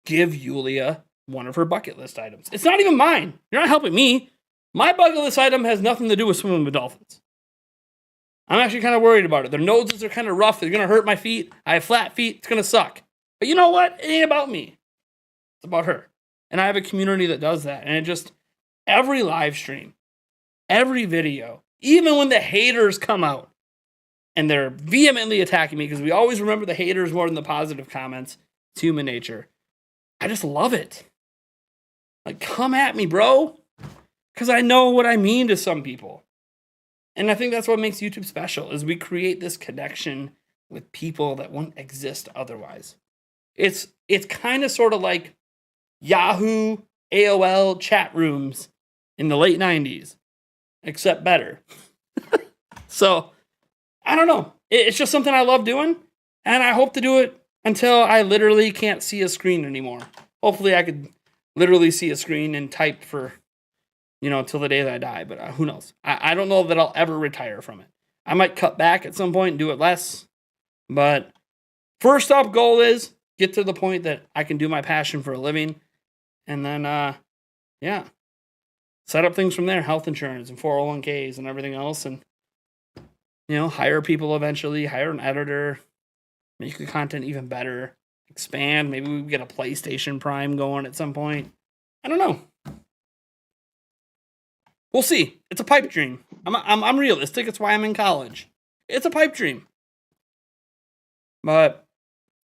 give Yulia one of her bucket list items. It's not even mine. You're not helping me. My bucket list item has nothing to do with swimming with dolphins. I'm actually kind of worried about it. Their noses are kind of rough. They're going to hurt my feet. I have flat feet. It's going to suck. But you know what? It ain't about me. It's about her. And I have a community that does that. And it just, every live stream, every video, even when the haters come out and they're vehemently attacking me, because we always remember the haters more than the positive comments. It's human nature. I just love it. Like, come at me, bro. Because I know what I mean to some people. And I think that's what makes YouTube special, is we create this connection with people that wouldn't exist otherwise. It's kind of sort of like Yahoo, AOL chat rooms in the late 90s, except better. So, I don't know. It's just something I love doing, and I hope to do it until I literally can't see a screen anymore. Hopefully I could literally see a screen and type for till the day that I die, but who knows? I don't know that I'll ever retire from it. I might cut back at some point and do it less, but first up goal is get to the point that I can do my passion for a living, and then, set up things from there, health insurance and 401ks and everything else, and, hire people eventually, hire an editor, make the content even better, expand, maybe we get a PlayStation Prime going at some point. I don't know. We'll see. It's a pipe dream. I'm realistic. It's why I'm in college. It's a pipe dream. But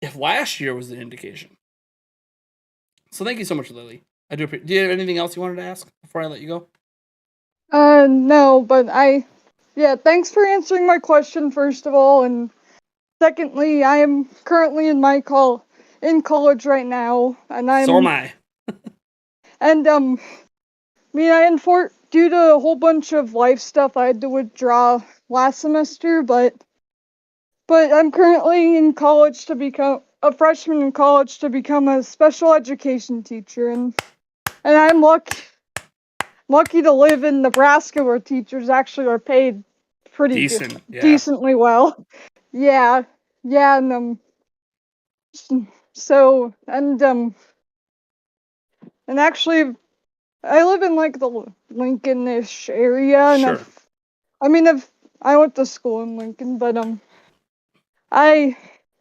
if last year was the indication. So thank you so much, Lily. Do you have anything else you wanted to ask before I let you go? No, but thanks for answering my question, first of all, and secondly, I am currently in college right now, and So am I. And, due to a whole bunch of life stuff, I had to withdraw last semester, but I'm currently in college to become a freshman in college to become a special education teacher, and I'm lucky to live in Nebraska where teachers actually are paid pretty Decent, yeah. decently well. Yeah, yeah, and so and actually, I live in like the Lincoln-ish area, and Sure. I went to school in Lincoln, but I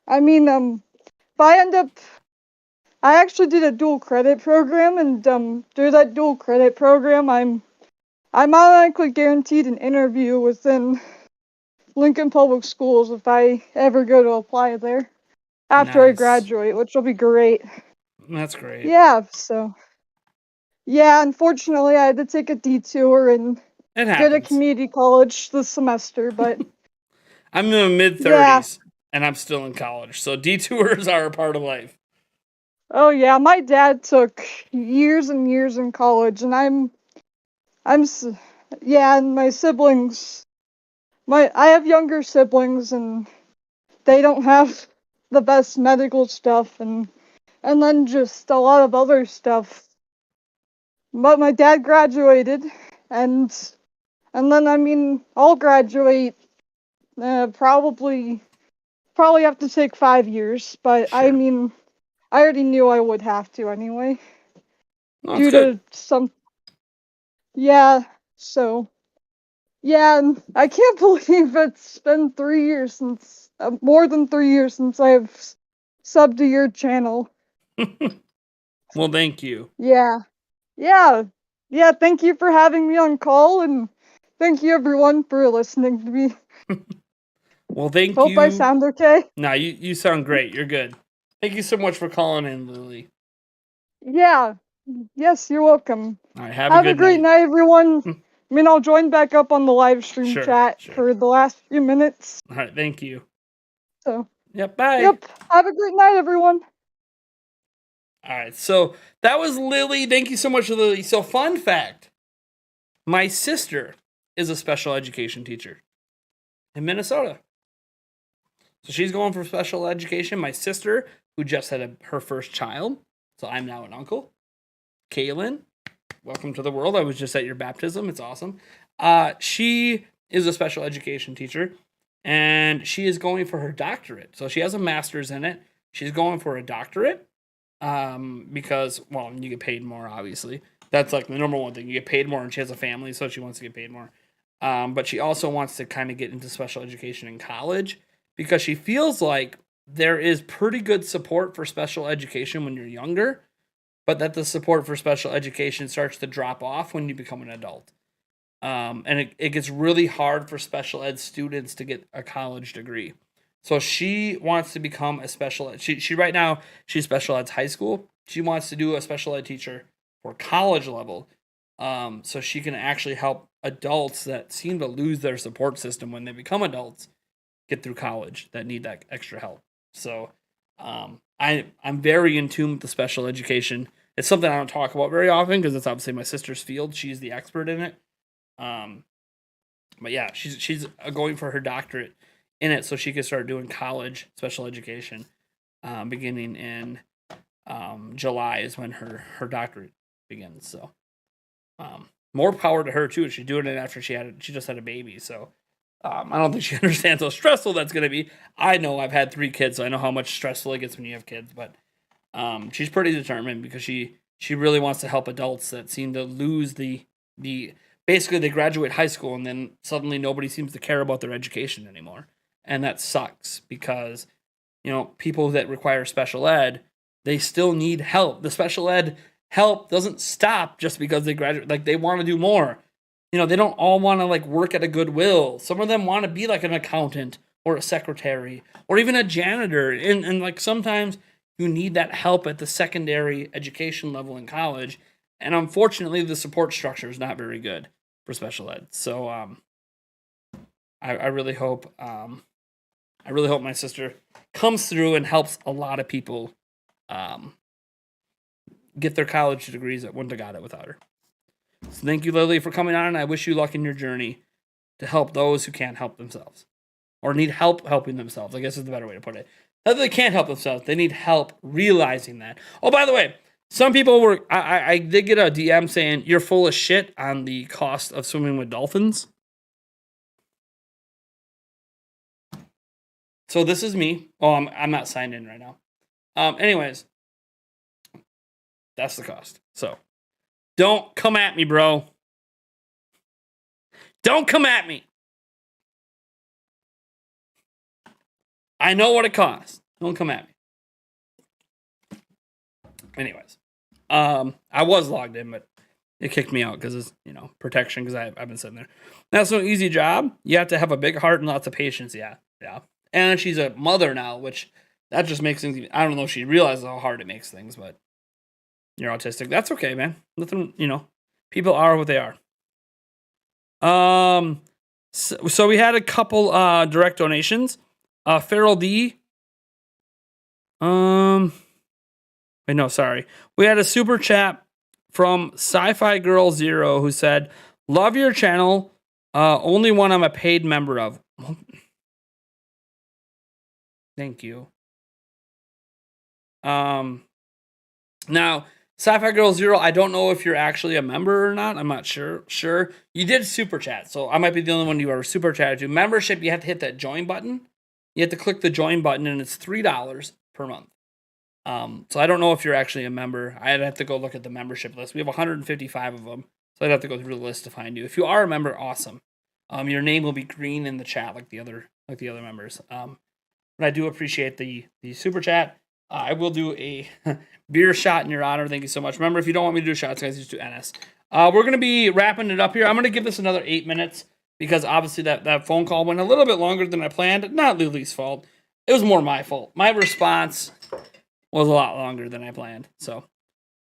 I mean if I end up I actually did a dual credit program, and through that dual credit program, I'm automatically guaranteed an interview within Lincoln Public Schools if I ever go to apply there after I Nice. graduate, which will be great. That's great. Yeah, so yeah, unfortunately, I had to take a detour and It go to happens. community college this semester, but I'm in my mid yeah. 30s and I'm still in college, so detours are a part of life. Oh yeah, my dad took years and years in college, and I'm s- yeah, and my siblings, I have younger siblings, and they don't have the best medical stuff, and then just a lot of other stuff. But my dad graduated, and then I'll graduate probably have to take 5 years, but Sure. I already knew I would have to anyway, No, it's due good. to some yeah. So yeah, and I can't believe it's been 3 years since more than 3 years since I've subbed to your channel. Well, thank you. Yeah, yeah, yeah. Thank you for having me on call, and thank you everyone for listening to me. Well, thank Hope I you. sound okay. Nah, you sound great. You're good. Thank you so much for calling in, Lily. Yeah. Yes, you're welcome. All right, have a Have a good great night. night, everyone. I'll join back up on the live stream Sure, chat sure. for the last few minutes. All right, thank you. So, Yep, bye. yep. Have a great night, everyone. All right, so that was Lily. Thank you so much, Lily. So, fun fact, my sister is a special education teacher in Minnesota. So she's going for special education. My sister, who just had her first child, so I'm now an uncle. Kaylin, welcome to the world. I was just at your baptism. It's awesome. She is a special education teacher, and she is going for her doctorate. So she has a master's in it. She's going for a doctorate because, well, you get paid more, obviously. That's like the number one thing. You get paid more, and she has a family, so she wants to get paid more. But she also wants to kind of get into special education in college because she feels like there is pretty good support for special education when you're younger, but that the support for special education starts to drop off when you become an adult. And it gets really hard for special ed students to get a college degree. So she wants to become a special ed. She right now, she's special ed's high school. She wants to do a special ed teacher for college level. So she can actually help adults that seem to lose their support system when they become adults get through college that need that extra help. So I'm very in tune with the special education. It's something I don't talk about very often because it's obviously my sister's field. She's the expert in it. But yeah, she's going for her doctorate in it so she can start doing college special education beginning in July is when her doctorate begins. So more power to her too. She's doing it after she just had a baby. So I don't think she understands how stressful that's going to be. I know I've had 3 kids, so I know how much stressful it gets when you have kids. But she's pretty determined because she really wants to help adults that seem to lose the basically they graduate high school and then suddenly nobody seems to care about their education anymore, and that sucks because people that require special ed, they still need help. The special ed help doesn't stop just because they graduate. Like they want to do more. They don't all want to like work at a Goodwill. Some of them want to be like an accountant or a secretary or even a janitor. And like sometimes you need that help at the secondary education level in college. And unfortunately, the support structure is not very good for special ed. So I really hope my sister comes through and helps a lot of people get their college degrees that wouldn't have got it without her. So thank you, Lily, for coming on, and I wish you luck in your journey to help those who can't help themselves or need help helping themselves, I guess is the better way to put it. Not that they can't help themselves, they need help realizing that. Oh, by the way, some people were, I did get a DM saying, you're full of shit on the cost of swimming with dolphins. So this is me. Oh, I'm not signed in right now. Anyways, that's the cost. So don't come at me, bro. Don't come at me. I know what it costs. Don't come at me. Anyways, I was logged in, but it kicked me out because it's, protection, because I've been sitting there. That's no easy job. You have to have a big heart and lots of patience. Yeah. And she's a mother now, which that just makes things, I don't know if she realizes how hard it makes things, but you're autistic. That's okay, man. Nothing, people are what they are. So we had a couple direct donations. Feral D. Wait, no, sorry. We had a super chat from Sci-Fi Girl Zero who said, "Love your channel. Only one I'm a paid member of." Thank you. Now, Sci-Fi Girl Zero, I don't know if you're actually a member or not. I'm not sure. You did super chat, so I might be the only one you ever super chatted to. Membership, you have to hit that join button. You have to click the join button, and it's $3 per month. So I don't know if you're actually a member. I'd have to go look at the membership list. We have 155 of them, so I'd have to go through the list to find you. If you are a member, awesome. Your name will be green in the chat like the other members. But I do appreciate the super chat. I will do a beer shot in your honor. Thank you so much. Remember, if you don't want me to do shots, guys, just do NS. We're going to be wrapping it up here. I'm going to give this another 8 minutes because obviously that phone call went a little bit longer than I planned. Not Lily's fault. It was more my fault. My response was a lot longer than I planned. So,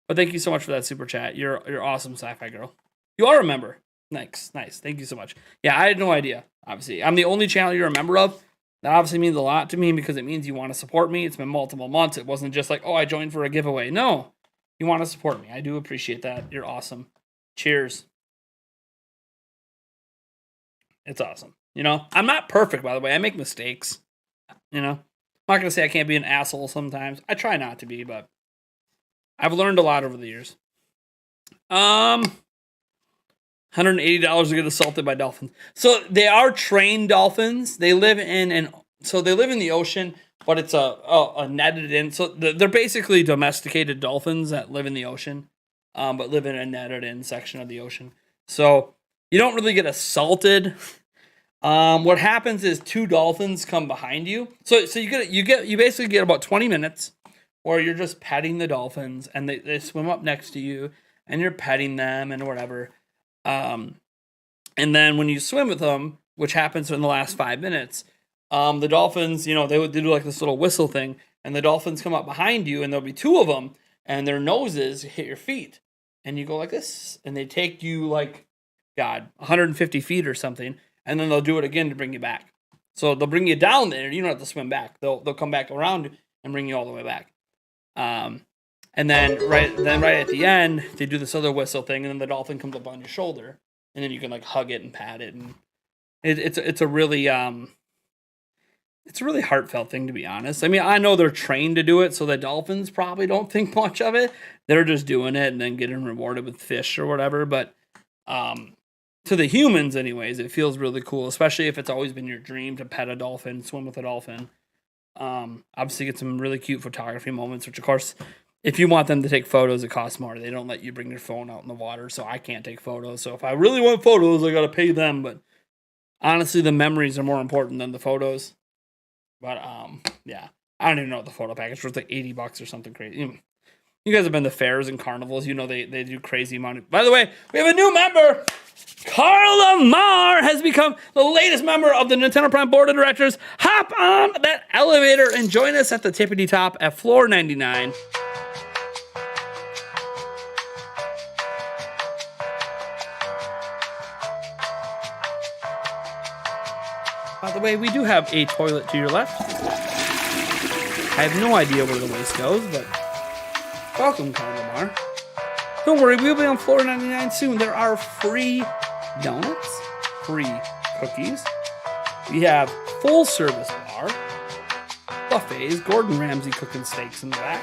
but thank you so much for that super chat. You're awesome, Sci-Fi Girl. You are a member. Nice. Thank you so much. Yeah, I had no idea. Obviously, I'm the only channel you're a member of. That obviously means a lot to me because it means you want to support me. It's been multiple months. It wasn't just like, oh, I joined for a giveaway. No, you want to support me. I do appreciate that. You're awesome. Cheers. It's awesome. I'm not perfect, by the way. I make mistakes. I'm not going to say I can't be an asshole sometimes. I try not to be, but I've learned a lot over the years. $180 to get assaulted by dolphins. So they are trained dolphins. They live in the ocean, but it's a netted in. So they're basically domesticated dolphins that live in the ocean, but live in a netted in section of the ocean. So you don't really get assaulted. What happens is two dolphins come behind you. So you basically get about 20 minutes where you're just petting the dolphins and they swim up next to you and you're petting them and whatever. And then when you swim with them, which happens in the last 5 minutes, the dolphins, they do like this little whistle thing, and the dolphins come up behind you, and there'll be two of them, and their noses hit your feet, and you go like this, and they take you 150 feet or something, and then they'll do it again to bring you back. So they'll bring you down there. You don't have to swim back. They'll come back around and bring you all the way back. And then right at the end, they do this other whistle thing, and then the dolphin comes up on your shoulder, and then you can hug it and pat it, and it's a really heartfelt thing, to be honest. I mean, I know they're trained to do it, so the dolphins probably don't think much of it. They're just doing it and then getting rewarded with fish or whatever. But to the humans, anyways, it feels really cool, especially if it's always been your dream to pet a dolphin, swim with a dolphin. Obviously, get some really cute photography moments, which of course, if you want them to take photos, it costs more. They don't let you bring your phone out in the water, so I can't take photos. So if I really want photos, I got to pay them. But honestly, the memories are more important than the photos. But yeah, I don't even know what the photo package was, like $80 or something crazy. You guys have been to fairs and carnivals. They do crazy amount. By the way, we have a new member. Carla Marr has become the latest member of the Nintendo Prime Board of Directors. Hop on that elevator and join us at the tippity top at floor 99. By the way, we do have a toilet to your left. I have no idea where the waste goes, but welcome, Carla Marr. Don't worry, we'll be on floor 99 soon. There are free donuts, free cookies. We have full service bar, buffets, Gordon Ramsay cooking steaks in the back.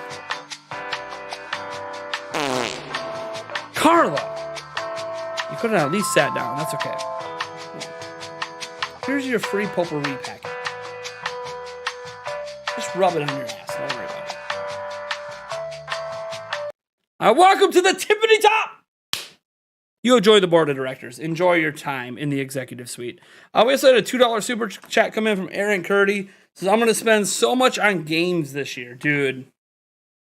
Carla, you could have at least sat down. That's okay. Here's your free potpourri packet. rub it on your ass. Don't worry about it. Welcome to the tippity top. You enjoy the board of directors. Enjoy your time in the executive suite. We also had a $2 super chat come in from Aaron Curdy. Says, I'm going to spend so much on games this year. Dude.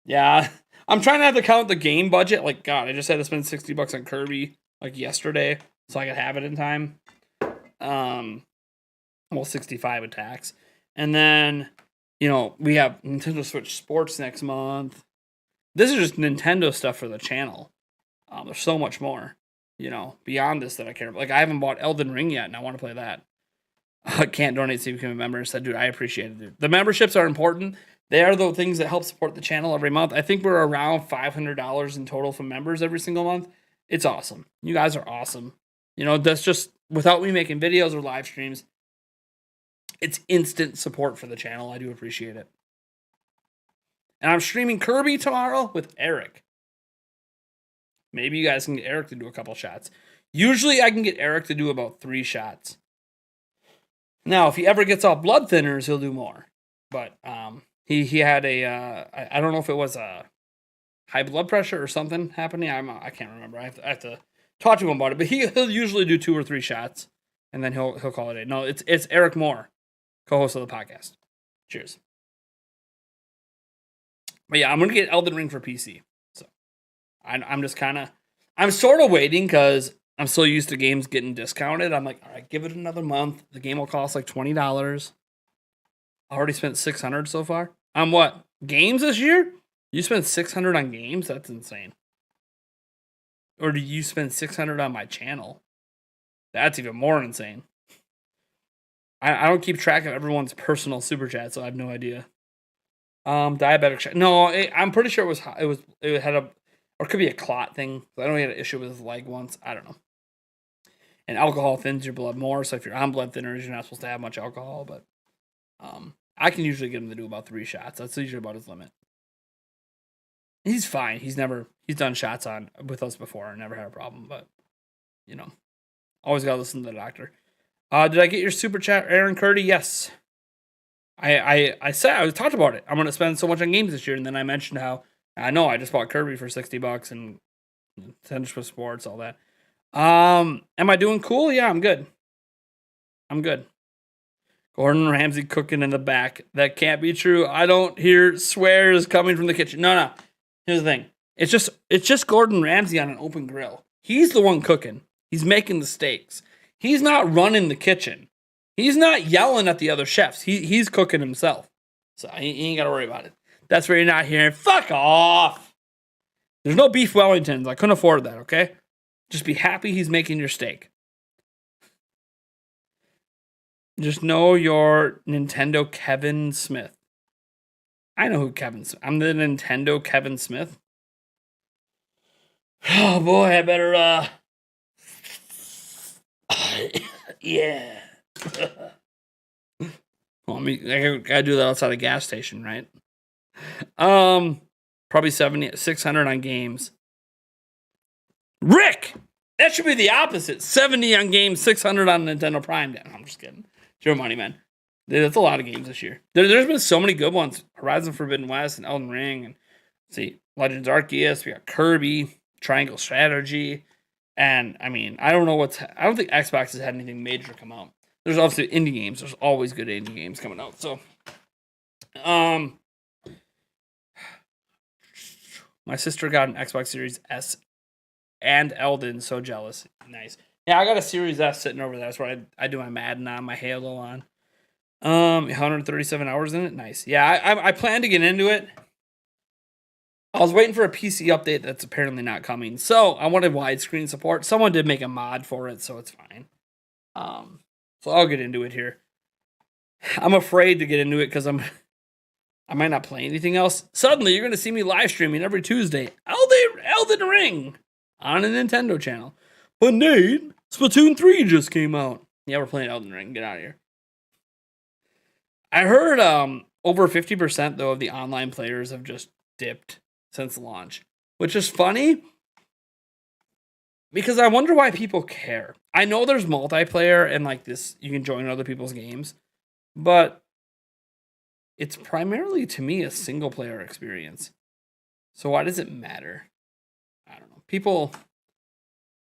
Yeah. I'm trying not to count the game budget. Like, God, I just had to spend $60 on Kirby, like, yesterday, so I could have it in time. Well, 65 with tax. And then, you know, we have Nintendo Switch Sports next month. This is just Nintendo stuff for the channel. There's so much more, you know, beyond this that I care about. Like, I haven't bought Elden Ring yet, and I want to play that. I can't donate so you become a member. Said, dude, I appreciate it, dude. The memberships are important. They are the things that help support the channel every month. I think we're around $500 in total from members every single month. It's awesome. You guys are awesome. You know, that's just, without me making videos or live streams, it's instant support for the channel. I do appreciate it. And I'm streaming Kirby tomorrow with Eric. Maybe you guys can get Eric to do a couple shots. Usually I can get Eric to do about 3 shots. Now, if he ever gets off blood thinners, he'll do more. But he had I don't know if it was a high blood pressure or something happening. I can't remember. I have to talk to him about it. But he'll usually do 2 or 3 shots, and then he'll call it a. No, it's Eric Moore, co-host of the podcast. Cheers. But yeah, I'm gonna get Elden Ring for PC. So I'm just I'm sort of waiting because I'm so used to games getting discounted. I'm like, all right, give it another month. The game will cost like $20. I already spent $600 so far. On what? Games this year? You spent $600 on games? That's insane. Or do you spend $600 on my channel? That's even more insane. I don't keep track of everyone's personal super chat, so I have no idea. Diabetic check. No, I'm pretty sure it had a, or it could be a clot thing. I know he had an issue with his leg once. I don't know. And alcohol thins your blood more, so if you're on blood thinners, you're not supposed to have much alcohol. But I can usually get him to do about 3 shots. That's usually about his limit. He's fine. He's done shots with us before and never had a problem. But you know, always gotta listen to the doctor. Did I get your super chat, Aaron Curdy? Yes. I talked about it. I'm gonna spend so much on games this year, and then I mentioned how I know I just bought Kirby for $60 and Nintendo Switch Sports, all that. Am I doing cool? Yeah, I'm good. Gordon Ramsay cooking in the back. That can't be true. I don't hear swears coming from the kitchen. No. Here's the thing. It's just Gordon Ramsay on an open grill. He's the one cooking. He's making the steaks. He's not running the kitchen. He's not yelling at the other chefs. He's cooking himself. So he ain't got to worry about it. That's where you're not hearing, fuck off. There's no beef Wellingtons. I couldn't afford that, okay? Just be happy he's making your steak. Just know you're Nintendo Kevin Smith. I know who Kevin Smith. I'm the Nintendo Kevin Smith. Oh boy, I better yeah. Well, I gotta do that outside a gas station, right? Probably 600 on games. Rick! That should be the opposite. 70 on games, 600 on Nintendo Prime. No, I'm just kidding. It's your money, man. That's a lot of games this year. There's been so many good ones. Horizon Forbidden West and Elden Ring. And see, Legends Arceus. We got Kirby, Triangle Strategy. And, I mean, I don't think Xbox has had anything major come out. There's obviously indie games. There's always good indie games coming out. So, my sister got an Xbox Series S and Elden. So jealous. Nice. Yeah, I got a Series S sitting over there. That's where I do my Madden on, my Halo on. 137 hours in it. Nice. Yeah, I plan to get into it. I was waiting for a PC update that's apparently not coming. So I wanted widescreen support. Someone did make a mod for it, so it's fine. So I'll get into it here. I'm afraid to get into it because I might not play anything else. Suddenly, you're going to see me live streaming every Tuesday. Elden Ring on a Nintendo channel. But Nate, Splatoon 3 just came out. Yeah, we're playing Elden Ring. Get out of here. I heard over 50% though of the online players have just dipped since launch, which is funny because I wonder why people care. I know there's multiplayer and like this, you can join other people's games, but it's primarily to me a single player experience. So why does it matter? I don't know.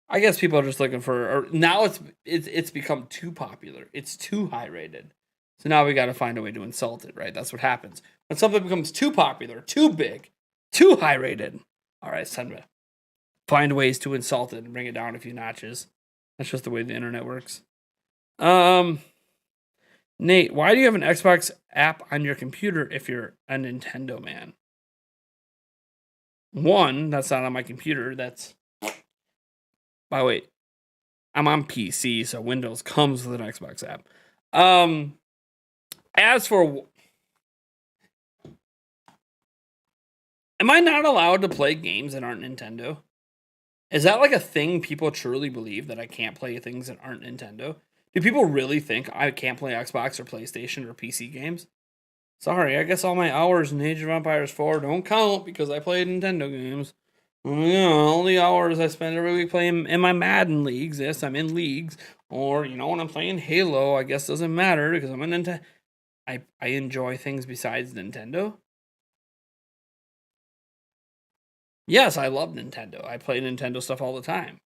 I guess people are just looking for. Or now it's become too popular. It's too high rated. So now we got to find a way to insult it, right? That's what happens when something becomes too popular, too big, too high rated. All right, it's time to find ways to insult it and bring it down a few notches. That's just the way the internet works. Nate, why do you have an Xbox app on your computer if you're a Nintendo man? One, that's not on my computer. That's by the way, I'm on PC, so Windows comes with an Xbox app. As for, am I not allowed to play games that aren't Nintendo? Is that like a thing people truly believe, that I can't play things that aren't Nintendo? Do people really think I can't play Xbox or PlayStation or PC games? Sorry, I guess all my hours in Age of Empires 4 don't count because I played Nintendo games. All the hours I spend every week playing in my Madden leagues. Yes, I'm in leagues. Or, when I'm playing Halo, I guess doesn't matter because I'm a Nintendo. I enjoy things besides Nintendo. Yes, I love Nintendo. I play Nintendo stuff all the time.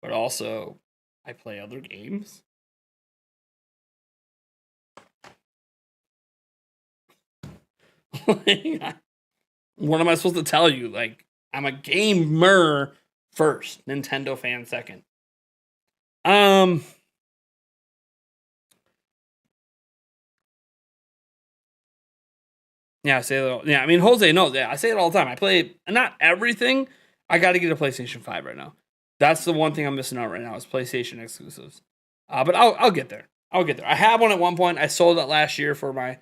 But also, I play other games. What am I supposed to tell you? Like, I'm a gamer first, Nintendo fan second. Yeah, I say that. Yeah, I mean, Jose knows. Yeah, I say it all the time. I play not everything. I got to get a PlayStation 5 right now. That's the one thing I'm missing out right now is PlayStation exclusives. But I'll get there. I'll get there. I had one at one point. I sold it last year for my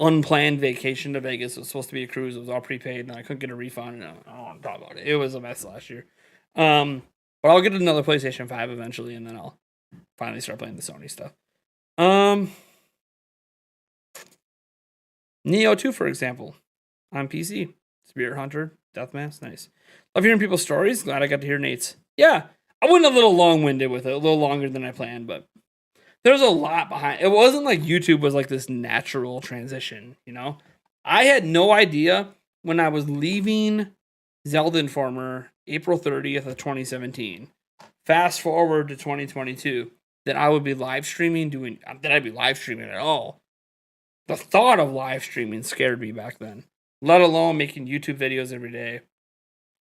unplanned vacation to Vegas. It was supposed to be a cruise. It was all prepaid, and I couldn't get a refund. And I don't want to talk about it. It was a mess last year. But I'll get another PlayStation 5 eventually, and then I'll finally start playing the Sony stuff. Neo 2, for example, on PC. Spirit Hunter, Deathmask, nice. Love hearing people's stories. Glad I got to hear Nate's. Yeah, I went a little long-winded with it, a little longer than I planned, but there's a lot behind. It wasn't like YouTube was like this natural transition, I had no idea when I was leaving Zelda Informer April 30th of 2017. Fast forward to 2022, that I would be live streaming, that I'd be live streaming at all. The thought of live streaming scared me back then, let alone making YouTube videos every day.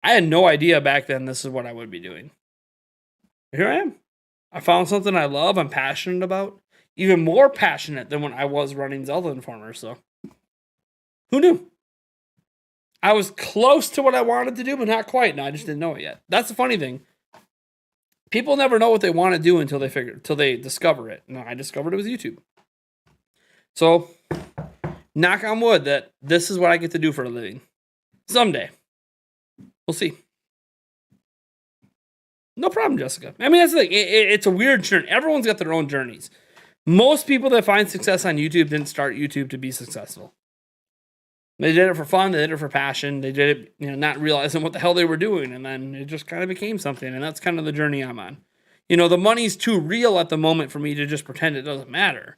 I had no idea back then this is what I would be doing. Here I am. I found something I love, I'm passionate about, even more passionate than when I was running Zelda Informer, so who knew? I was close to what I wanted to do, but not quite, and I just didn't know it yet. That's the funny thing. People never know what they want to do until they discover it. And I discovered it was YouTube. So, knock on wood that this is what I get to do for a living. Someday. We'll see. No problem, Jessica. I mean, that's the thing. It's a weird journey. Everyone's got their own journeys. Most people that find success on YouTube didn't start YouTube to be successful. They did it for fun. They did it for passion. They did it, not realizing what the hell they were doing. And then it just kind of became something. And that's kind of the journey I'm on. The money's too real at the moment for me to just pretend it doesn't matter.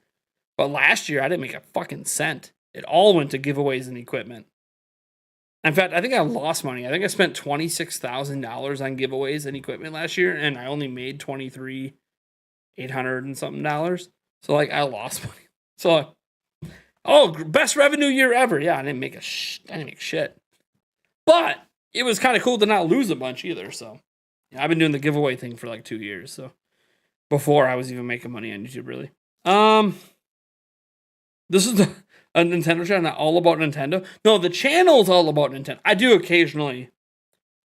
But last year, I didn't make a fucking cent. It all went to giveaways and equipment. In fact, I think I lost money. I think I spent $26,000 on giveaways and equipment last year, and I only made $23,800 and something dollars. So, I lost money. So, best revenue year ever. Yeah, I didn't make shit. But it was kind of cool to not lose a bunch either. So, I've been doing the giveaway thing for 2 years. So, before I was even making money on YouTube, really. This is a Nintendo channel, not all about Nintendo. No, the channel's all about Nintendo. I do occasionally,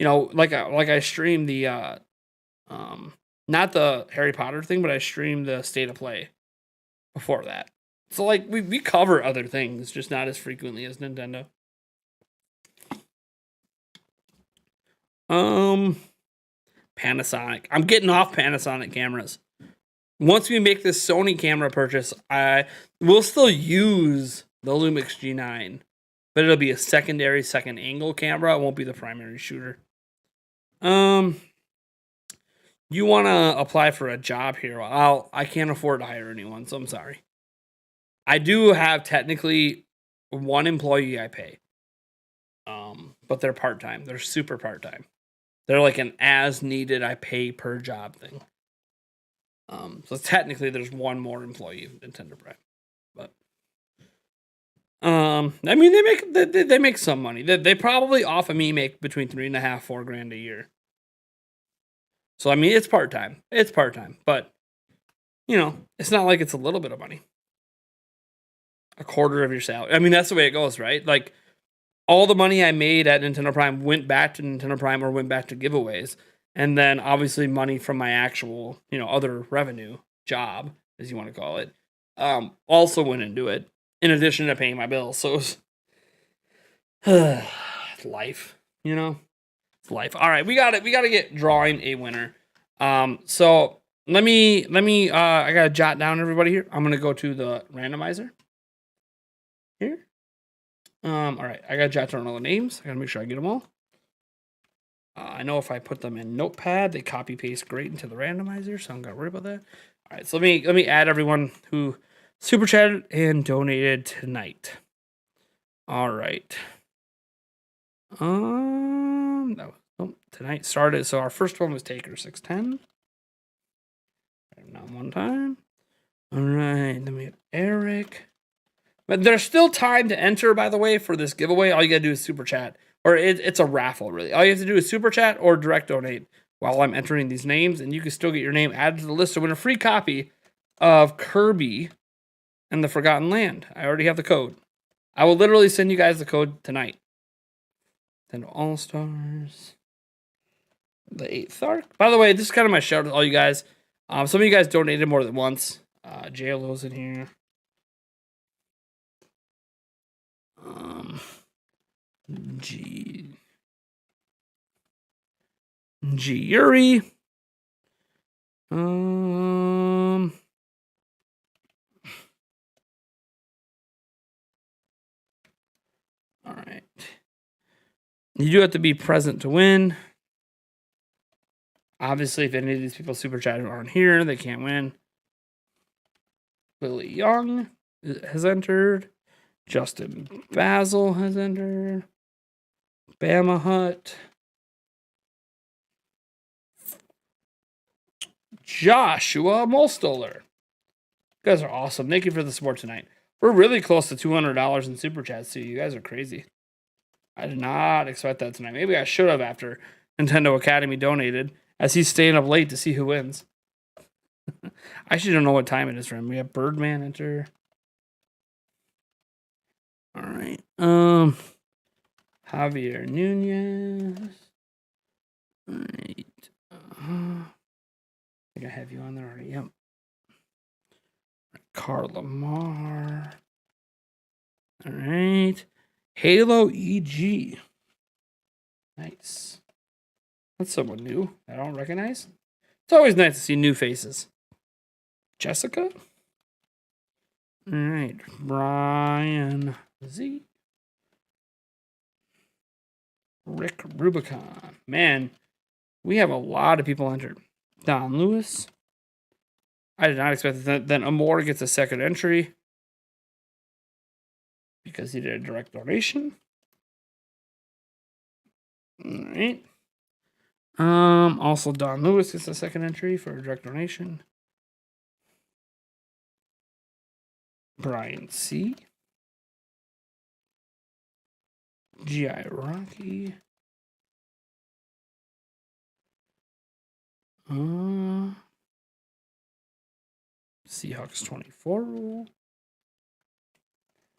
I stream the, not the Harry Potter thing, but I stream the State of Play before that. So, we cover other things, just not as frequently as Nintendo. Panasonic. I'm getting off Panasonic cameras. Once we make this Sony camera purchase, I will still use the Lumix G9, but it'll be a second angle camera. It won't be the primary shooter. You want to apply for a job here? I can't afford to hire anyone, so I'm sorry. I do have technically one employee I pay. But they're part-time. They're super part-time. They're like an as needed I pay per job thing. So technically there's one more employee of Nintendo Prime. But I mean they make some money. They probably off of me make between $3.5-4 grand a year. So I mean it's part-time. It's part-time. But you know, it's not like it's a little bit of money. A quarter of your salary. I mean, that's the way it goes, right? Like all the money I made at Nintendo Prime went back to Nintendo Prime or went back to giveaways. And then obviously money from my actual, you know, other revenue job, as you want to call it, also went into it in addition to paying my bills. So it was life, you know, it's life. All right. We got to get drawing a winner. So let me, I got to jot down everybody here. I'm going to go to the randomizer here. All right, I gotta jot down all the names. I gotta make sure I get them all. I know if I put them in Notepad, they copy paste great into the randomizer, so I'm gonna worry about that. All right, so let me add everyone who super chatted and donated tonight. All right. Tonight started. So our first one was Taker 610. Not one time. All right, then we have Eric. But there's still time to enter, by the way, for this giveaway. All you gotta do is super chat, or it's a raffle, really. All you have to do is super chat or direct donate while I'm entering these names, and you can still get your name added to the list to win a free copy of Kirby and the Forgotten Land. I already have the code. I will literally send you guys the code tonight. Then All Stars, the 8th arc. By the way, this is kind of my shout out to all you guys. Some of you guys donated more than once. JLo's in here. G Yuri. All right. You do have to be present to win. Obviously, if any of these people super chatted aren't here, they can't win. Lily Young has entered. Justin Basil has entered. Bama Hut. Joshua Molstoller. You guys are awesome. Thank you for the support tonight. We're really close to $200 in super chats too. You guys are crazy. I did not expect that tonight. Maybe I should have after Nintendo Academy donated, as he's staying up late to see who wins. I actually don't know what time it is for him. We have Birdman enter. All right. Javier Nunez. All right. I think I have you on there already. Yep. Carla Mar. All right. Halo EG. Nice. That's someone new I don't recognize. It's always nice to see new faces. Jessica. All right. Brian Z. Rick Rubicon. Man, we have a lot of people entered. Don Lewis. I did not expect that. Then Amor gets a second entry because he did a direct donation. All right. Also Don Lewis gets a second entry for a direct donation. Brian C. G.I. Rocky. Seahawks 24 rule.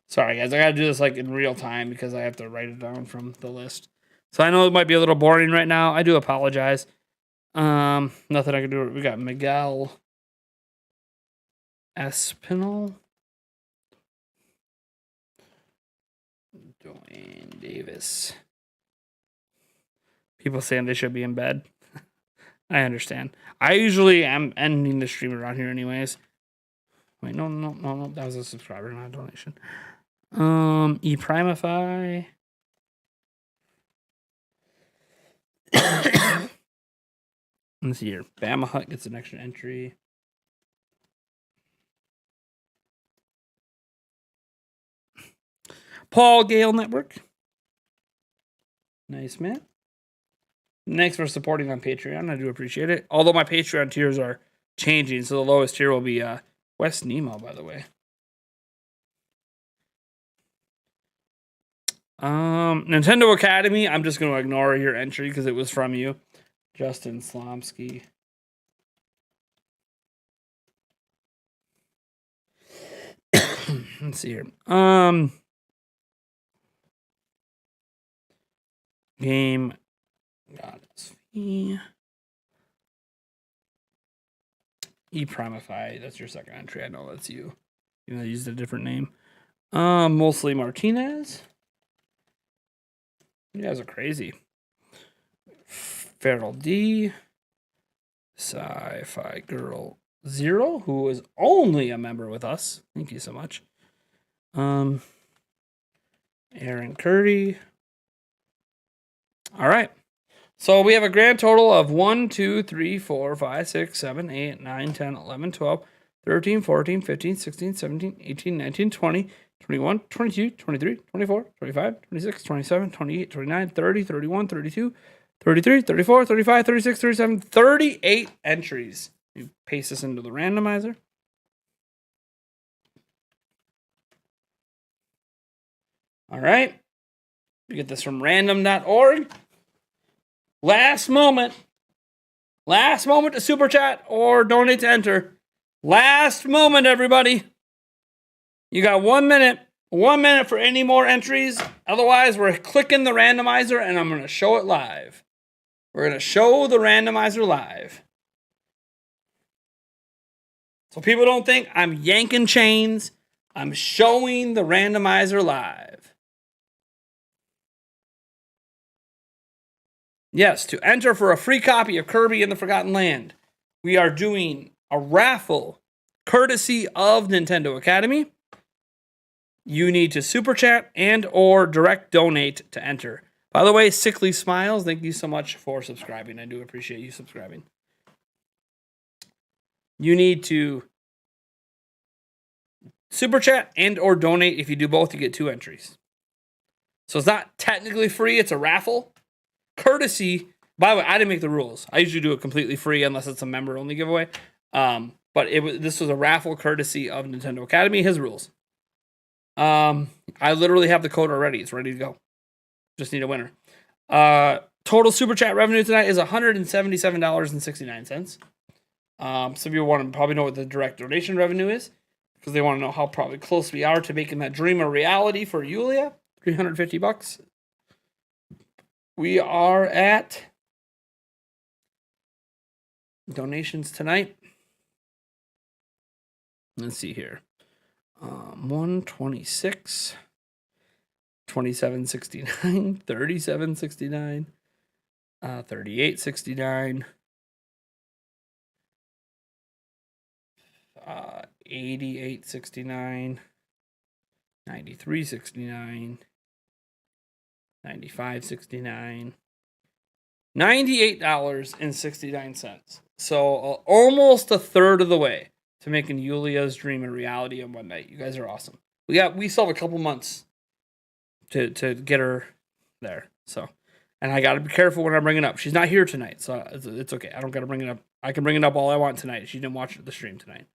Sorry, guys. I got to do this like in real time because I have to write it down from the list. So I know it might be a little boring right now. I do apologize. Nothing I can do. We got Miguel Espinal. Dwayne Davis. People saying they should be in bed. I understand. I usually am ending the stream around here anyways. Wait, no. That was a subscriber, not a donation. ePrimify. Let's see here. Bama Hut gets an extra entry. Paul Gale Network. Nice, man. Thanks for supporting on Patreon. I do appreciate it. Although my Patreon tiers are changing, so the lowest tier will be West Nemo, by the way. Nintendo Academy. I'm just going to ignore your entry because it was from you, Justin Slomsky. Let's see here. Game Goddess E-Primify. That's your second entry. I know that's you. Even though I used a different name. Mostly Martinez. You guys are crazy. Feral D. Sci-Fi Girl Zero, who is only a member with us. Thank you so much. Aaron Curdy. All right. So we have a grand total of 1, 2, 3, 4, 5, 6, 7, 8, 9, 10, 11, 12, 13, 14, 15, 16, 17, 18, 19, 20, 21, 22, 23, 24, 25, 26, 27, 28, 29, 30, 31, 32, 33, 34, 35, 36, 37, 38 entries. You paste this into the randomizer. All right. You get this from random.org. Last moment to super chat or donate to enter. Last moment, everybody. You got 1 minute. 1 minute for any more entries. Otherwise, we're clicking the randomizer and I'm going to show it live. We're going to show the randomizer live. So people don't think I'm yanking chains. I'm showing the randomizer live. Yes, to enter for a free copy of Kirby in the Forgotten Land, we are doing a raffle courtesy of Nintendo Academy. You need to super chat and or direct donate to enter. By the way, Sickly Smiles, thank you so much for subscribing. I do appreciate you subscribing. You need to super chat and or donate. If you do both, you get 2 entries. So it's not technically free. It's a raffle. Courtesy, by the way, I didn't make the rules. I usually do it completely free unless it's a member-only giveaway. But this was a raffle courtesy of Nintendo Academy. His rules. I literally have the code already. It's ready to go. Just need a winner. Total super chat revenue tonight is $177.69. Some of you want to probably know what the direct donation revenue is because they want to know how probably close we are to making that dream a reality for Yulia. $350. We are at donations tonight. Let's see here. 126, 27.69, 37.69, 38.69, 88.69, 93.69, 95.69, $98.69. So almost a third of the way to making Yulia's dream a reality in one night. You guys are awesome. We still have a couple months to get her there. So, and I got to be careful when I bring it up. She's not here tonight, so it's okay. I don't got to bring it up. I can bring it up all I want tonight. She didn't watch the stream tonight.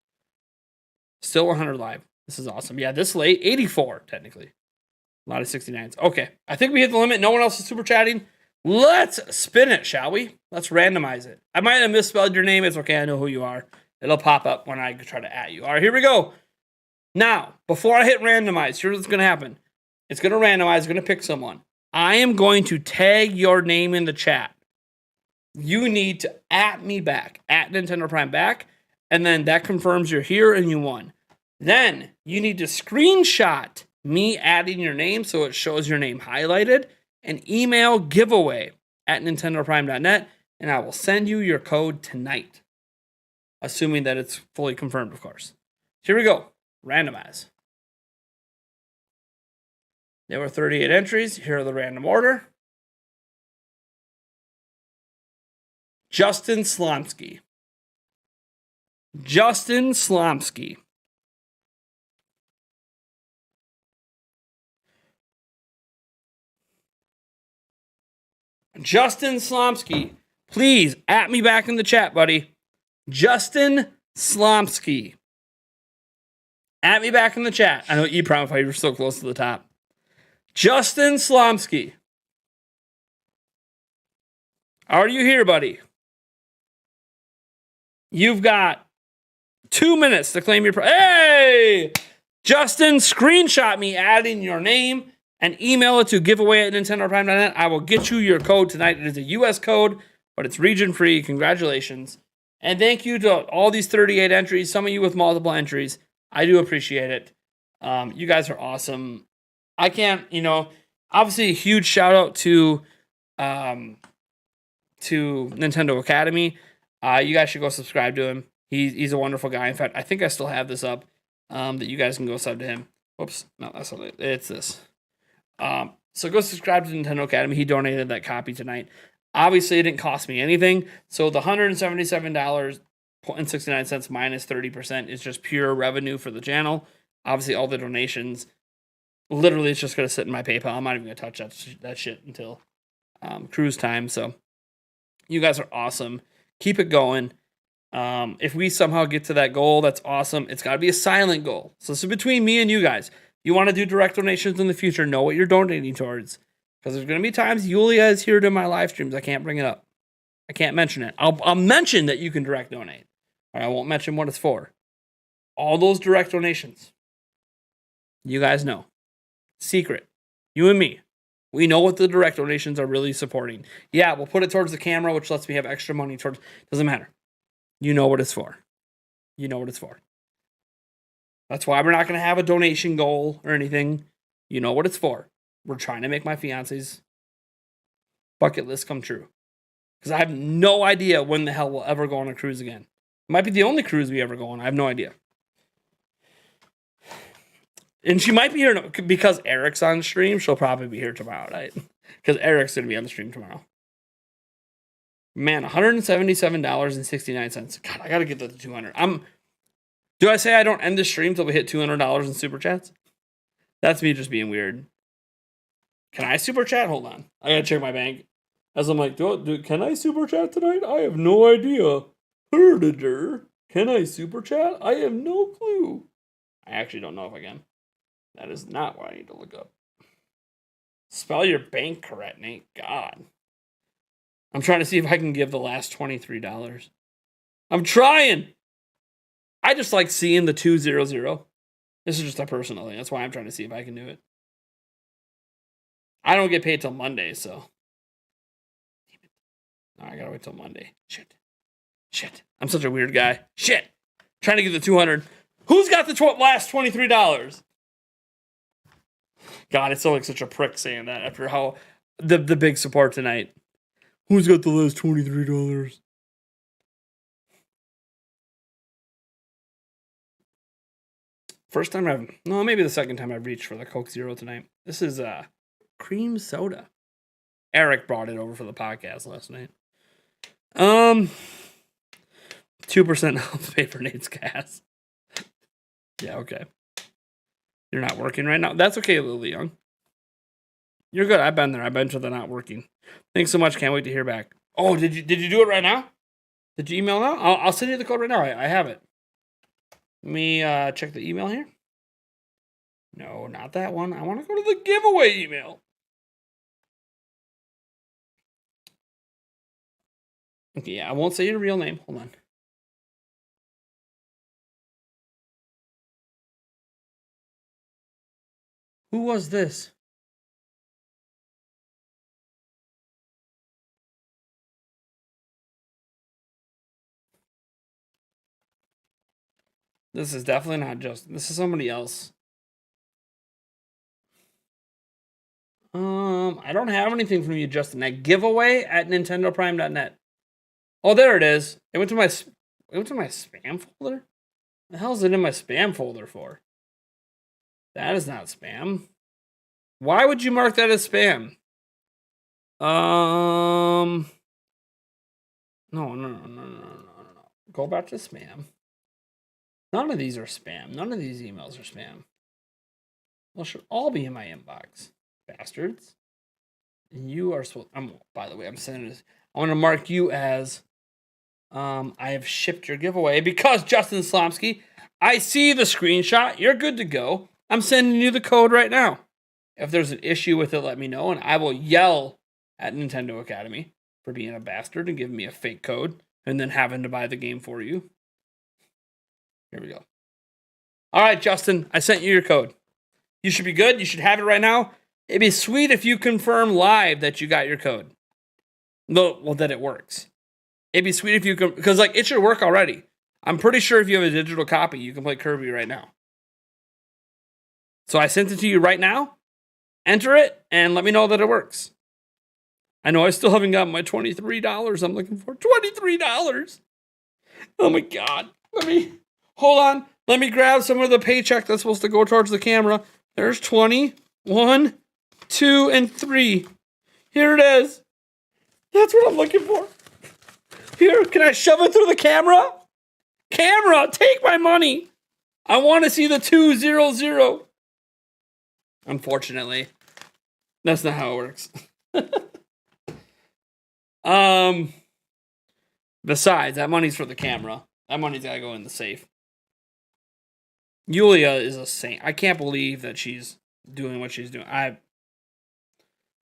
Still 100 live. This is awesome. Yeah, this late, 84 technically. A lot of 69s. Okay, I think we hit the limit. No one else is super chatting. Let's spin it, shall we? Let's randomize it. I might have misspelled your name. It's okay. I know who you are. It'll pop up when I try to at you. All right, here we go. Now, before I hit randomize, here's what's going to happen. It's going to randomize. It's going to pick someone. I am going to tag your name in the chat. You need to at me back, at Nintendo Prime back, and then that confirms you're here and you won. Then you need to screenshot me adding your name so it shows your name highlighted and email giveaway at nintendoprime.net, and I will send you your code tonight. Assuming that it's fully confirmed, of course. Here we go. Randomize. There were 38 entries. Here are the random order. Justin Slomsky. Justin Slomsky. Justin Slomsky, please at me back in the chat, buddy. Justin Slomsky. At me back in the chat. I know E-Prom if you were so close to the top. Justin Slomsky. Are you here, buddy? You've got 2 minutes to claim your Hey! Justin, screenshot me adding your name and email it to giveaway@nintendoprime.net. I will get you your code tonight. It is a US code, but it's region free. Congratulations. And thank you to all these 38 entries, some of you with multiple entries. I do appreciate it. You guys are awesome. I can't, obviously a huge shout out to Nintendo Academy. You guys should go subscribe to him. He's a wonderful guy. In fact, I think I still have this up that you guys can go sub to him. Whoops. No, that's not it. It's this. So go subscribe to Nintendo Academy. He donated that copy tonight. Obviously, it didn't cost me anything. So the $177.69 minus 30% is just pure revenue for the channel. Obviously, all the donations, literally, it's just going to sit in my PayPal. I'm not even going to touch that shit until cruise time. So you guys are awesome. Keep it going. If we somehow get to that goal, that's awesome. It's got to be a silent goal. So this is between me and you guys. You want to do direct donations in the future, know what you're donating towards. Because there's going to be times Yulia is here to my live streams. I can't bring it up. I can't mention it. I'll mention that you can direct donate. I won't mention what it's for. All those direct donations. You guys know. Secret. You and me. We know what the direct donations are really supporting. Yeah, we'll put it towards the camera, which lets me have extra money towards... Doesn't matter. You know what it's for. You know what it's for. That's why we're not going to have a donation goal or anything. You know what it's for. We're trying to make my fiance's bucket list come true. Because I have no idea when the hell we'll ever go on a cruise again. It might be the only cruise we ever go on. I have no idea. And she might be here because Eric's on stream. She'll probably be here tomorrow night. Because Eric's going to be on the stream tomorrow. Man, $177.69. God, I got to get that to 200. Do I say I don't end the stream till we hit $200 in super chats? That's me just being weird. Can I super chat? Hold on. I got to check my bank. As I'm like, can I super chat tonight? I have no idea. Can I super chat? I have no clue. I actually don't know if I can. That is not what I need to look up. Spell your bank correct, Nate. God. I'm trying to see if I can give the last $23. I'm trying. I just like seeing the 200. This is just a personal thing. That's why I'm trying to see if I can do it. I don't get paid till Monday, so. No, I gotta wait till Monday. Shit. I'm such a weird guy. Shit. Trying to get the 200. Who's got the last $23? God, I feel like such a prick saying that after how the big support tonight. Who's got the last $23? First time maybe the second time I've reached for the Coke Zero tonight. This is cream soda. Eric brought it over for the podcast last night. 2% help pay for Nate's gas. Yeah, okay. You're not working right now? That's okay, Lily Young. You're good. I've been there. I've been to the not working. Thanks so much. Can't wait to hear back. Oh, did you do it right now? Did you email now? I'll send you the code right now. I have it. Let me check the email here. No, not that one. I want to go to the giveaway email. Okay, yeah, I won't say your real name. Hold on. Who was this? This is definitely not Justin. This is somebody else. I don't have anything from you, Justin. That giveaway at nintendoprime.net. Oh, there it is. It went to my spam folder. The hell is it in my spam folder for? That is not spam. Why would you mark that as spam? No. Go back to spam. None of these are spam. None of these emails are spam. Well, should all be in my inbox. Bastards. And you are supposed. By the way, I'm sending this. I want to mark you as. I have shipped your giveaway because Justin Slomsky. I see the screenshot. You're good to go. I'm sending you the code right now. If there's an issue with it, let me know, and I will yell at Nintendo Academy for being a bastard and giving me a fake code and then having to buy the game for you. Here we go. All right, Justin, I sent you your code. You should be good. You should have it right now. It'd be sweet if you confirm live that you got your code. No, well, that it works. It'd be sweet if you could, because like it should work already. I'm pretty sure if you have a digital copy, you can play Kirby right now. So I sent it to you right now. Enter it and let me know that it works. I know I still haven't got my $23 I'm looking for. $23. Oh my God. Hold on. Let me grab some of the paycheck that's supposed to go towards the camera. There's 20, 1, 2, and 3. Here it is. That's what I'm looking for. Here, can I shove it through the camera? Camera, take my money. I want to see the 200. Unfortunately, that's not how it works. Besides, that money's for the camera. That money's gotta go in the safe. Yulia is a saint. I can't believe that she's doing what she's doing.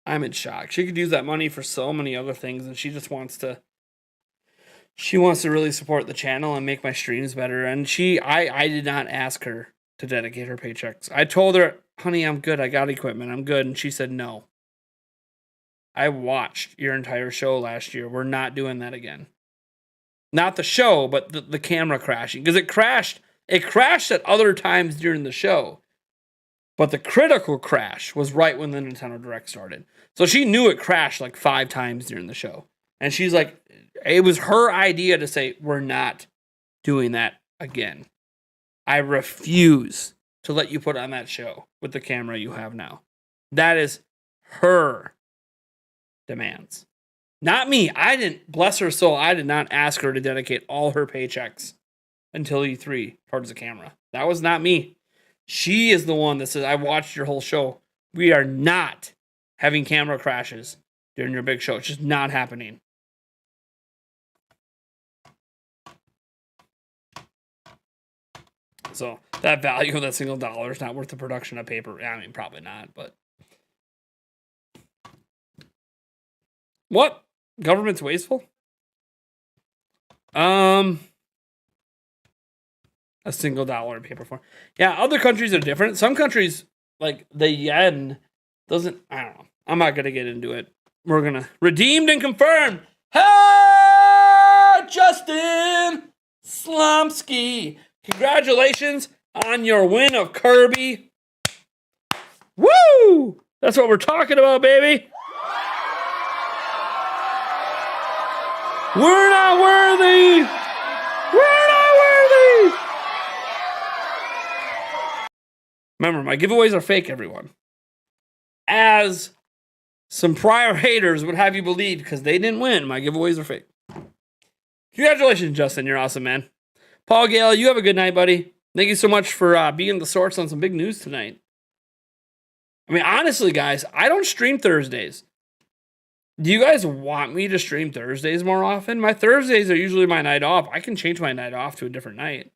I'm in shock. She could use that money for so many other things, and she just wants to. She wants to really support the channel and make my streams better. And I did not ask her to dedicate her paychecks. I told her, honey, I'm good. I got equipment. I'm good. And she said no. I watched your entire show last year. We're not doing that again. Not the show, but the camera crashing. Because it crashed. It crashed at other times during the show. But the critical crash was right when the Nintendo Direct started. So she knew it crashed like 5 times during the show. And she's like, it was her idea to say, we're not doing that again. I refuse to let you put on that show with the camera you have now. That is her demands. Not me. I didn't, bless her soul, I did not ask her to dedicate all her paychecks until E3 towards the camera. That was not me. She is the one that says, I watched your whole show. We are not having camera crashes during your big show. It's just not happening. So that value of that single dollar is not worth the production of paper. I mean, probably not, but. What? Government's wasteful? A single dollar in paper form. Yeah, other countries are different. Some countries, like the yen, doesn't, I don't know. I'm not going to get into it. We're going to, redeemed and confirmed. Hey, Justin Slomsky. Congratulations on your win of Kirby. Woo! That's what we're talking about, baby. We're not worthy. We're not worthy. Remember, my giveaways are fake, everyone. As some prior haters would have you believe, because they didn't win, my giveaways are fake. Congratulations, Justin. You're awesome, man. Paul Gale, you have a good night, buddy. Thank you so much for being the source on some big news tonight. I mean, honestly, guys, I don't stream Thursdays. Do you guys want me to stream Thursdays more often? My Thursdays are usually my night off. I can change my night off to a different night.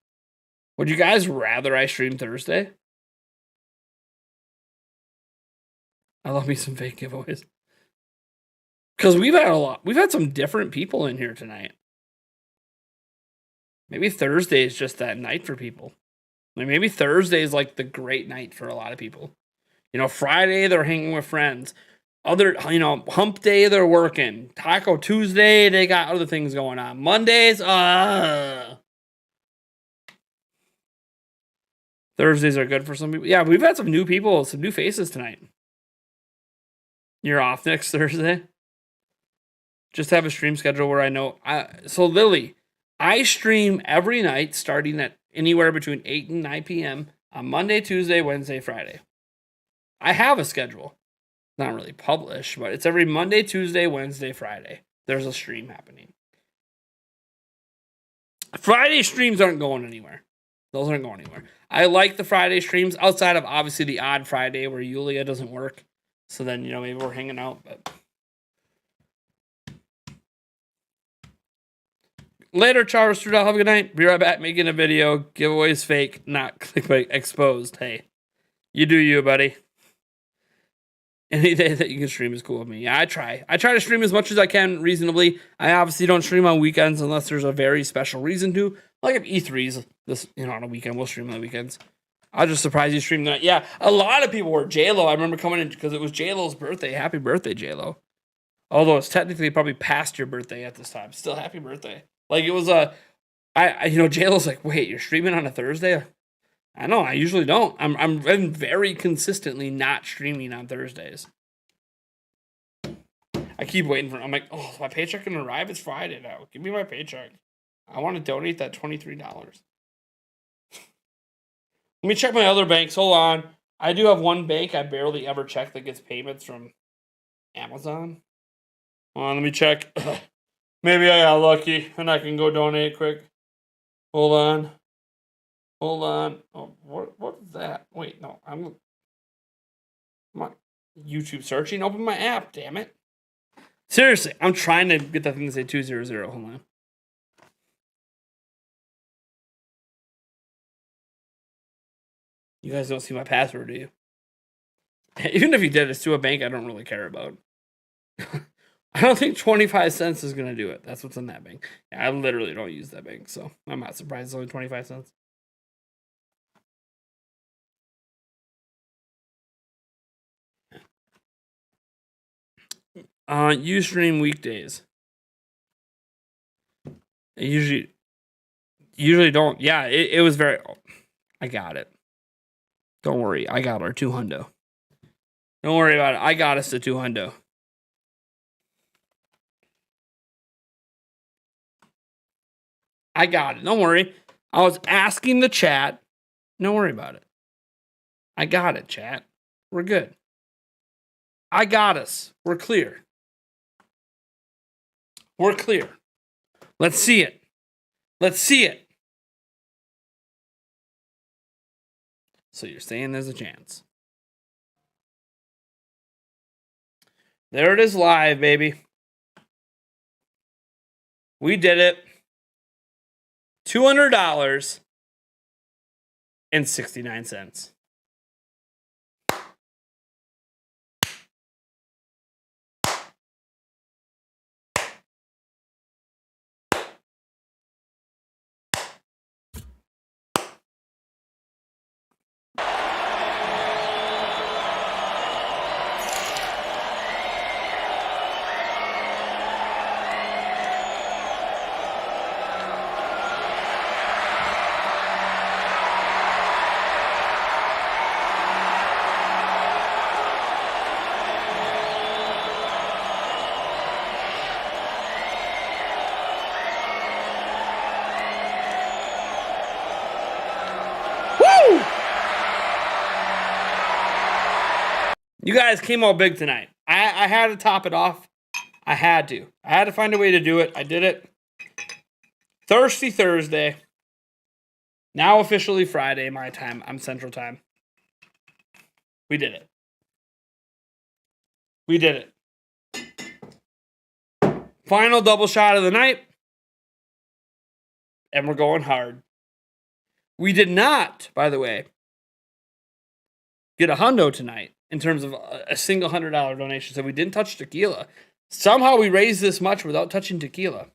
Would you guys rather I stream Thursday? I love me some fake giveaways. Because we've had some different people in here tonight. Maybe Thursday is just that night for people. Like maybe Thursday is like the great night for a lot of people. You know, Friday they're hanging with friends. Hump day they're working. Taco Tuesday they got other things going on. Mondays, Thursdays are good for some people. Yeah, we've had some new people, some new faces tonight. You're off next Thursday? Just have a stream schedule where I know. So Lily, I stream every night starting at anywhere between 8 and 9 p.m. on Monday, Tuesday, Wednesday, Friday. I have a schedule. Not really published, but it's every Monday, Tuesday, Wednesday, Friday. There's a stream happening. Friday streams aren't going anywhere. Those aren't going anywhere. I like the Friday streams outside of obviously the odd Friday where Yulia doesn't work. So then, maybe we're hanging out. But later, Charles Strudel. Have a good night. Be right back making a video. Giveaways fake, not clickbait exposed. Hey, you do you, buddy. Any day that you can stream is cool with me. Yeah, I try. I try to stream as much as I can reasonably. I obviously don't stream on weekends unless there's a very special reason to. Like if E3's this, on a weekend, we'll stream on the weekends. I'll just surprise you stream that. Yeah, a lot of people were J-Lo. I remember coming in because it was J-Lo's birthday. Happy birthday, J-Lo. Although it's technically probably past your birthday at this time. Still happy birthday. Like it was J-Lo's like, wait, you're streaming on a Thursday? I know, I usually don't. I'm very consistently not streaming on Thursdays. I keep waiting I'm like, oh, is my paycheck gonna arrive? It's Friday now. Give me my paycheck. I want to donate that $23. Let me check my other banks. Hold on. I do have one bank I barely ever check that gets payments from Amazon. Hold on, let me check. Maybe I got lucky and I can go donate quick. Hold on. Oh, what is that? Wait, no. I'm YouTube searching. Open my app, damn it. Seriously, I'm trying to get that thing to say 200. Hold on. You guys don't see my password, do you? Even if you did, it's to a bank I don't really care about. I don't think 25 cents is going to do it. That's what's in that bank. Yeah, I literally don't use that bank, so I'm not surprised it's only 25 cents. You stream weekdays. I usually don't. Yeah, it was very... I got it. Don't worry. I got our 200. Don't worry about it. I got us to 200. I got it. Don't worry. I was asking the chat. Don't worry about it. I got it, chat. We're good. I got us. We're clear. We're clear. Let's see it. Let's see it. So you're saying there's a chance. There it is live, baby. We did it. $200 and 69 cents. You guys came all big tonight. I had to top it off. I had to find a way to do it. I did it. Thirsty Thursday. Now officially Friday, my time. I'm Central Time. We did it. We did it. Final double shot of the night. And we're going hard. We did not, by the way, get a hundo tonight in terms of a single $100 donation. So we didn't touch tequila. Somehow we raised this much without touching tequila.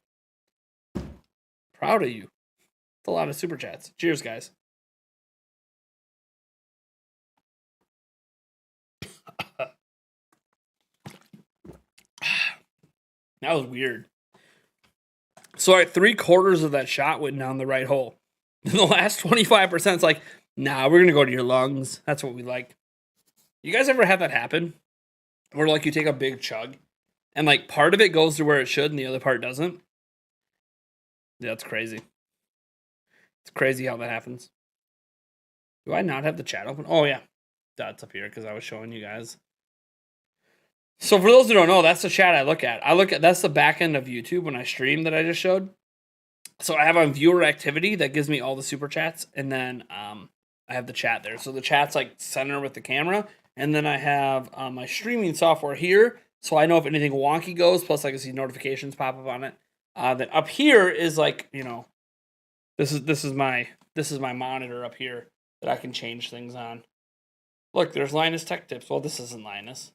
Proud of you. It's a lot of super chats. Cheers, guys. That was weird. So like 3/4 of that shot went down the right hole. The last 25% is like, nah, we're going to go to your lungs. That's what we like. You guys ever have that happen? Where like you take a big chug and like part of it goes to where it should and the other part doesn't? Yeah, that's crazy. It's crazy how that happens. Do I not have the chat open? Oh, yeah. That's up here because I was showing you guys. So for those who don't know, that's the chat I look at. That's the back end of YouTube when I stream that I just showed. So I have on viewer activity that gives me all the super chats, and then I have the chat there. So the chat's like center with the camera, And then I have my streaming software here, so I know if anything wonky goes, plus I can see notifications pop up on it. Then up here is like, this is my monitor up here that I can change things on. Look, there's Linus Tech Tips. Well, this isn't Linus.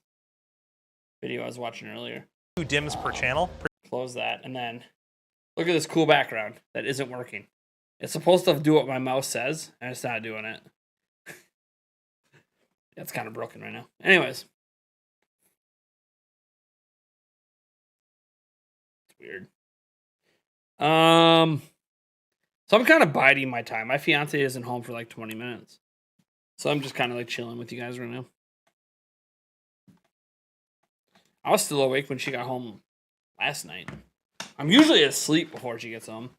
Video I was watching earlier. 2 dims per channel. Close that, and then look at this cool background that isn't working. It's supposed to do what my mouse says, and it's not doing it. It's kind of broken right now. Anyways. It's weird. So I'm kind of biding my time. My fiance isn't home for like 20 minutes. So I'm just kind of like chilling with you guys right now. I was still awake when she got home last night. I'm usually asleep before she gets home.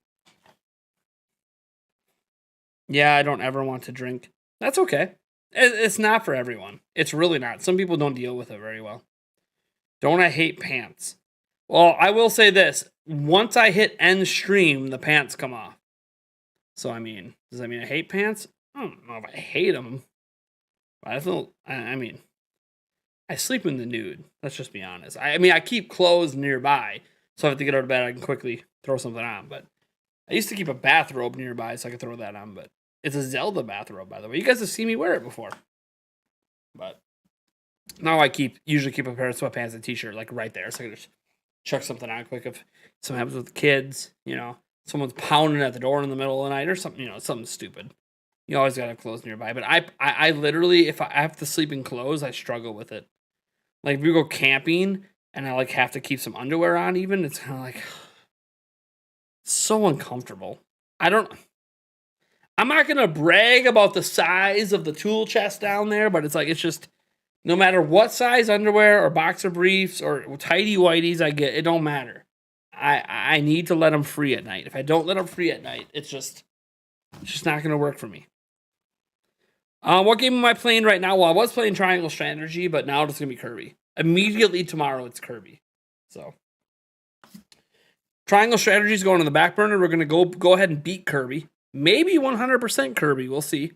Yeah, I don't ever want to drink. That's okay. It's not for everyone. It's really not. Some people don't deal with it very well. Don't I hate pants? Well, I will say this. Once I hit end stream, the pants come off. So, I mean, does that mean I hate pants? I don't know if I hate them. But I sleep in the nude. Let's just be honest. I keep clothes nearby. So if I have to get out of bed, I can quickly throw something on. But I used to keep a bathrobe nearby so I could throw that on. But it's a Zelda bathrobe, by the way. You guys have seen me wear it before. But now I usually keep a pair of sweatpants and t-shirt like right there. So I can just chuck something on quick if something happens with the kids. Someone's pounding at the door in the middle of the night or something. Something stupid. You always got to have clothes nearby. But I literally, if I have to sleep in clothes, I struggle with it. Like if we go camping and I like have to keep some underwear on even, it's kind of like it's so uncomfortable. I'm not going to brag about the size of the tool chest down there, but it's just no matter what size underwear or boxer briefs or tighty whities I get, it don't matter. I need to let them free at night. If I don't let them free at night, it's just not going to work for me. What game am I playing right now? Well, I was playing Triangle Strategy, but now it's going to be Kirby. Immediately tomorrow, it's Kirby. So, Triangle Strategy is going on the back burner. We're going to go ahead and beat Kirby. Maybe 100% Kirby. We'll see.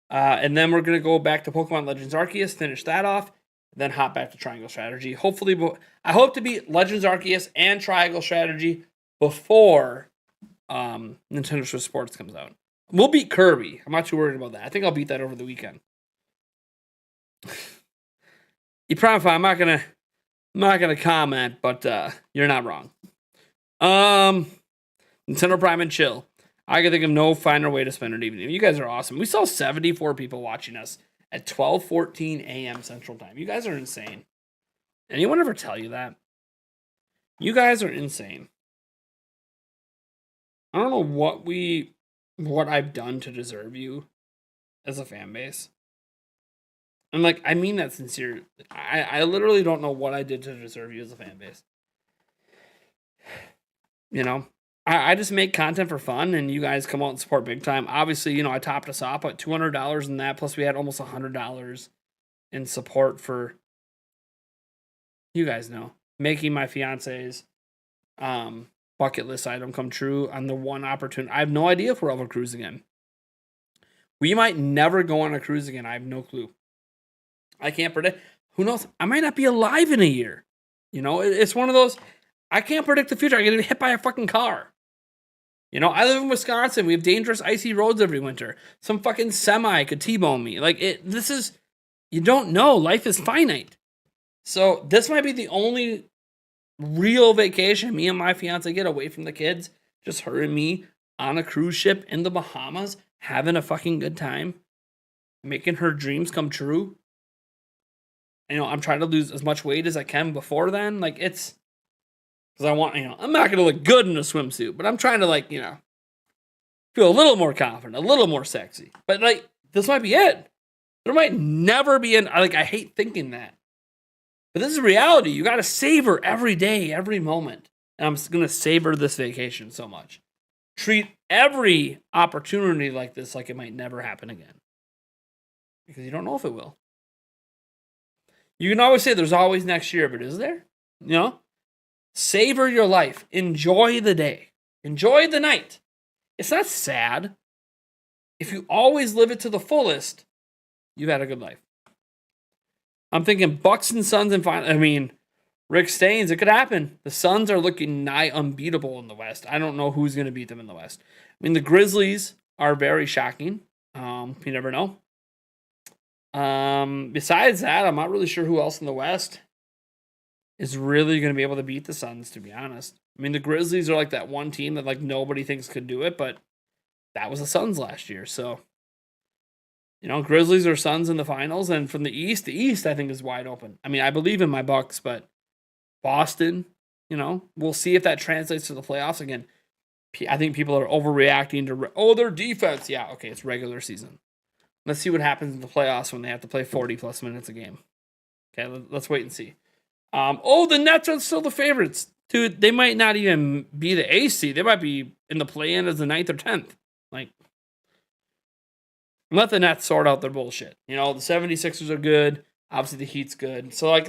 And then we're going to go back to Pokemon Legends Arceus, finish that off, then hop back to Triangle Strategy. Hopefully, I hope to beat Legends Arceus and Triangle Strategy before Nintendo Switch Sports comes out. We'll beat Kirby. I'm not too worried about that. I think I'll beat that over the weekend. You probably, I'm not gonna comment, but you're not wrong. Nintendo Prime and chill. I can think of no finer way to spend an evening. You guys are awesome. We saw 74 people watching us at 12:14 a.m. Central Time. You guys are insane. Anyone ever tell you that? You guys are insane. I don't know what I've done to deserve you as a fan base. And I mean that sincere. I literally don't know what I did to deserve you as a fan base. I just make content for fun, and you guys come out and support big time. Obviously, I topped us off at $200 in that, plus we had almost $100 in support for, you guys know, making my fiance's bucket list item come true on the one opportunity. I have no idea if we'll ever cruise again. We might never go on a cruise again. I have no clue. I can't predict. Who knows? I might not be alive in a year. It's one of those, I can't predict the future. I get hit by a fucking car. I live in Wisconsin. We have dangerous, icy roads every winter. Some fucking semi could T-bone me. You don't know. Life is finite. So this might be the only real vacation me and my fiance get away from the kids. Just her and me on a cruise ship in the Bahamas, having a fucking good time, making her dreams come true. I'm trying to lose as much weight as I can before then. It's because I want, I'm not going to look good in a swimsuit, but I'm trying to feel a little more confident, a little more sexy. But this might be it. There might never be I hate thinking that. But this is reality. You got to savor every day, every moment. And I'm going to savor this vacation so much. Treat every opportunity like this like it might never happen again. Because you don't know if it will. You can always say there's always next year, but is there? Savor your life. Enjoy the day. Enjoy the night. It's not sad. If you always live it to the fullest, you've had a good life. I'm thinking Bucks and Suns and final. I mean, Rick Staines, it could happen. The Suns are looking nigh unbeatable in the West. I don't know who's going to beat them in the West. I mean, the Grizzlies are very shocking. You never know. Besides that, I'm not really sure who else in the West is really going to be able to beat the Suns, to be honest. I mean, the Grizzlies are like that one team that like nobody thinks could do it, but that was the Suns last year. So, you know, Grizzlies or Suns in the finals. And from the East I think is wide open. I mean, I believe in my Bucks, but Boston, you know, we'll see if that translates to the playoffs again. I think people are overreacting to, their defense. Yeah, okay, it's regular season. Let's see what happens in the playoffs when they have to play 40-plus minutes a game. Okay, let's wait and see. The Nets are still the favorites. Dude, they might not even be the AC. They might be in the play-in as the 9th or 10th. Like, let the Nets sort out their bullshit. You know, the 76ers are good. Obviously, the Heat's good. So, like,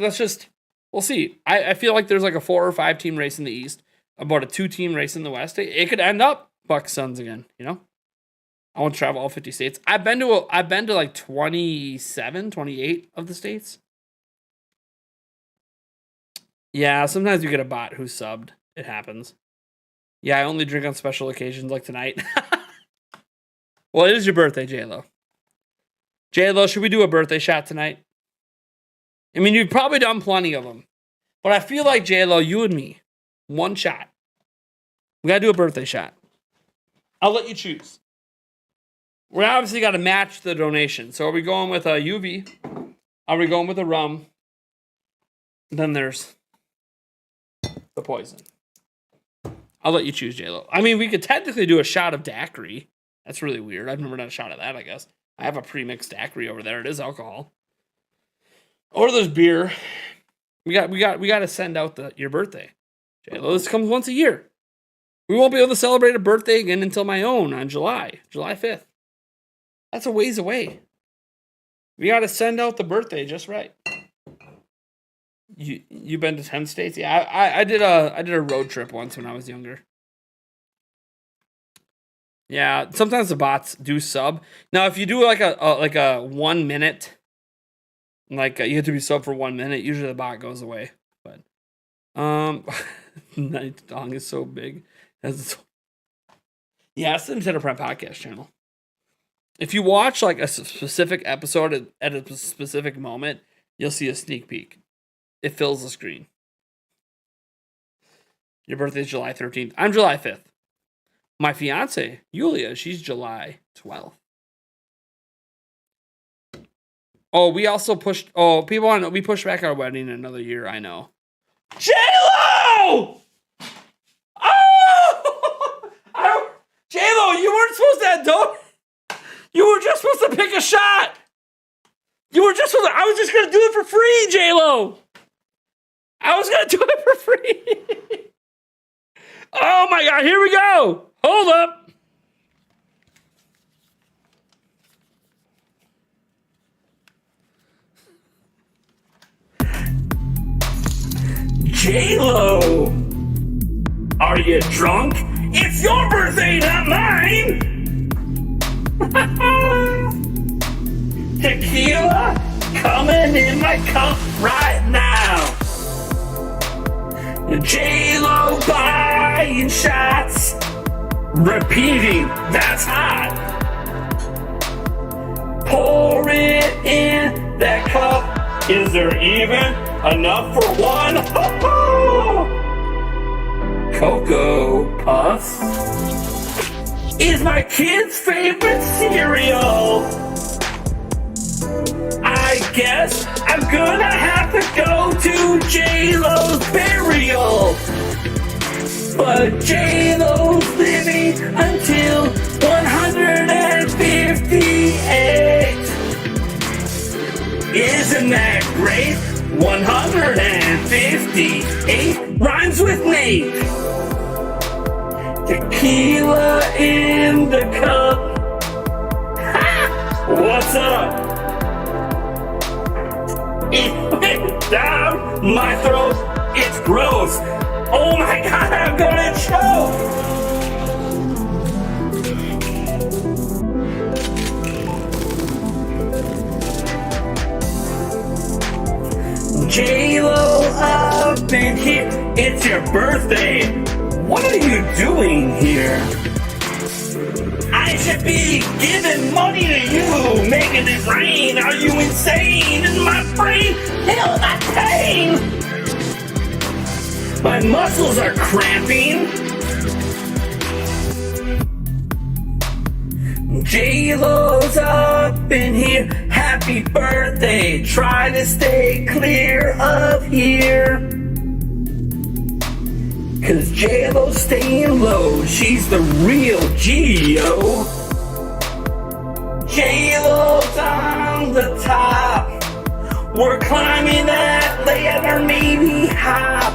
we'll see. I feel like there's like a 4 or 5 team race in the East, about a 2-team race in the West. It could end up Bucks Suns again, you know? I want to travel all 50 states. I've been to like 27, 28 of the states. Yeah, sometimes you get a bot who's subbed. It happens. Yeah, I only drink on special occasions like tonight. Well, it is your birthday, J-Lo. J-Lo, should we do a birthday shot tonight? I mean, you've probably done plenty of them. But I feel like, J-Lo, you and me, one shot. We got to do a birthday shot. I'll let you choose. We obviously got to match the donation. So are we going with a UV? Are we going with a rum? Then there's the poison. I'll let you choose, J-Lo. I mean, we could technically do a shot of daiquiri. That's really weird. I've never done a shot of that, I guess. I have a pre-mixed daiquiri over there. It is alcohol. Or there's beer. We got to send out your birthday. J-Lo, this comes once a year. We won't be able to celebrate a birthday again until my own on July 5th. That's a ways away. We got to send out the birthday just right. You been to 10 states? Yeah, I did a road trip once when I was younger. Yeah, sometimes the bots do sub. Now, if you do like a 1 minute, like you have to be sub for 1 minute, usually the bot goes away. But Night Dong is so big. Yeah, it's the Nintendo Prime podcast channel. If you watch like a specific episode at a specific moment, you'll see a sneak peek. It fills the screen. Your birthday is July 13th. I'm July 5th. My fiance, Yulia, she's July 12th. Oh, we also pushed. Oh, we pushed back our wedding another year. I know. J-Lo! Oh! J-Lo, you weren't supposed to have done. You were just supposed to pick a shot. I was just gonna do it for free, J-Lo. I was gonna do it for free. Oh my God! Here we go. Hold up. J-Lo, are you drunk? It's your birthday, not mine. Tequila coming in my cup right now. J-Lo buying shots, repeating, that's hot. Pour it in that cup. Is there even enough for one? Cocoa Puffs is my kid's favorite cereal. I guess I'm gonna have to go to J-Lo's burial. But J-Lo's living until 158. Isn't that great? 158 rhymes with Nate. Tequila in the cup. Ha! What's up? It went down my throat. It's gross. Oh my God, I'm gonna choke. J-Lo up in here. It's your birthday. What are you doing here? I should be giving money to you, making it rain. Are you insane? In my brain, hell, my pain. My muscles are cramping. J-Lo's up in here. Happy birthday. Try to stay clear of here. Cause J-Lo's staying low. She's the real G-O. J-Lo's on the top. We're climbing that ladder, maybe hop.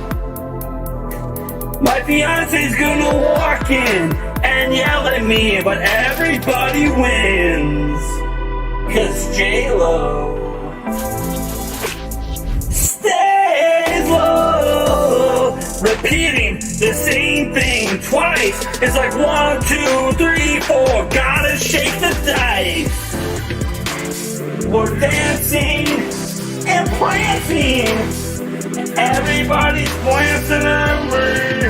My fiance's gonna walk in and yell at me, but everybody wins. Cause J-Lo stays low. Repeating the same thing twice. It's like 1, 2, 3, 4. Gotta shake the dice. We're dancing and prancing. Everybody's glancing at me.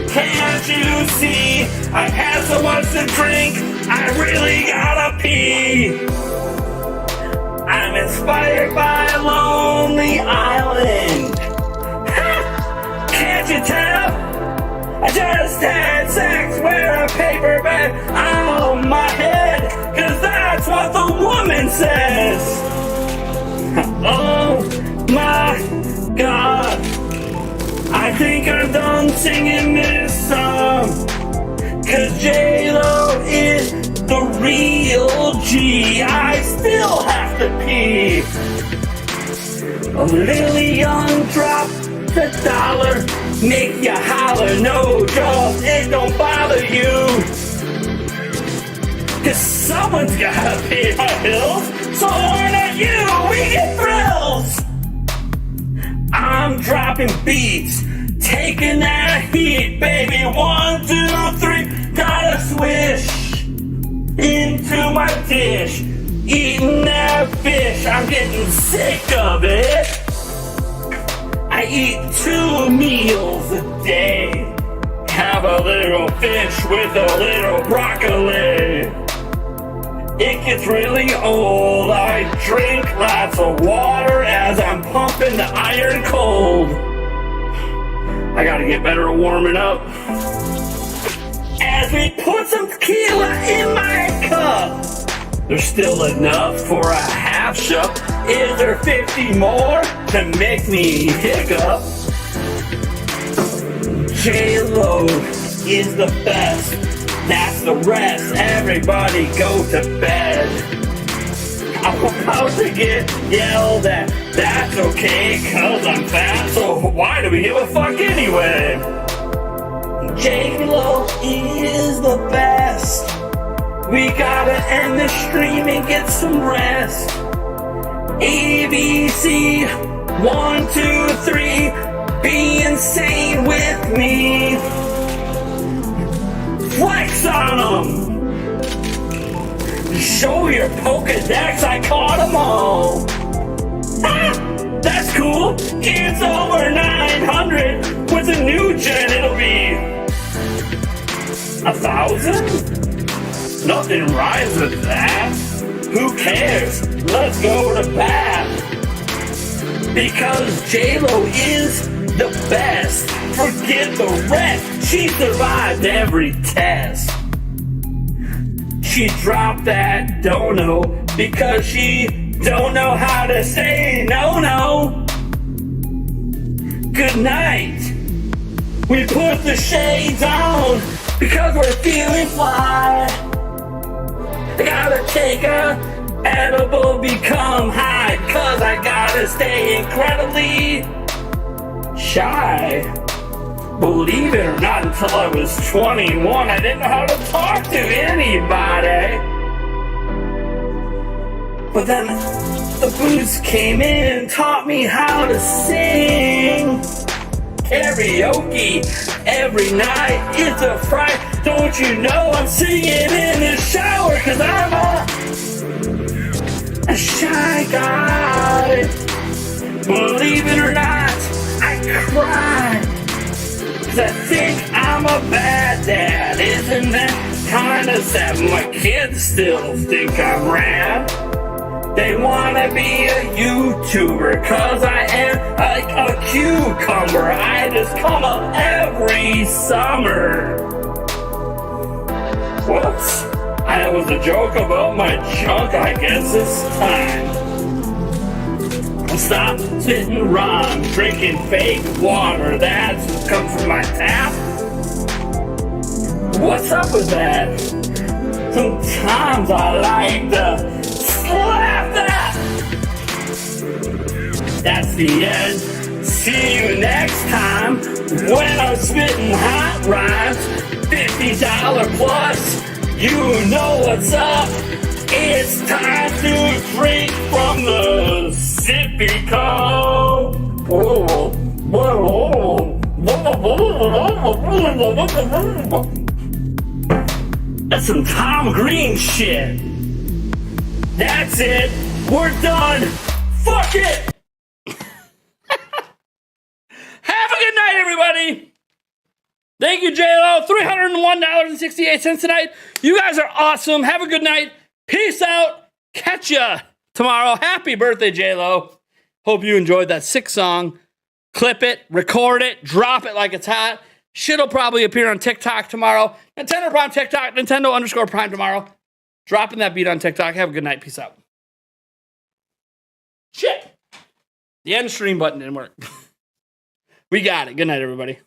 Can't you see? I've had so much to drink, I really gotta pee. I'm inspired by a lonely island. Ha! Can't you tell? I just had sex with a paper bag on my head, cause that's what the woman says. Oh my God, I think I'm done singing this song. Cause J-Lo is the real G. I still have to pee. A little young drop the dollar, make you holler. No jaws, it don't bother you. Cause someone's gotta pay my bills, so why not you? We get thrills. I'm dropping beats, taking that heat, baby. 1, 2, 3, gotta swish into my dish. Eating that fish, I'm getting sick of it. I eat 2 meals a day. Have a little fish with a little broccoli. It gets really old. I drink lots of water as I'm pumping the iron cold. I gotta get better at warming up. As we put some tequila in my cup, there's still enough for a half shot. Is there 50 more to make me hiccup? J-Lo is the best. That's the rest. Everybody go to bed. I'm about to get yelled at. That's okay, cause I'm fat, so why do we give a fuck anyway? J-Lo is the best. We gotta end the stream and get some rest. ABC, 1, 2, 3, be insane with me. Flex on them. Show your Pokedex, I caught them all. Ah, that's cool. It's over 900. With a new gen, it'll be 1,000? Nothing rhymes with that. Who cares? Let's go to bat. Because J-Lo is the best. Forget the rest. She survived every test. She dropped that dono because she don't know how to say no. Good night. We put the shades on because we're feeling fly. I gotta take a edible, become high, cause I gotta stay incredibly shy. Believe it or not, until I was 21, I didn't know how to talk to anybody. But then the booze came in and taught me how to sing. Karaoke every night, it's a fright. Don't you know I'm singing in the shower, cause I'm a shy guy. Believe it or not, I cried. 'Cause I think I'm a bad dad. Isn't that kinda sad? My kids still think I'm rad. They wanna be a YouTuber 'cause I am like a cucumber. I just come up every summer. Whoops. That was a joke about my junk, I guess this time. Stop spitting rhymes, drinking fake water. That comes from my tap. What's up with that? Sometimes I like to slap that. That's the end. See you next time when I'm spitting hot rhymes. $50 plus. You know what's up. It's time to drink from the sippy cup. That's some Tom Green shit. That's it. We're done. Fuck it. Have a good night, everybody. Thank you, JLo. $301.68 tonight. You guys are awesome. Have a good night. Peace out. Catch ya tomorrow. Happy birthday, JLo. Hope you enjoyed that sick song. Clip it, record it, drop it like it's hot. Shit'll probably appear on TikTok tomorrow. Nintendo Prime TikTok, Nintendo_Prime tomorrow. Dropping that beat on TikTok. Have a good night. Peace out. Shit. The end stream button didn't work. We got it. Good night, everybody.